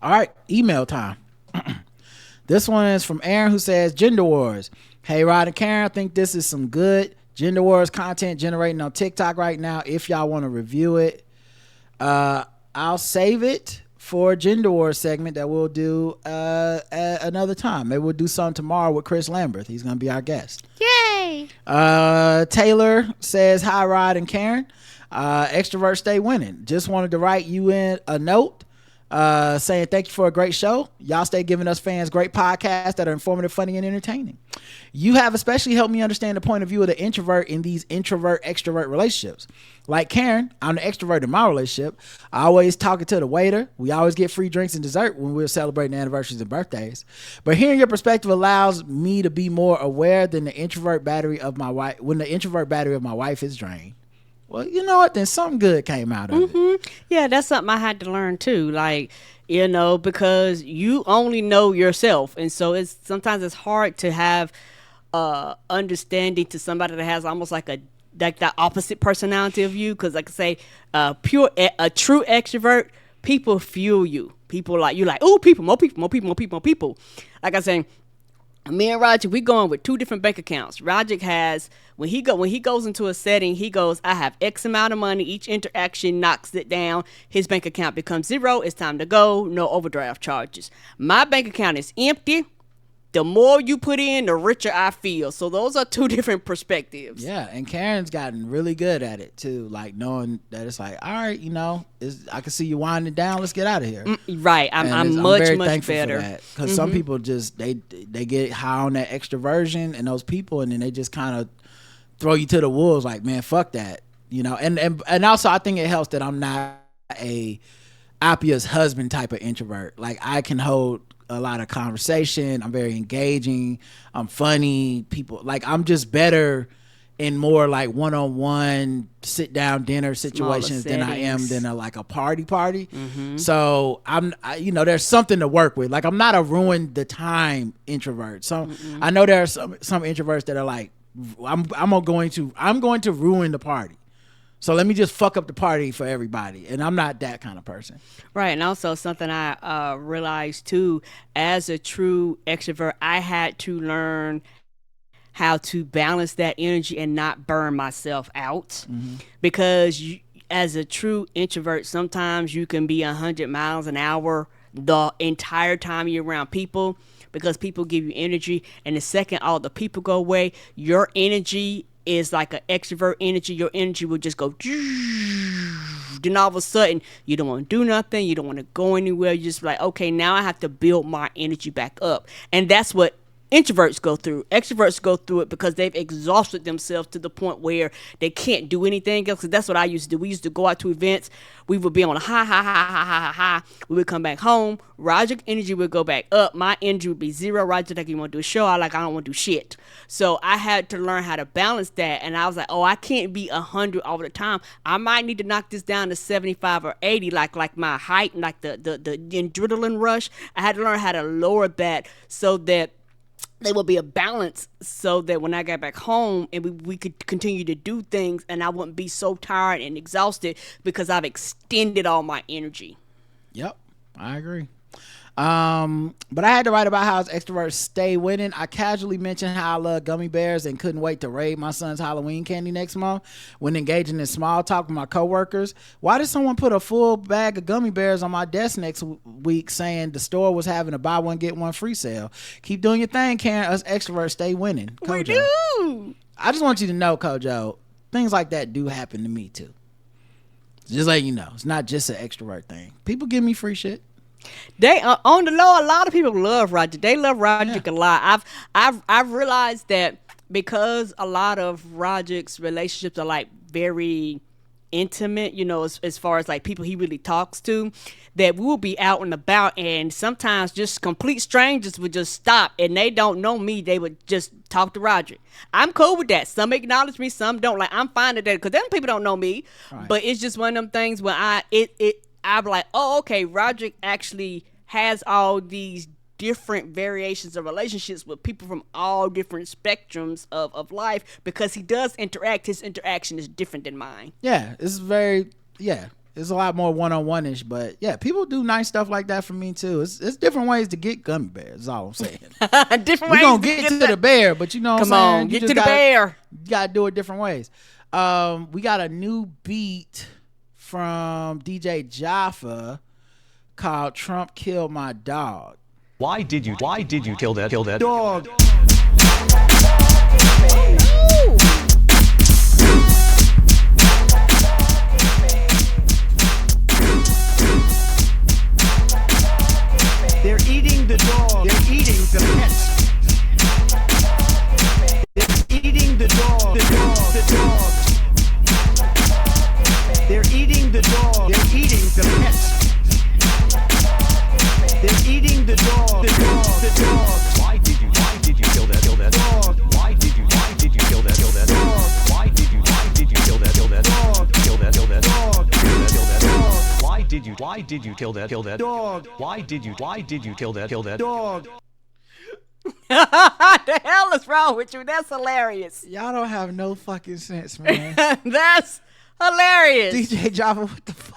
Speaker 1: All right, email time. This one is from Aaron, who says, Gender Wars. Hey, Rod and Karen, I think this is some good Gender Wars content generating on TikTok right now. If y'all want to review it, I'll save it for a Gender Wars segment that we'll do another time. Maybe we'll do something tomorrow with Chris Lambert. He's going to be our guest.
Speaker 2: Yay!
Speaker 1: Taylor says, hi, Rod and Karen. Extrovert stay winning. Just wanted to write you in a note saying thank you for a great show. Y'all stay giving us fans great podcasts that are informative, funny, and entertaining. You have especially helped me understand the point of view of the introvert in these introvert-extrovert relationships. Like Karen, I'm the extrovert in my relationship. I always talking to the waiter. We always get free drinks and dessert when we're celebrating anniversaries and birthdays. But hearing your perspective allows me to be more aware than the introvert battery of my wife when the introvert battery of my wife is drained. Well, you know what? Then something good came out of it.
Speaker 2: Yeah, that's something I had to learn too. Like, because you only know yourself, and so sometimes it's hard to have understanding to somebody that has almost like that opposite personality of you. Because, like I say, a true extrovert, people fuel you. People like you, like, oh, people, more people, more people, more people, more people. Like I say, me and Roger, we going with two different bank accounts. Roger has when he goes into a setting, he goes, I have X amount of money. Each interaction knocks it down. His bank account becomes zero. It's time to go. No overdraft charges. My bank account is empty. The more you put in, the richer I feel. So those are two different perspectives.
Speaker 1: Yeah, and Karen's gotten really good at it too, like knowing that it's like, all right, I can see you winding down. Let's get out of here.
Speaker 2: Right, I'm much
Speaker 1: very
Speaker 2: much
Speaker 1: thankful
Speaker 2: better
Speaker 1: for that, because some people just they get high on that extroversion and those people, and then they just kind of throw you to the wolves. Like, man, fuck that. you know, and also I think it helps that I'm not a Appia's husband type of introvert. Like I can hold a lot of conversation. I'm very engaging. I'm funny. People like I'm just better in more like one-on-one sit down dinner situations than I am than a party. So you know, there's something to work with. Like I'm not a ruin the time introvert. So I know there are some introverts that are like, I'm going to ruin the party. So let me just fuck up the party for everybody. And I'm not that kind of person.
Speaker 2: Right. And also something I realized too, as a true extrovert, I had to learn how to balance that energy and not burn myself out. Because as a true introvert, sometimes you can be 100 miles an hour the entire time you're around people, because people give you energy. And the second all the people go away, your energy is like an extrovert energy. Your energy will just go. Then all of a sudden, you don't want to do nothing. You don't want to go anywhere. You're just like, okay, now I have to build my energy back up. And that's what introverts go through. Extroverts go through it because they've exhausted themselves to the point where they can't do anything else. Because that's what I used to do. We used to go out to events. We would be on a high. We would come back home. Roger's energy would go back up. My energy would be zero. Roger like, you want to do a show? I don't want to do shit. So I had to learn how to balance that. And I was like, oh, I can't be 100 all the time. I might need to knock this down to 75 or 80, like my height, like the adrenaline rush. I had to learn how to lower that so that there will be a balance, so that when I got back home and we could continue to do things and I wouldn't be so tired and exhausted because I've extended all my energy.
Speaker 1: Yep, I agree. But I had to write about how extroverts stay winning. I casually mentioned how I love gummy bears and couldn't wait to raid my son's Halloween candy next month when engaging in small talk with my coworkers. Why did someone put a full bag of gummy bears on my desk next week saying the store was having a buy one get one free sale? Keep doing your thing, Karen. Us extroverts stay winning. Kojo.
Speaker 2: We do.
Speaker 1: I just want you to know, Kojo, things like that do happen to me too. Just letting you know, it's not just an extrovert thing. People give me free shit.
Speaker 2: They on the low, a lot of people love Roger. They love Roger a lot. I've realized that because a lot of Roger's relationships are like very intimate, you know, as far as like people he really talks to, that we will be out and about and sometimes just complete strangers would just stop and they don't know me. They would just talk to Roger. I'm cool with that. Some acknowledge me, some don't. Like I'm fine with that because them people don't know me. Right. But it's just one of them things where I'm like, oh, okay, Roderick actually has all these different variations of relationships with people from all different spectrums of life because he does interact. His interaction is different than mine.
Speaker 1: Yeah, it's a lot more one-on-one-ish, but yeah, people do nice stuff like that for me too. It's different ways to get gummy bears, is all I'm saying.
Speaker 2: Different
Speaker 1: ways. We're going to
Speaker 2: get
Speaker 1: to the bear, but you know what I'm saying?
Speaker 2: Come on, get to the bear.
Speaker 1: You got to do it different ways. We got a new beat from DJ Jaffa called Trump Killed My Dog.
Speaker 9: Why did you kill that
Speaker 1: dog?
Speaker 10: They're eating the dog. They're eating the pets. They're eating the dog. The dog. They're eating the dog. They're eating the pets. They're eating the dog. The dog.
Speaker 9: Why did you kill that
Speaker 10: dog?
Speaker 9: Why did you kill that
Speaker 10: dog?
Speaker 9: Why did you kill that
Speaker 10: dog?
Speaker 9: Kill that
Speaker 10: dog?
Speaker 9: Why did you kill that
Speaker 10: dog?
Speaker 9: Why did you kill that
Speaker 10: dog?
Speaker 2: The hell is wrong with you? That's hilarious.
Speaker 1: Y'all don't have no fucking sense, man.
Speaker 2: That's hilarious.
Speaker 1: DJ Java, what the fuck?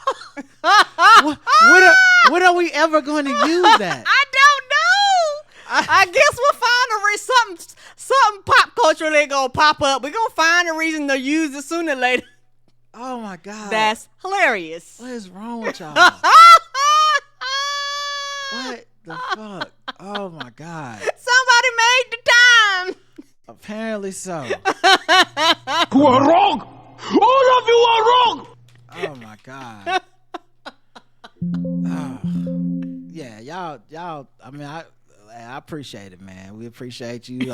Speaker 1: when are we ever going to use that?
Speaker 2: I don't know. I guess we'll find something pop culturally gonna pop up. We're gonna find a reason to use it sooner or later.
Speaker 1: Oh my God.
Speaker 2: That's hilarious.
Speaker 1: What is wrong with y'all? What the fuck? Oh my God.
Speaker 2: Somebody made the time.
Speaker 1: Apparently so.
Speaker 10: You are wrong. All of you are wrong.
Speaker 1: Oh my God. Oh. Yeah, y'all. I mean, I appreciate it, man. We appreciate you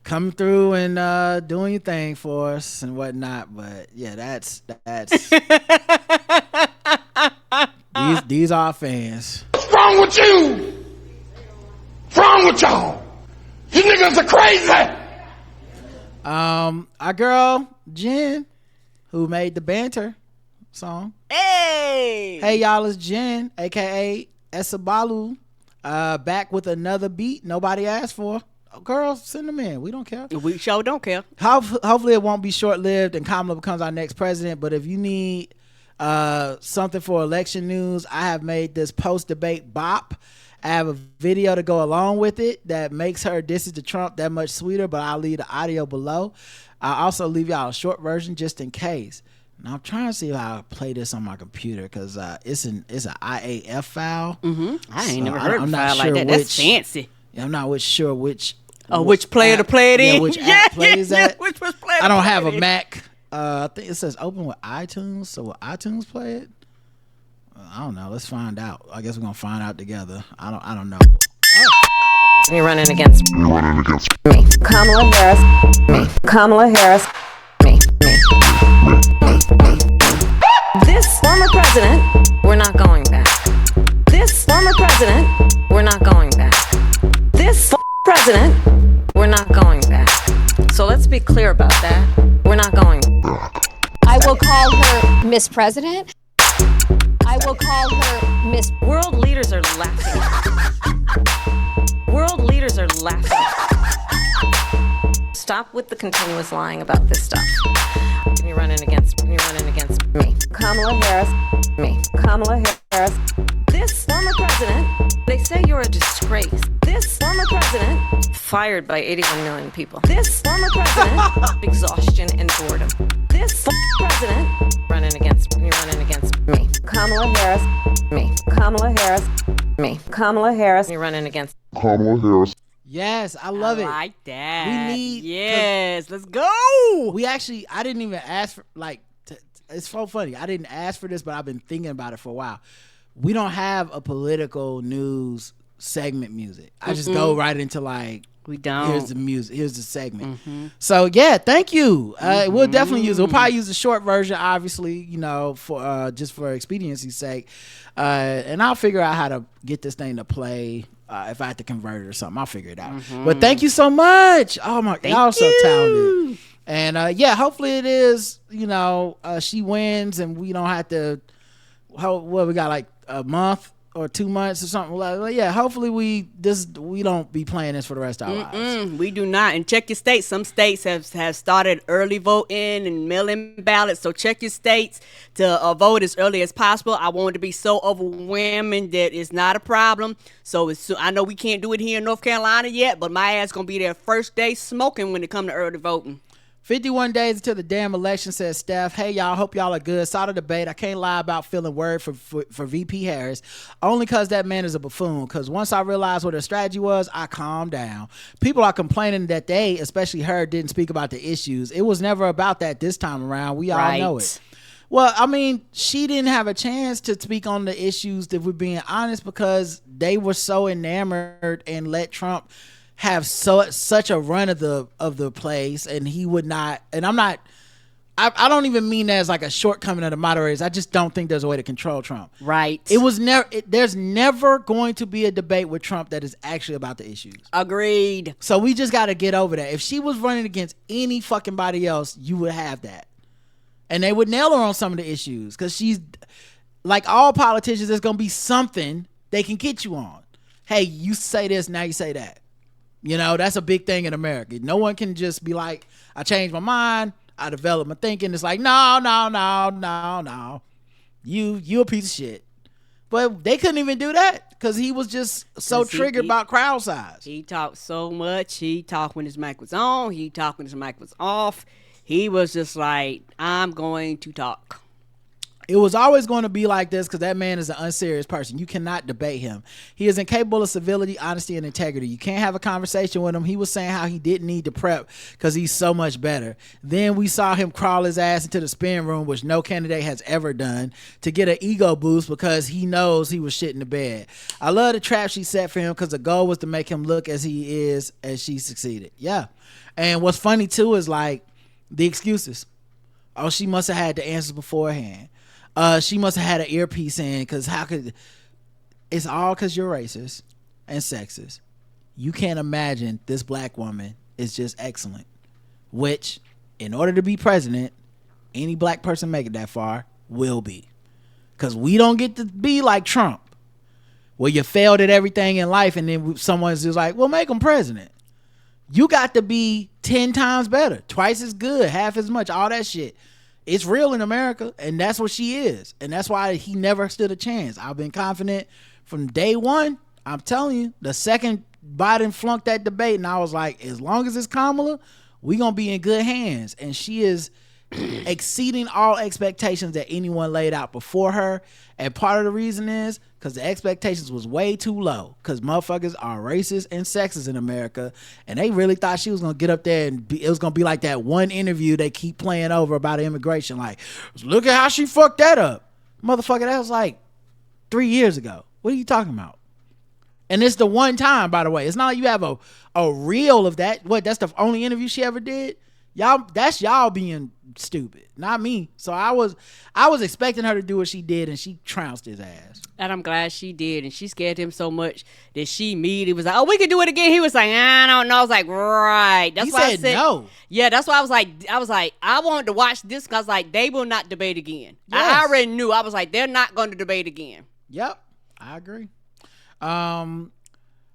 Speaker 1: coming through and doing your thing for us and whatnot. But yeah, that's these are our fans.
Speaker 10: What's wrong with you? What's wrong with y'all? You niggas are crazy.
Speaker 1: Our girl Jen, who made the banter song. Hey y'all, it's Jen, aka Esabalu, back with another beat nobody asked for. Girl, send them in. We don't care.
Speaker 2: We sure don't care.
Speaker 1: Hopefully it won't be short-lived and Kamala becomes our next president. But if you need something for election news, I have made this post-debate bop. I have a video to go along with it that makes her disses to Trump that much sweeter, but I'll leave the audio below. I'll also leave y'all a short version just in case. Now I'm trying to see if I play this on my computer because it's an IAF file.
Speaker 2: I ain't never heard of a file like that. That's fancy.
Speaker 1: I'm not sure which
Speaker 2: player
Speaker 1: app,
Speaker 2: to play it in.
Speaker 1: Which app plays that?
Speaker 2: Which player
Speaker 1: I don't have a Mac. I think it says open with iTunes. So will iTunes play it? I don't know. Let's find out. I guess we're gonna find out together. I don't know.
Speaker 11: You're running against me. Kamala Harris. Me. Kamala Harris. Me. This former president, we're not going back. This former president, we're not going back. This president, we're not going back. So let's be clear about that. We're not going back.
Speaker 12: I will call her Miss President. I will call her Miss.
Speaker 11: World leaders are laughing. World leaders are laughing. Stop with the continuous lying about this stuff. You're running against me. Kamala Harris. Me. Kamala Harris. This former president, they say you're a disgrace. This former president, fired by 81 million people. This former president, exhaustion and boredom. This president, running against me. Kamala Harris. Me. Kamala Harris. Me. Kamala Harris. You're running against
Speaker 10: Kamala Harris.
Speaker 1: Yes, I love it.
Speaker 2: I like that.
Speaker 1: We need.
Speaker 2: Yes, let's go.
Speaker 1: I didn't even ask for it's so funny. I didn't ask for this, but I've been thinking about it for a while. We don't have a political news segment music. I just go right into
Speaker 2: we don't.
Speaker 1: Here's the music. Here's the segment. So yeah, thank you. We'll definitely use it. We'll probably use the short version, obviously, for just for expediency's sake. And I'll figure out how to get this thing to play. If I have to convert it or something, I'll figure it out. But thank you so much. Oh my, y'all so talented. And hopefully it is. She wins, and we don't have to. We got like a month or 2 months or something. Hopefully we don't be playing this for the rest of our lives.
Speaker 2: We do not. And check your states. Some states have started early voting and mail-in ballots. So check your states to vote as early as possible. I want it to be so overwhelming that it's not a problem. So I know we can't do it here in North Carolina yet, but my ass gonna be there first day smoking when it come to early voting.
Speaker 1: 51 days until the damn election, says Steph. Hey, y'all. Hope y'all are good. Saw the debate. I can't lie about feeling worried for VP Harris, only because that man is a buffoon. Because once I realized what her strategy was, I calmed down. People are complaining that they, especially her, didn't speak about the issues. It was never about that this time around. We all know it. Well, I mean, she didn't have a chance to speak on the issues, if we're being honest, because they were so enamored and let Trump have such a run of the place, and he would not. And I don't even mean that as like a shortcoming of the moderators. I just don't think there's a way to control Trump.
Speaker 2: Right.
Speaker 1: It was never. There's never going to be a debate with Trump that is actually about the issues.
Speaker 2: Agreed.
Speaker 1: So we just got to get over that. If she was running against any fucking body else, you would have that, and they would nail her on some of the issues, because she's like all politicians. There's gonna be something they can get you on. Hey, you say this, now you say that. That's a big thing in America. No one can just be like, I changed my mind, I developed my thinking. It's like, no. You a piece of shit. But they couldn't even do that because he was just so triggered about crowd size.
Speaker 2: He talked so much. He talked when his mic was on. He talked when his mic was off. He was just like, I'm going to talk.
Speaker 1: It was always going to be like this because that man is an unserious person. You cannot debate him. He is incapable of civility, honesty, and integrity. You can't have a conversation with him. He was saying how he didn't need to prep because he's so much better. Then we saw him crawl his ass into the spin room, which no candidate has ever done, to get an ego boost because he knows he was shit in the bed. I love the trap she set for him because the goal was to make him look as he is, and she succeeded. Yeah. And what's funny too is like the excuses. Oh, she must have had the answers beforehand. She must have had an earpiece in because how could it's all because you're racist and sexist. You can't imagine this black woman is just excellent, which in order to be president, any black person make it that far will be, because we don't get to be like Trump where you failed at everything in life and then someone's just like, well, make him president. You got to be 10 times better, twice as good, half as much, all that shit. It's real in America, and that's what she is. And that's why he never stood a chance. I've been confident from day one. I'm telling you, the second Biden flunked that debate, and I was like, as long as it's Kamala, we going to be in good hands. And she is exceeding all expectations that anyone laid out before her. And part of the reason is because the expectations was way too low, because motherfuckers are racist and sexist in America, and they really thought she was gonna get up there and it was gonna be like that one interview they keep playing over about immigration, like, look at how she fucked that up. Motherfucker, that was like 3 years ago. What are you talking about? And it's the one time, by the way. It's not like you have a reel of that. What, that's the only interview she ever did? Y'all, that's y'all being stupid, not me. So I was expecting her to do what she did, and she trounced his ass.
Speaker 2: And I'm glad she did. And she scared him so much that she immediately was like, oh, we can do it again. He was like, I don't know. I was like, right. That's why I said
Speaker 1: no.
Speaker 2: Yeah, that's why I was like, I wanted to watch this because like they will not debate again. Yes. I already knew. I was like, they're not going to debate again.
Speaker 1: Yep, I agree.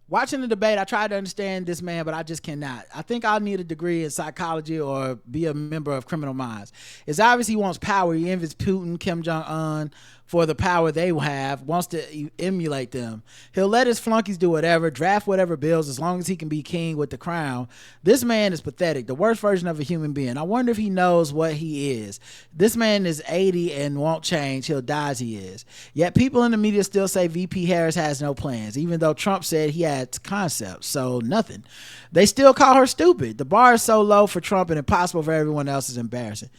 Speaker 1: Watching the debate, I tried to understand this man, but I just cannot. I think I'll need a degree in psychology or be a member of Criminal Minds. It's obvious he wants power. He envies Putin, Kim Jong-un for the power they have, wants to emulate them. He'll let his flunkies do whatever, draft whatever bills, as long as he can be king with the crown. This man is pathetic, the worst version of a human being. I wonder if he knows what he is. This man is 80 and won't change. He'll die as he is. Yet people in the media still say VP Harris has no plans, even though Trump said he had concepts, so nothing. They still call her stupid. The bar is so low for Trump and impossible for everyone else. Is embarrassing.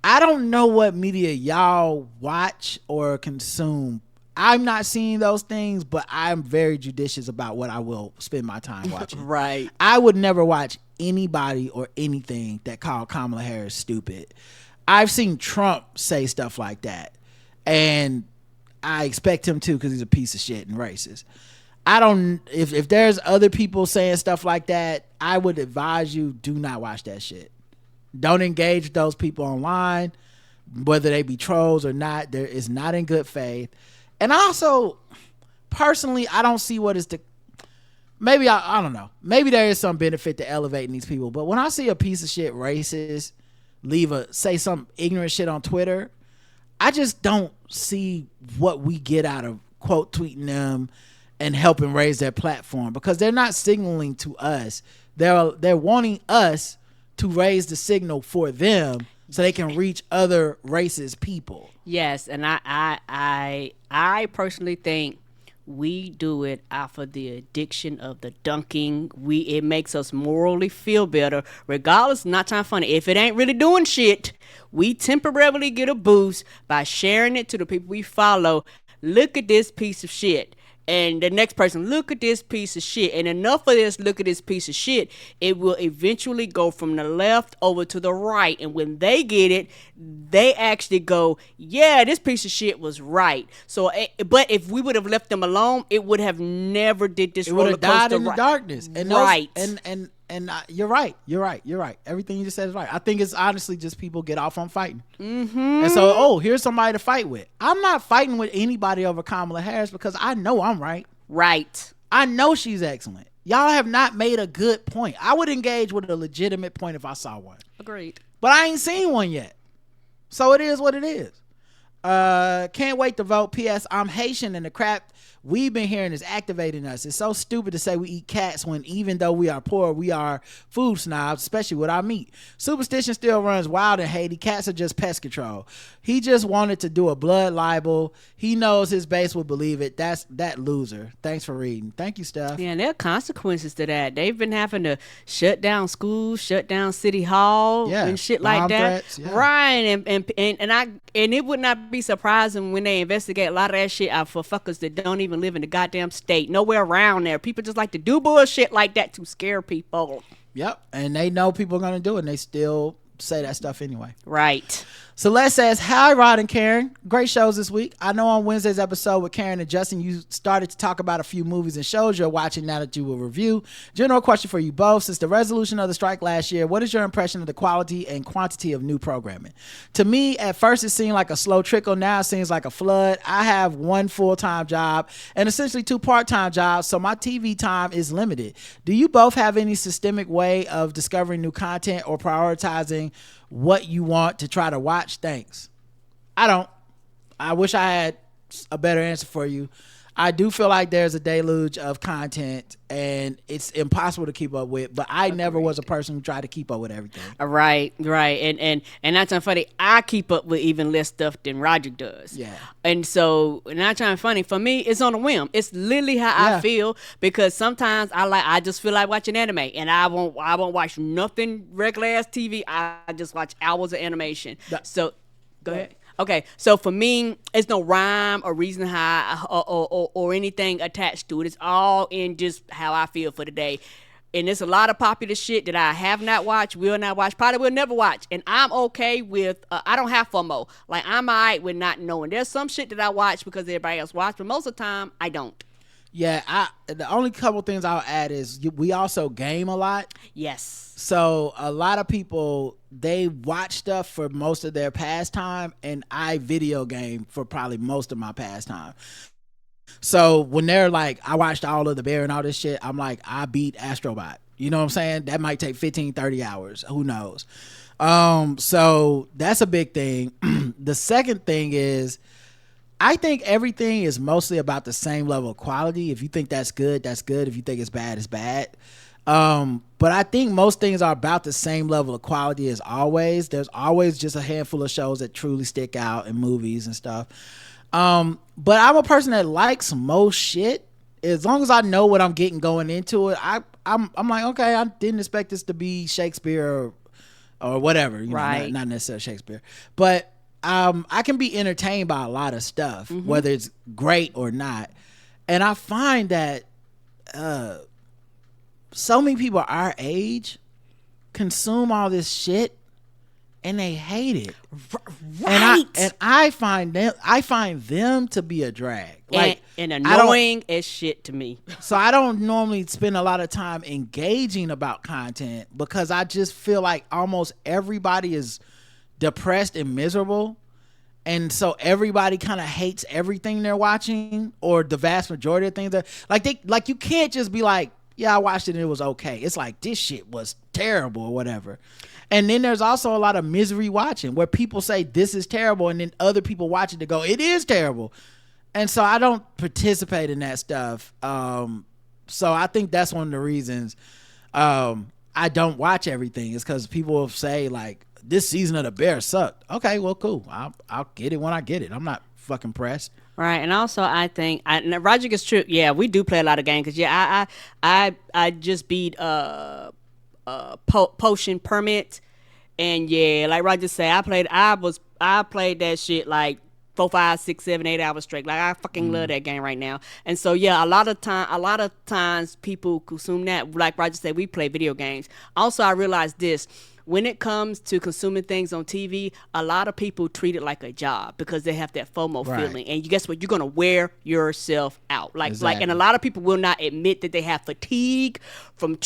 Speaker 1: I don't know what media y'all watch or consume. I'm not seeing those things, but I'm very judicious about what I will spend my time watching.
Speaker 2: Right.
Speaker 1: I would never watch anybody or anything that called Kamala Harris stupid. I've seen Trump say stuff like that, and I expect him to because he's a piece of shit and racist. I don't, if there's other people saying stuff like that, I would advise you, do not watch that shit. Don't engage with those people online, whether they be trolls or not. There is not in good faith. And also, personally, I don't see what is the, maybe I don't know. Maybe there is some benefit to elevating these people. But when I see a piece of shit racist say some ignorant shit on Twitter, I just don't see what we get out of quote tweeting them and helping raise their platform, because they're not signaling to us. They're wanting us to raise the signal for them so they can reach other racist people.
Speaker 2: Yes, and I personally think we do it off of the addiction of the dunking. It makes us morally feel better, regardless. Not trying funny. If it ain't really doing shit, we temporarily get a boost by sharing it to the people we follow. Look at this piece of shit. And the next person, look at this piece of shit. And enough of this, look at this piece of shit, it will eventually go from the left over to the right. And when they get it, they actually go, yeah, this piece of shit was right. So, but if we would have left them alone, it would have never did this roller coaster.
Speaker 1: It would have died in the darkness. And
Speaker 2: right.
Speaker 1: And you're right. Everything you just said is right. I think it's honestly just people get off on fighting. Mm-hmm. And so, here's somebody to fight with. I'm not fighting with anybody over Kamala Harris because I know I'm right.
Speaker 2: Right.
Speaker 1: I know she's excellent. Y'all have not made a good point. I would engage with a legitimate point if I saw one.
Speaker 2: Agreed.
Speaker 1: But I ain't seen one yet. So it is what it is. Can't wait to vote. P.S. I'm Haitian and the crap we've been hearing is activating us. It's so stupid to say we eat cats when even though we are poor, we are food snobs, especially with our meat. Superstition still runs wild in Haiti. Cats are just pest control. He just wanted to do a blood libel. He knows his base will believe it. That's that loser. Thanks for reading. Thank you, Steph.
Speaker 2: Yeah, and there are consequences to that. They've been having to shut down schools, shut down City Hall, and shit like that.
Speaker 1: Threats, yeah.
Speaker 2: Right, and it would not be surprising when they investigate a lot of that shit out for fuckers that don't even live in the goddamn state, nowhere around there. People just like to do bullshit like that to scare people.
Speaker 1: Yep, and they know people are gonna do it, and they still say that stuff anyway.
Speaker 2: Right.
Speaker 1: Celeste says, hi, Rod and Karen. Great shows this week. I know on Wednesday's episode with Karen and Justin, you started to talk about a few movies and shows you're watching now that you will review. General question for you both. Since the resolution of the strike last year, what is your impression of the quality and quantity of new programming? To me, at first it seemed like a slow trickle. Now it seems like a flood. I have one full-time job and essentially 2 part-time jobs, so my TV time is limited. Do you both have any systemic way of discovering new content or prioritizing what you want to try to watch? Thanks. I don't. I wish I had a better answer for you. I do feel like there's a deluge of content and it's impossible to keep up with, but I never was a person who tried to keep up with everything.
Speaker 2: Right. And that's funny. I keep up with even less stuff than Roger does.
Speaker 1: Yeah.
Speaker 2: And so, not trying to funny, for me, it's on a whim. It's literally how I feel, because sometimes I just feel like watching anime, and I won't watch nothing regular ass TV. I just watch hours of animation. So, go ahead. Okay, so for me, it's no rhyme or reason how or anything attached to it. It's all in just how I feel for the day. And there's a lot of popular shit that I have not watched, will not watch, probably will never watch. And I'm okay with, I don't have FOMO. Like, I'm all right with not knowing. There's some shit that I watch because everybody else watch, but most of the time, I don't.
Speaker 1: Yeah, the only couple things I'll add is we also game a lot.
Speaker 2: Yes.
Speaker 1: So a lot of people, they watch stuff for most of their pastime, and I video game for probably most of my pastime. So when they're like, I watched all of the Bear and all this shit, I'm like, I beat Astrobot. You know what I'm saying? That might take 15, 30 hours. Who knows? So that's a big thing. The second thing is, I think everything is mostly about the same level of quality. If you think that's good, that's good. If you think it's bad, it's bad. But I think most things are about the same level of quality as always. There's always just a handful of shows that truly stick out in movies and stuff. But I'm a person that likes most shit. As long as I know what I'm getting going into it, I'm like, okay, I didn't expect this to be Shakespeare or whatever. You know, not necessarily Shakespeare. But I can be entertained by a lot of stuff, whether it's great or not. And I find that so many people our age consume all this shit and they hate it.
Speaker 2: Right.
Speaker 1: And I find them to be a drag. Like,
Speaker 2: and annoying as shit to me.
Speaker 1: So I don't normally spend a lot of time engaging about content because I just feel like almost everybody is depressed and miserable, and so everybody kind of hates everything they're watching, or the vast majority of things that like you can't just be like, yeah, I watched it and it was okay. It's like, this shit was terrible or whatever. And then there's also a lot of misery watching where people say this is terrible, and then other people watch it to go, it is terrible. And so I don't participate in that stuff. So I think that's one of the reasons I don't watch everything, is because people will say like, this season of The Bear sucked. Okay, well, cool. I'll get it when I get it. I'm not fucking pressed.
Speaker 2: Right, and also I think Roger gets true. Yeah, we do play a lot of games because I just beat Potion Permit, and yeah, like Roger said, I played that shit like 4, 5, 6, 7, 8 hours straight. Like, I fucking love that game right now. And so yeah, a lot of times people consume that. Like Roger said, we play video games. Also, I realized this. When it comes to consuming things on TV, a lot of people treat it like a job because they have that FOMO feeling. And guess what? You're going to wear yourself out. And a lot of people will not admit that they have fatigue from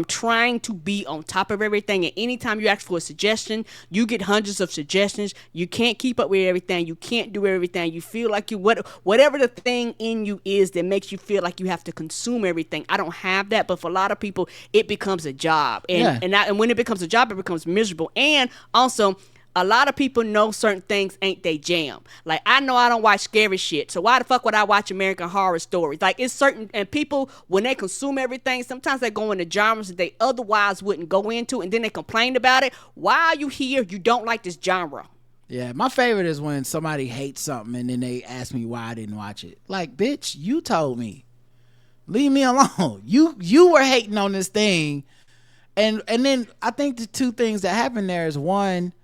Speaker 2: trying to be on top of everything. And anytime you ask for a suggestion, you get hundreds of suggestions. You can't keep up with everything. You can't do everything. You feel like whatever the thing in you is that makes you feel like you have to consume everything. I don't have that, but for a lot of people, it becomes a job. And when it becomes a job, it becomes miserable. And also, a lot of people know certain things ain't they jam. Like, I know I don't watch scary shit, so why the fuck would I watch American Horror Stories? Like, it's certain, and people, when they consume everything, sometimes they go into genres that they otherwise wouldn't go into, and then they complain about it. Why are you here? You don't like this genre.
Speaker 1: Yeah, my favorite is when somebody hates something and then they ask me why I didn't watch it. Like, bitch, you told me. Leave me alone. You were hating on this thing. And then I think the two things that happen there is, one,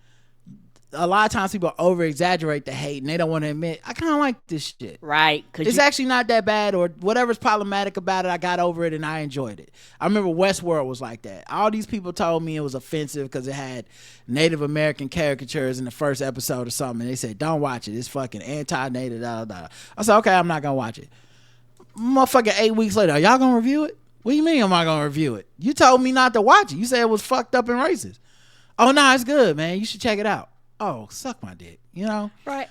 Speaker 1: a lot of times people over exaggerate the hate and they don't want to admit, I kind of like this shit.
Speaker 2: Right.
Speaker 1: It's actually not that bad, or whatever's problematic about it, I got over it and I enjoyed it. I remember Westworld was like that. All these people told me it was offensive because it had Native American caricatures in the first episode or something. And they said, don't watch it. It's fucking anti-Native, da, da, da. I said, okay, I'm not going to watch it. Motherfucker, 8 weeks later, are y'all going to review it? What do you mean am I going to review it? You told me not to watch it. You said it was fucked up and racist. Oh, no, it's good, man. You should check it out. Oh, suck my dick, you know?
Speaker 2: Right.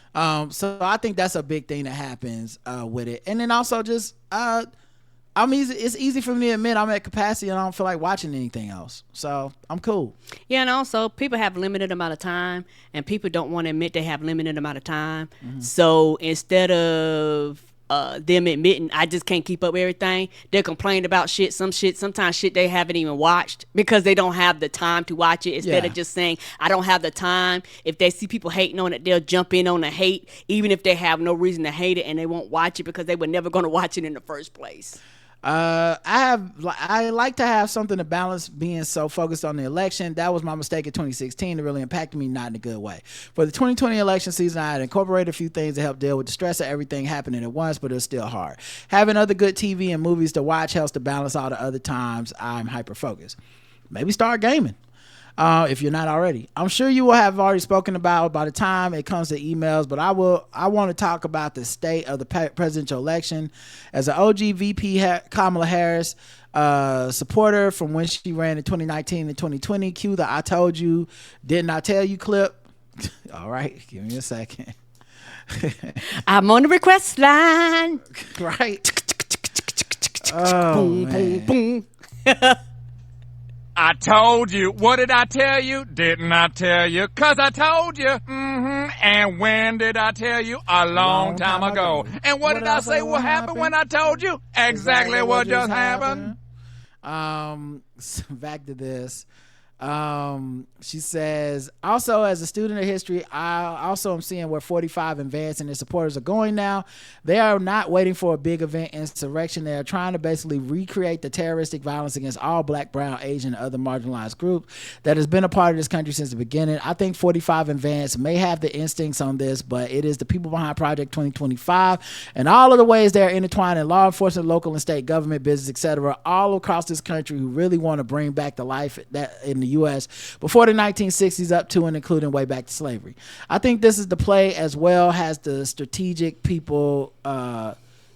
Speaker 1: So I think that's a big thing that happens with it. And then also just, it's easy for me to admit I'm at capacity and I don't feel like watching anything else. So I'm cool.
Speaker 2: Yeah, and also people have limited amount of time, and people don't want to admit they have limited amount of time. Mm-hmm. So instead of them admitting I just can't keep up with everything, they're complaining about sometimes shit they haven't even watched because they don't have the time to watch it. Instead of just saying I don't have the time, if they see people hating on it, they'll jump in on the hate even if they have no reason to hate it, and they won't watch it because they were never going to watch it in the first place.
Speaker 1: I like to have something to balance being so focused on the election. That was my mistake in 2016. It really impacted me, not in a good way. For the 2020 election season, I had incorporated a few things to help deal with the stress of everything happening at once, but it was still hard. Having other good TV and movies to watch helps to balance all the other times I'm hyper-focused. Maybe start gaming. If you're not already. I'm sure you will have already spoken about by the time it comes to emails, but I want to talk about the state of the presidential election. As an OG VP Kamala Harris supporter from when she ran in 2019 and 2020, cue the I told you, didn't I tell you clip. All right, give me a second.
Speaker 2: I'm on the request line.
Speaker 1: Right. Oh,
Speaker 2: boom,
Speaker 1: man.
Speaker 2: boom, boom.
Speaker 13: I told you. What did I tell you? Didn't I tell you? 'Cause I told you. Mm-hmm. And when did I tell you? A long time ago. And what did I say will happen when I told you? Exactly what just happened.
Speaker 1: Back to this. She says, also as a student of history, I also am seeing where 45 and Vance and their supporters are going now. They are not waiting for a big event insurrection. They are trying to basically recreate the terroristic violence against all black, brown, Asian, and other marginalized groups that has been a part of this country since the beginning. I think 45 and Vance may have the instincts on this, but it is the people behind Project 2025 and all of the ways they are intertwined in law enforcement, local and state government, business, etc., all across this country who really want to bring back the life that in the U.S. before the 1960s up to and including way back to slavery. I think this is the play as well as the strategic people.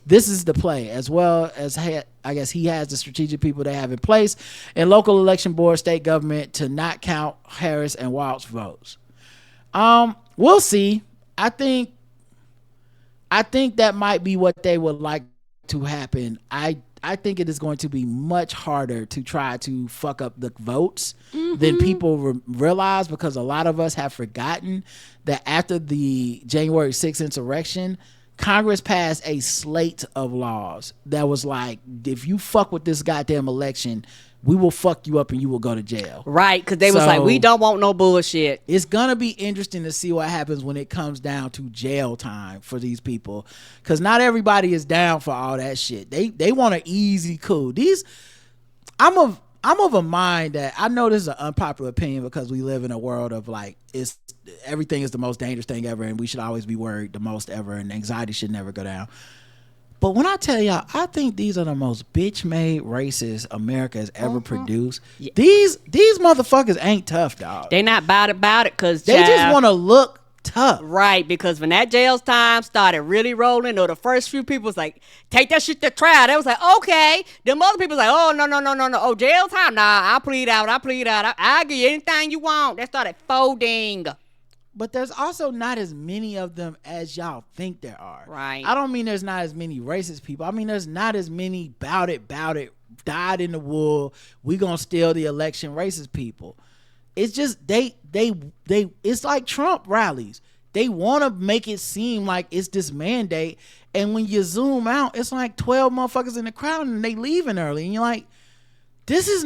Speaker 1: This is the play as well as I guess he has the strategic people they have in place in local election board, state government to not count Harris and Walt's votes. We'll see. I think that might be what they would like to happen. I think it is going to be much harder to try to fuck up the votes than people realize, because a lot of us have forgotten that after the January 6th insurrection, Congress passed a slate of laws that was like, if you fuck with this goddamn election, we will fuck you up and you will go to jail.
Speaker 2: Right, because they was like, we don't want no bullshit.
Speaker 1: It's going to be interesting to see what happens when it comes down to jail time for these people, because not everybody is down for all that shit. They want an easy cool. I'm of a mind that, I know this is an unpopular opinion because we live in a world of like, everything is the most dangerous thing ever and we should always be worried the most ever and anxiety should never go down. But when I tell y'all, I think these are the most bitch-made racists America has ever produced. Yeah. These motherfuckers ain't tough, dog.
Speaker 2: They not about it because
Speaker 1: they just want to look tough.
Speaker 2: Right, because when that jail time started really rolling, or the first few people was like, take that shit to trial. They was like, okay. Them other people was like, oh, no. Oh, jail time? Nah, I'll plead out. I'll give you anything you want. They started folding.
Speaker 1: But there's also not as many of them as y'all think there are.
Speaker 2: Right.
Speaker 1: I don't mean there's not as many racist people. I mean there's not as many bout it, dyed in the wool, we gonna steal the election racist people. it's just they it's like Trump rallies. They want to make it seem like it's this mandate, and when you zoom out, it's like 12 motherfuckers in the crowd and they leaving early, and you're like, this is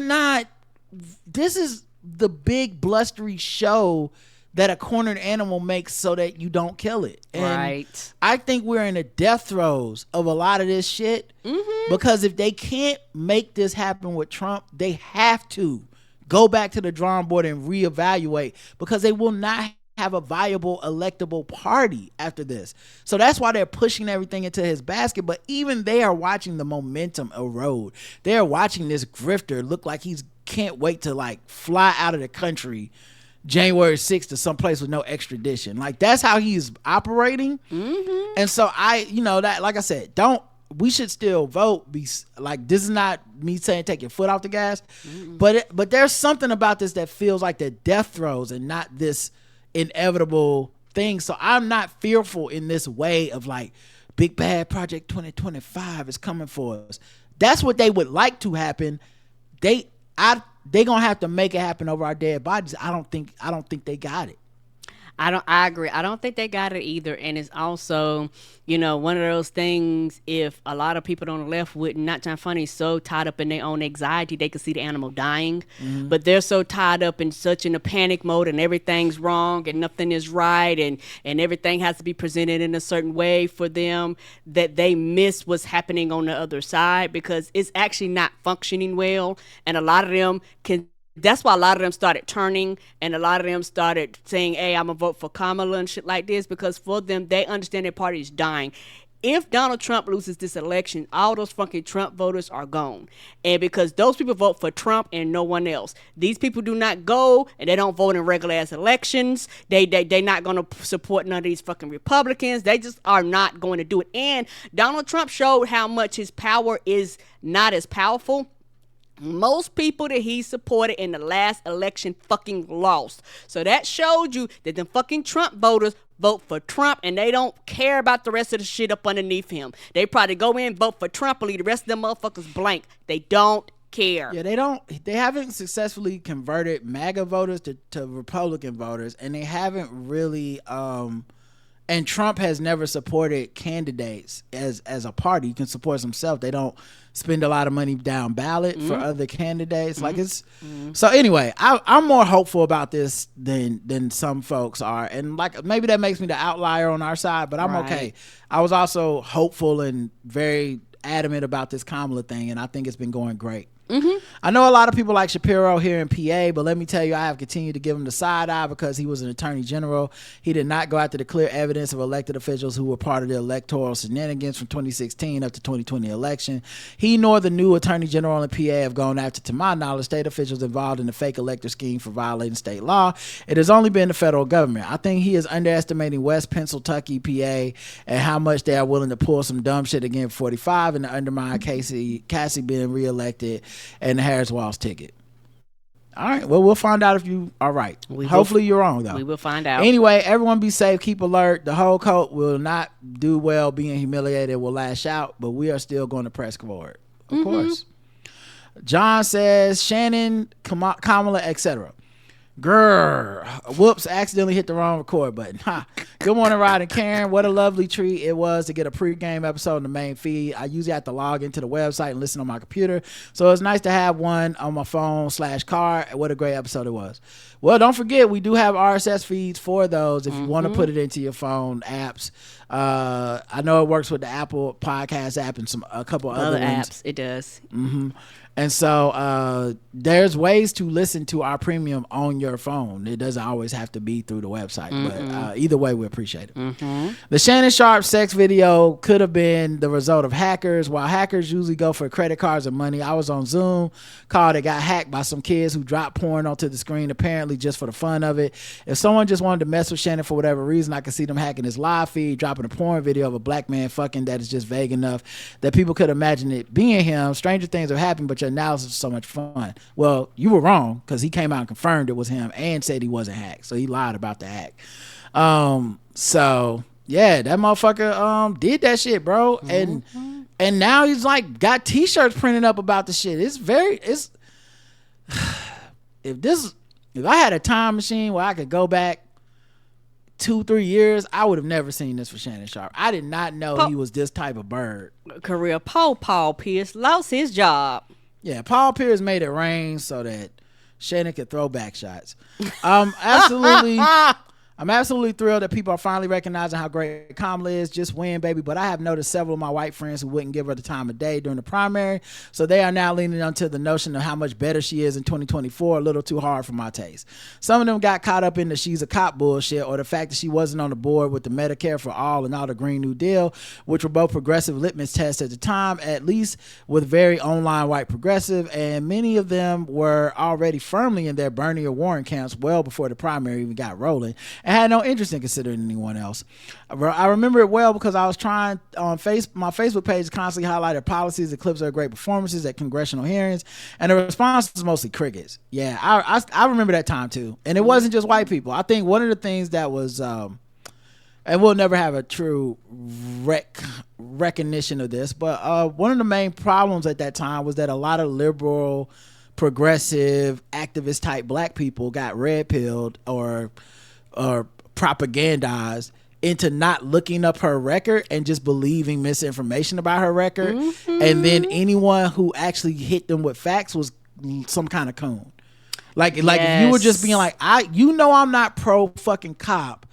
Speaker 1: the big blustery show that a cornered animal makes so that you don't kill it. And
Speaker 2: right.
Speaker 1: I think we're in the death throes of a lot of this shit, because if they can't make this happen with Trump, they have to go back to the drawing board and reevaluate, because they will not have a viable electable party after this. So that's why they're pushing everything into his basket. But even they are watching the momentum erode. They're watching this grifter look like he's can't wait to like fly out of the country January 6th to someplace with no extradition. Like, that's how he's operating. And so that, like I said, we should still vote. Be like, this is not me saying take your foot off the gas, but there's something about this that feels like the death throes and not this inevitable thing. So I'm not fearful in this way of like, big bad Project 2025 is coming for us. That's what they would like to happen. They gonna have to make it happen over our dead bodies. I don't think they got it.
Speaker 2: I agree. I don't think they got it either. And it's also, one of those things, if a lot of people on the left would not trying funny, so tied up in their own anxiety, they could see the animal dying. But they're so tied up in a panic mode, and everything's wrong and nothing is right, and everything has to be presented in a certain way for them, that they miss what's happening on the other side, because it's actually not functioning well. And a lot of them that's why a lot of them started turning, and a lot of them started saying, hey, I'm going to vote for Kamala and shit like this, because for them, they understand their party is dying. If Donald Trump loses this election, all those fucking Trump voters are gone. And because those people vote for Trump and no one else. These people do not go, and they don't vote in regular ass elections. They're not going to support none of these fucking Republicans. They just are not going to do it. And Donald Trump showed how much his power is not as powerful. Most people that he supported in the last election fucking lost. So that showed you that the fucking Trump voters vote for Trump, and they don't care about the rest of the shit up underneath him. They probably go in, vote for Trump, and leave the rest of them motherfuckers blank. They don't care.
Speaker 1: Yeah, they haven't successfully converted MAGA voters to Republican voters, and they haven't really and Trump has never supported candidates as a party. You can support himself. They don't spend a lot of money down ballot for other candidates. Like it's so anyway, I'm more hopeful about this than some folks are, and like maybe that makes me the outlier on our side, but I'm okay. I was also hopeful and very adamant about this Kamala thing, and I think it's been going great. I know a lot of people like Shapiro here in PA, but let me tell you, I have continued to give him the side eye because he was an attorney general. He did not go after the clear evidence of elected officials who were part of the electoral shenanigans from 2016 up to 2020 election. He nor the new attorney general in PA have gone after, to my knowledge, state officials involved in the fake elector scheme for violating state law. It has only been the federal government. I think he is underestimating West Pennsylvania, PA, and how much they are willing to pull some dumb shit again 45 and to undermine Cassie being reelected and the Harris Walls ticket. All right, well, we'll find out if you are right. Hopefully you're wrong, though.
Speaker 2: We will find out.
Speaker 1: Anyway, everyone be safe, keep alert. The whole cult will not do well being humiliated, will lash out, but we are still going to press forward. Of course. John says, Shannon, Kamala, etc. Grrr. Whoops, accidentally hit the wrong record button. Ha. Good morning, Rod and Karen. What a lovely treat it was to get a pre-game episode in the main feed. I usually have to log into the website and listen on my computer, so it's nice to have one on my phone /car. What a great episode it was. Well, don't forget, we do have RSS feeds for those if you want to put it into your phone apps. I know it works with the Apple Podcast app and a couple other
Speaker 2: apps. It does.
Speaker 1: And so there's ways to listen to our premium on your phone. It doesn't always have to be through the website, but either way, we appreciate it. The Shannon Sharp sex video could have been the result of hackers. While hackers usually go for credit cards and money, I was on Zoom call that got hacked by some kids who dropped porn onto the screen, apparently just for the fun of it. If someone just wanted to mess with Shannon for whatever reason, I could see them hacking his live feed, dropping a porn video of a black man fucking that is just vague enough that people could imagine it being him. Stranger things have happened, but your analysis was so much fun. Well, you were wrong, because he came out and confirmed it was him and said he wasn't hacked, so he lied about the hack. So yeah, that motherfucker did that shit, bro. And now he's like got t-shirts printed up about the shit. If If I had a time machine where I could go back 2-3 years, I would have never seen this for Shannon Sharp. I did not know he was this type of bird.
Speaker 2: Career Paul Pierce lost his job.
Speaker 1: Yeah, Paul Pierce made it rain so that Shannon could throw back shots. Absolutely. I'm absolutely thrilled that people are finally recognizing how great Kamala is. Just win, baby. But I have noticed several of my white friends who wouldn't give her the time of day during the primary. So they are now leaning onto the notion of how much better she is in 2024. A little too hard for my taste. Some of them got caught up in the she's a cop bullshit, or the fact that she wasn't on the board with the Medicare for All and all the Green New Deal, which were both progressive litmus tests at the time, at least with very online white progressive. And many of them were already firmly in their Bernie or Warren camps well before the primary even got rolling, and had no interest in considering anyone else. I remember it well because I was trying on my Facebook page constantly highlighted policies and clips of great performances at congressional hearings, and the response was mostly crickets. Yeah, I remember that time too, and it wasn't just white people. I think one of the things that was and we'll never have a true recognition of this, but one of the main problems at that time was that a lot of liberal, progressive, activist type black people got red pilled or propagandized into not looking up her record and just believing misinformation about her record. And then anyone who actually hit them with facts was some kind of coon. Like if you were just being like, I'm not pro fucking cop,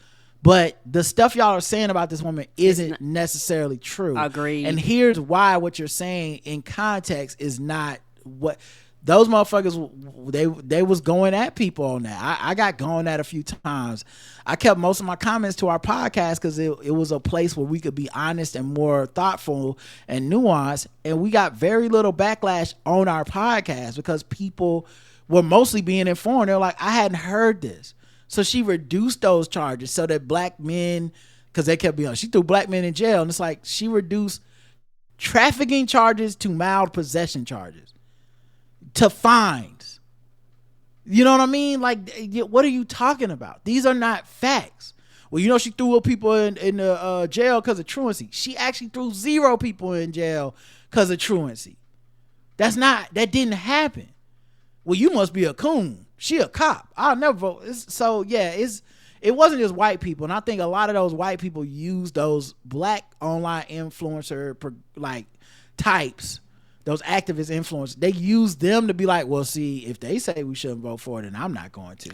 Speaker 1: but the stuff y'all are saying about this woman isn't necessarily true.
Speaker 2: Agreed.
Speaker 1: And here's why what you're saying in context is not what those motherfuckers, they was going at people on that. I got going at a few times. I kept most of my comments to our podcast because it was a place where we could be honest and more thoughtful and nuanced. And we got very little backlash on our podcast because people were mostly being informed. They're like, I hadn't heard this. So she reduced those charges so that black men, because they kept being, she threw black men in jail. And it's like she reduced trafficking charges to mild possession charges. To fines. You know what I mean? Like, what are you talking about? These are not facts. Well, she threw people in the jail because of truancy. She actually threw 0 people in jail because of truancy. That didn't happen. Well, you must be a coon. She a cop. I'll never vote. It wasn't just white people. And I think a lot of those white people use those black online influencer types, those activist influencers, they use them to be like, well, see, if they say we shouldn't vote for it, then I'm not going to.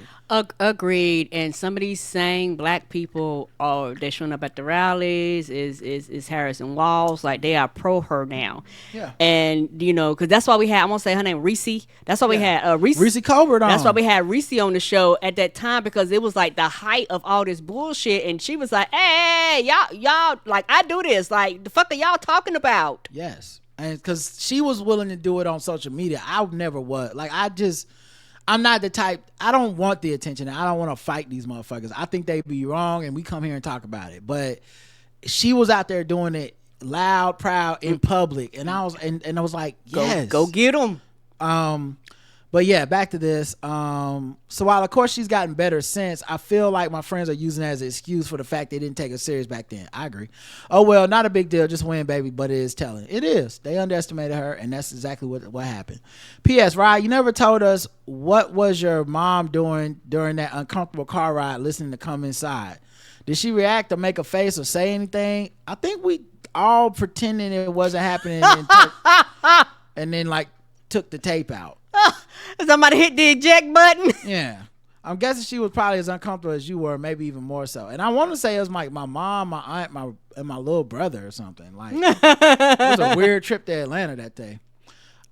Speaker 2: Agreed. And some of these same black people they're showing up at the rallies is Harrison Walls. Like, they are pro her now. Yeah. And because that's why we had, I'm gonna say her name, Reese. That's why we had Reese Colbert on. That's why we had Reese on the show at that time, because it was like the height of all this bullshit, and she was like, hey, y'all, like, I do this, like, the fuck are y'all talking about?
Speaker 1: Yes. And because she was willing to do it on social media, I never was. Like, I'm not the type, I don't want the attention. I don't want to fight these motherfuckers. I think they be wrong, and we come here and talk about it. But she was out there doing it loud, proud, in public, and I was like, yes,
Speaker 2: go get them.
Speaker 1: But yeah, back to this. So while of course she's gotten better since, I feel like my friends are using it as an excuse for the fact they didn't take her serious back then. I agree. Oh well, not a big deal, just win, baby. But it is telling. It is. They underestimated her, and that's exactly what happened. P.S. Ryan, you never told us what was your mom doing during that uncomfortable car ride, listening to Come Inside. Did she react or make a face or say anything? I think we all pretending it wasn't happening, and then like took the tape out.
Speaker 2: Somebody hit the eject button.
Speaker 1: Yeah. I'm guessing she was probably as uncomfortable as you were, maybe even more so. And I want to say it was like my mom, my aunt, and my little brother or something. Like, it was a weird trip to Atlanta that day.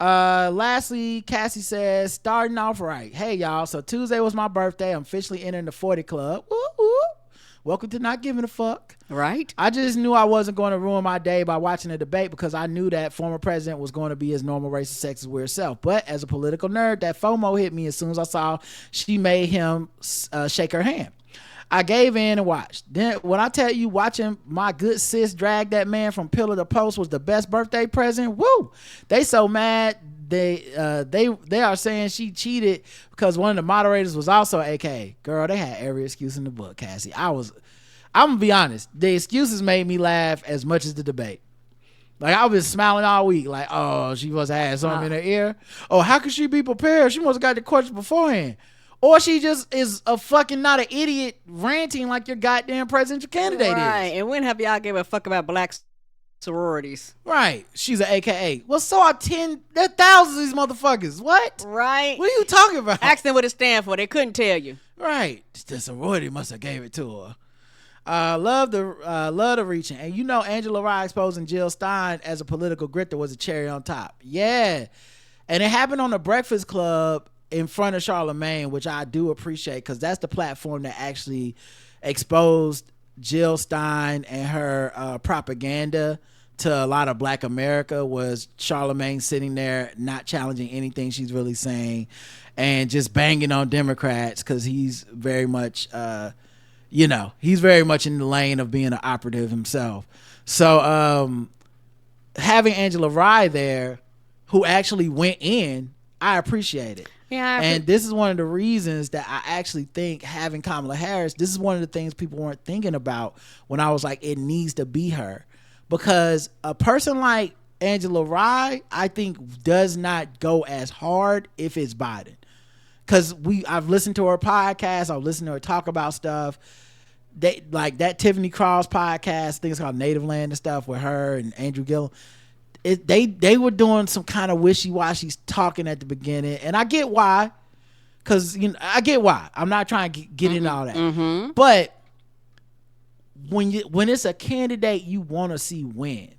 Speaker 1: Lastly, Cassie says, starting off right. Hey, y'all. So Tuesday was my birthday. I'm officially entering the 40 club. Woo, woo. Welcome to Not Giving a Fuck.
Speaker 2: Right.
Speaker 1: I just knew I wasn't going to ruin my day by watching the debate because I knew that former president was going to be his normal racist, sexist, weird self. But as a political nerd, that FOMO hit me as soon as I saw she made him shake her hand. I gave in and watched. Then when I tell you watching my good sis drag that man from pillar to post was the best birthday present, woo! They so mad. They are saying she cheated because one of the moderators was also AK. Girl, they had every excuse in the book, Cassie. I'm gonna be honest, the excuses made me laugh as much as the debate. Like, I was smiling all week, like, oh, she must have had something in her ear. Oh, how could she be prepared? She must have got the question beforehand. Or she just is a fucking not an idiot ranting like your goddamn presidential candidate
Speaker 2: Right.
Speaker 1: is.
Speaker 2: And when have y'all gave a fuck about black sororities?
Speaker 1: Right. She's an AKA. Well, so are there thousands of these motherfuckers. What?
Speaker 2: Right.
Speaker 1: What are you talking about?
Speaker 2: Ask them what it stands for. They couldn't tell you.
Speaker 1: Right. The sorority must have gave it to her. Love the reaching. And you know Angela Rye exposing Jill Stein as a political grifter was a cherry on top. Yeah. And it happened on the Breakfast Club in front of Charlemagne, which I do appreciate because that's the platform that actually exposed Jill Stein and her propaganda to a lot of black America. Was Charlemagne sitting there not challenging anything she's really saying and just banging on Democrats because he's very much he's very much in the lane of being an operative himself. So having Angela Rye there who actually went in, I appreciate it.
Speaker 2: Yeah,
Speaker 1: and this is one of the reasons that I actually think having Kamala Harris, this is one of the things people weren't thinking about when I was like, it needs to be her. Because a person like Angela Rye, I think does not go as hard if it's Biden. Because I've listened to her podcast, I've listened to her talk about stuff. They like that Tiffany Cross podcast, I think it's called Native Land and stuff, with her and Andrew Gillum. They were doing some kind of wishy-washy talking at the beginning, and I get why, because I get why. I'm not trying to get into all that, but when it's a candidate you want to see win,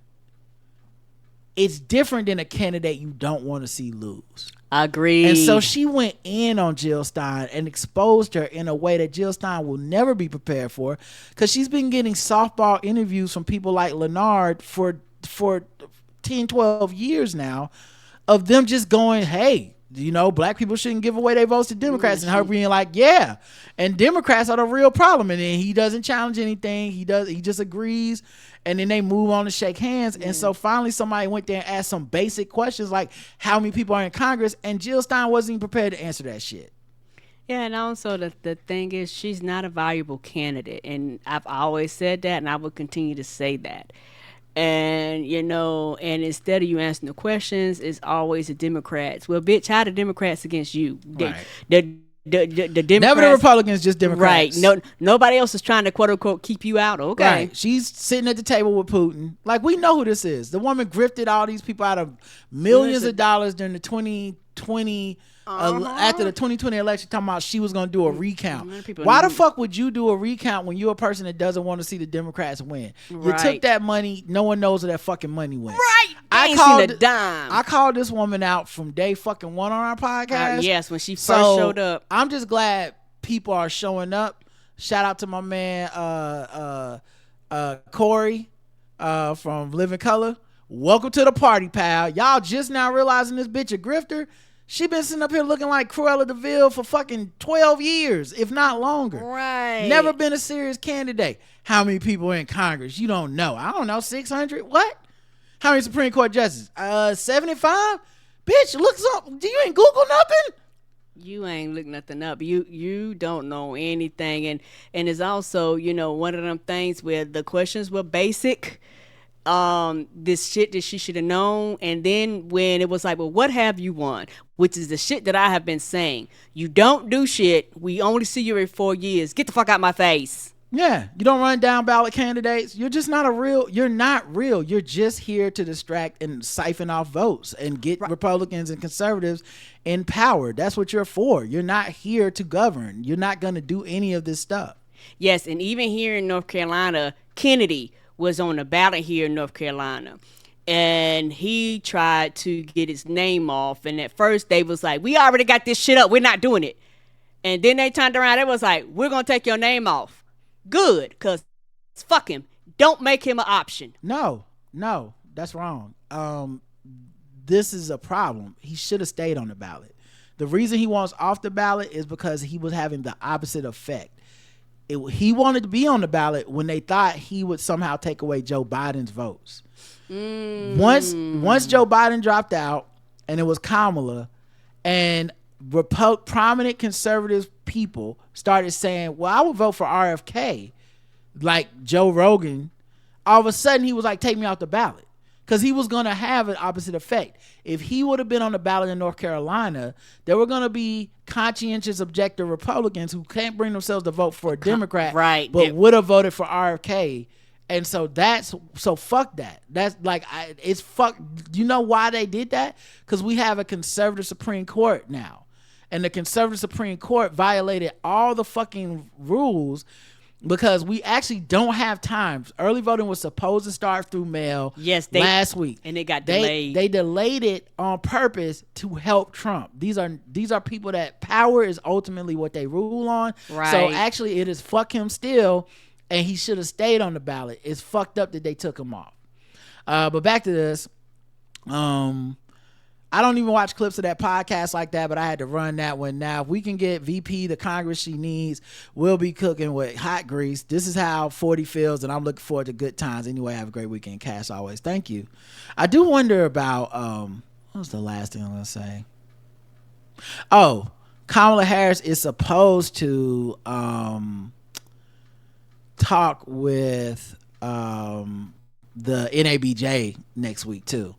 Speaker 1: it's different than a candidate you don't want to see lose.
Speaker 2: Agreed.
Speaker 1: And so she went in on Jill Stein and exposed her in a way that Jill Stein will never be prepared for, because she's been getting softball interviews from people like Leonard for 10, 12 years now of them just going, hey, black people shouldn't give away their votes to Democrats, and her being like, yeah, and Democrats are the real problem. And then he doesn't challenge anything. He just agrees, and then they move on to shake hands. And so finally somebody went there and asked some basic questions like how many people are in Congress, and Jill Stein wasn't even prepared to answer that shit.
Speaker 2: Yeah, and also the thing is, she's not a valuable candidate, and I've always said that, and I will continue to say that. And and instead of you answering the questions, it's always the Democrats. Well, bitch, how the Democrats against you?
Speaker 1: Right.
Speaker 2: The Democrats,
Speaker 1: never the Republicans, just Democrats.
Speaker 2: Right. Nobody else is trying to quote unquote keep you out. Okay.
Speaker 1: Right. She's sitting at the table with Putin. Like, we know who this is. The woman grifted all these people out of millions of dollars during the 2020 after the 2020 election, talking about she was going to do a recount. Why the fuck would you do a recount when you're a person that doesn't want to see the Democrats win? You took that money. No one knows where that fucking money went.
Speaker 2: Right. I called a dime.
Speaker 1: I called this woman out from day fucking one on our podcast.
Speaker 2: Yes, when she first showed up.
Speaker 1: I'm just glad people are showing up. Shout out to my man Corey from Living Color. Welcome to the party, pal. Y'all just now realizing this bitch a grifter. She been sitting up here looking like Cruella de Vil for fucking 12 years, if not longer.
Speaker 2: Right.
Speaker 1: Never been a serious candidate. How many people in Congress? You don't know. I don't know, 600? What? How many Supreme Court justices? 75? Bitch, look something. You ain't Google nothing?
Speaker 2: You ain't look nothing up. You don't know anything. And it's also, one of them things where the questions were basic. This shit that she should have known, and then when it was like, well, what have you won, which is the shit that I have been saying, you don't do shit, we only see you every 4 years, get the fuck out my face.
Speaker 1: Yeah, you don't run down ballot candidates. You're just not you're not real. You're just here to distract and siphon off votes and get Republicans and conservatives in power. That's what you're for. You're not here to govern. You're not going to do any of this stuff.
Speaker 2: Yes, and even here in North Carolina, Kennedy was on the ballot here in North Carolina, and he tried to get his name off, and at first they was like, we already got this shit up, we're not doing it. And then they turned around, it was like, we're gonna take your name off. Good, because fuck him, don't make him an option.
Speaker 1: No, that's wrong. This is a problem. He should have stayed on the ballot. The reason he wants off the ballot is because he was having the opposite effect. He wanted to be on the ballot when they thought he would somehow take away Joe Biden's votes. Once Joe Biden dropped out and it was Kamala, and prominent conservative people started saying, well, I would vote for RFK, like Joe Rogan, all of a sudden he was like, take me off the ballot. because he was going to have an opposite effect. If he would have been on the ballot in North Carolina, there were going to be conscientious, objective Republicans who can't bring themselves to vote for a Democrat,
Speaker 2: right?
Speaker 1: But would have voted for RFK. And so fuck that. That's like, it's fuck. You know why they did that? Because we have a conservative Supreme Court now. And the conservative Supreme Court violated all the fucking rules because we actually don't have time. Early voting was supposed to start through mail last week.
Speaker 2: And it got delayed.
Speaker 1: They delayed it on purpose to help Trump. These are people that power is ultimately what they rule on.
Speaker 2: Right.
Speaker 1: So actually it is fuck him still, and he should have stayed on the ballot. It's fucked up that they took him off. But back to this. I don't even watch clips of that podcast like that, but I had to run that one. Now, if we can get VP the Congress she needs, we'll be cooking with hot grease. This is how 40 feels, and I'm looking forward to good times. Anyway, have a great weekend, Cass, always. Thank you. I do wonder about, what was the last thing I'm going to say? Oh, Kamala Harris is supposed to talk with the NABJ next week, too.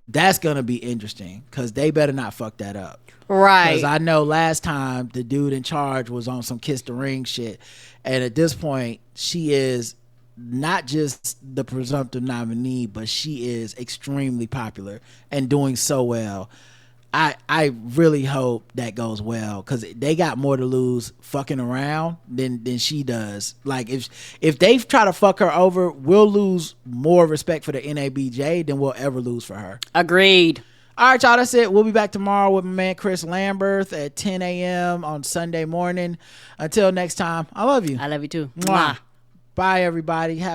Speaker 1: That's gonna be interesting because they better not fuck that up,
Speaker 2: right?
Speaker 1: Because I know last time the dude in charge was on some kiss the ring shit, and at this point she is not just the presumptive nominee, but she is extremely popular and doing so well. I really hope that goes well because they got more to lose fucking around than she does. Like if they try to fuck her over, we'll lose more respect for the NABJ than we'll ever lose for her.
Speaker 2: Agreed.
Speaker 1: All right, y'all, that's it. We'll be back tomorrow with my man Chris Lamberth at 10 a.m. on Sunday morning. Until next time, I love you.
Speaker 2: I love you too.
Speaker 1: Mwah. Bye, everybody. Have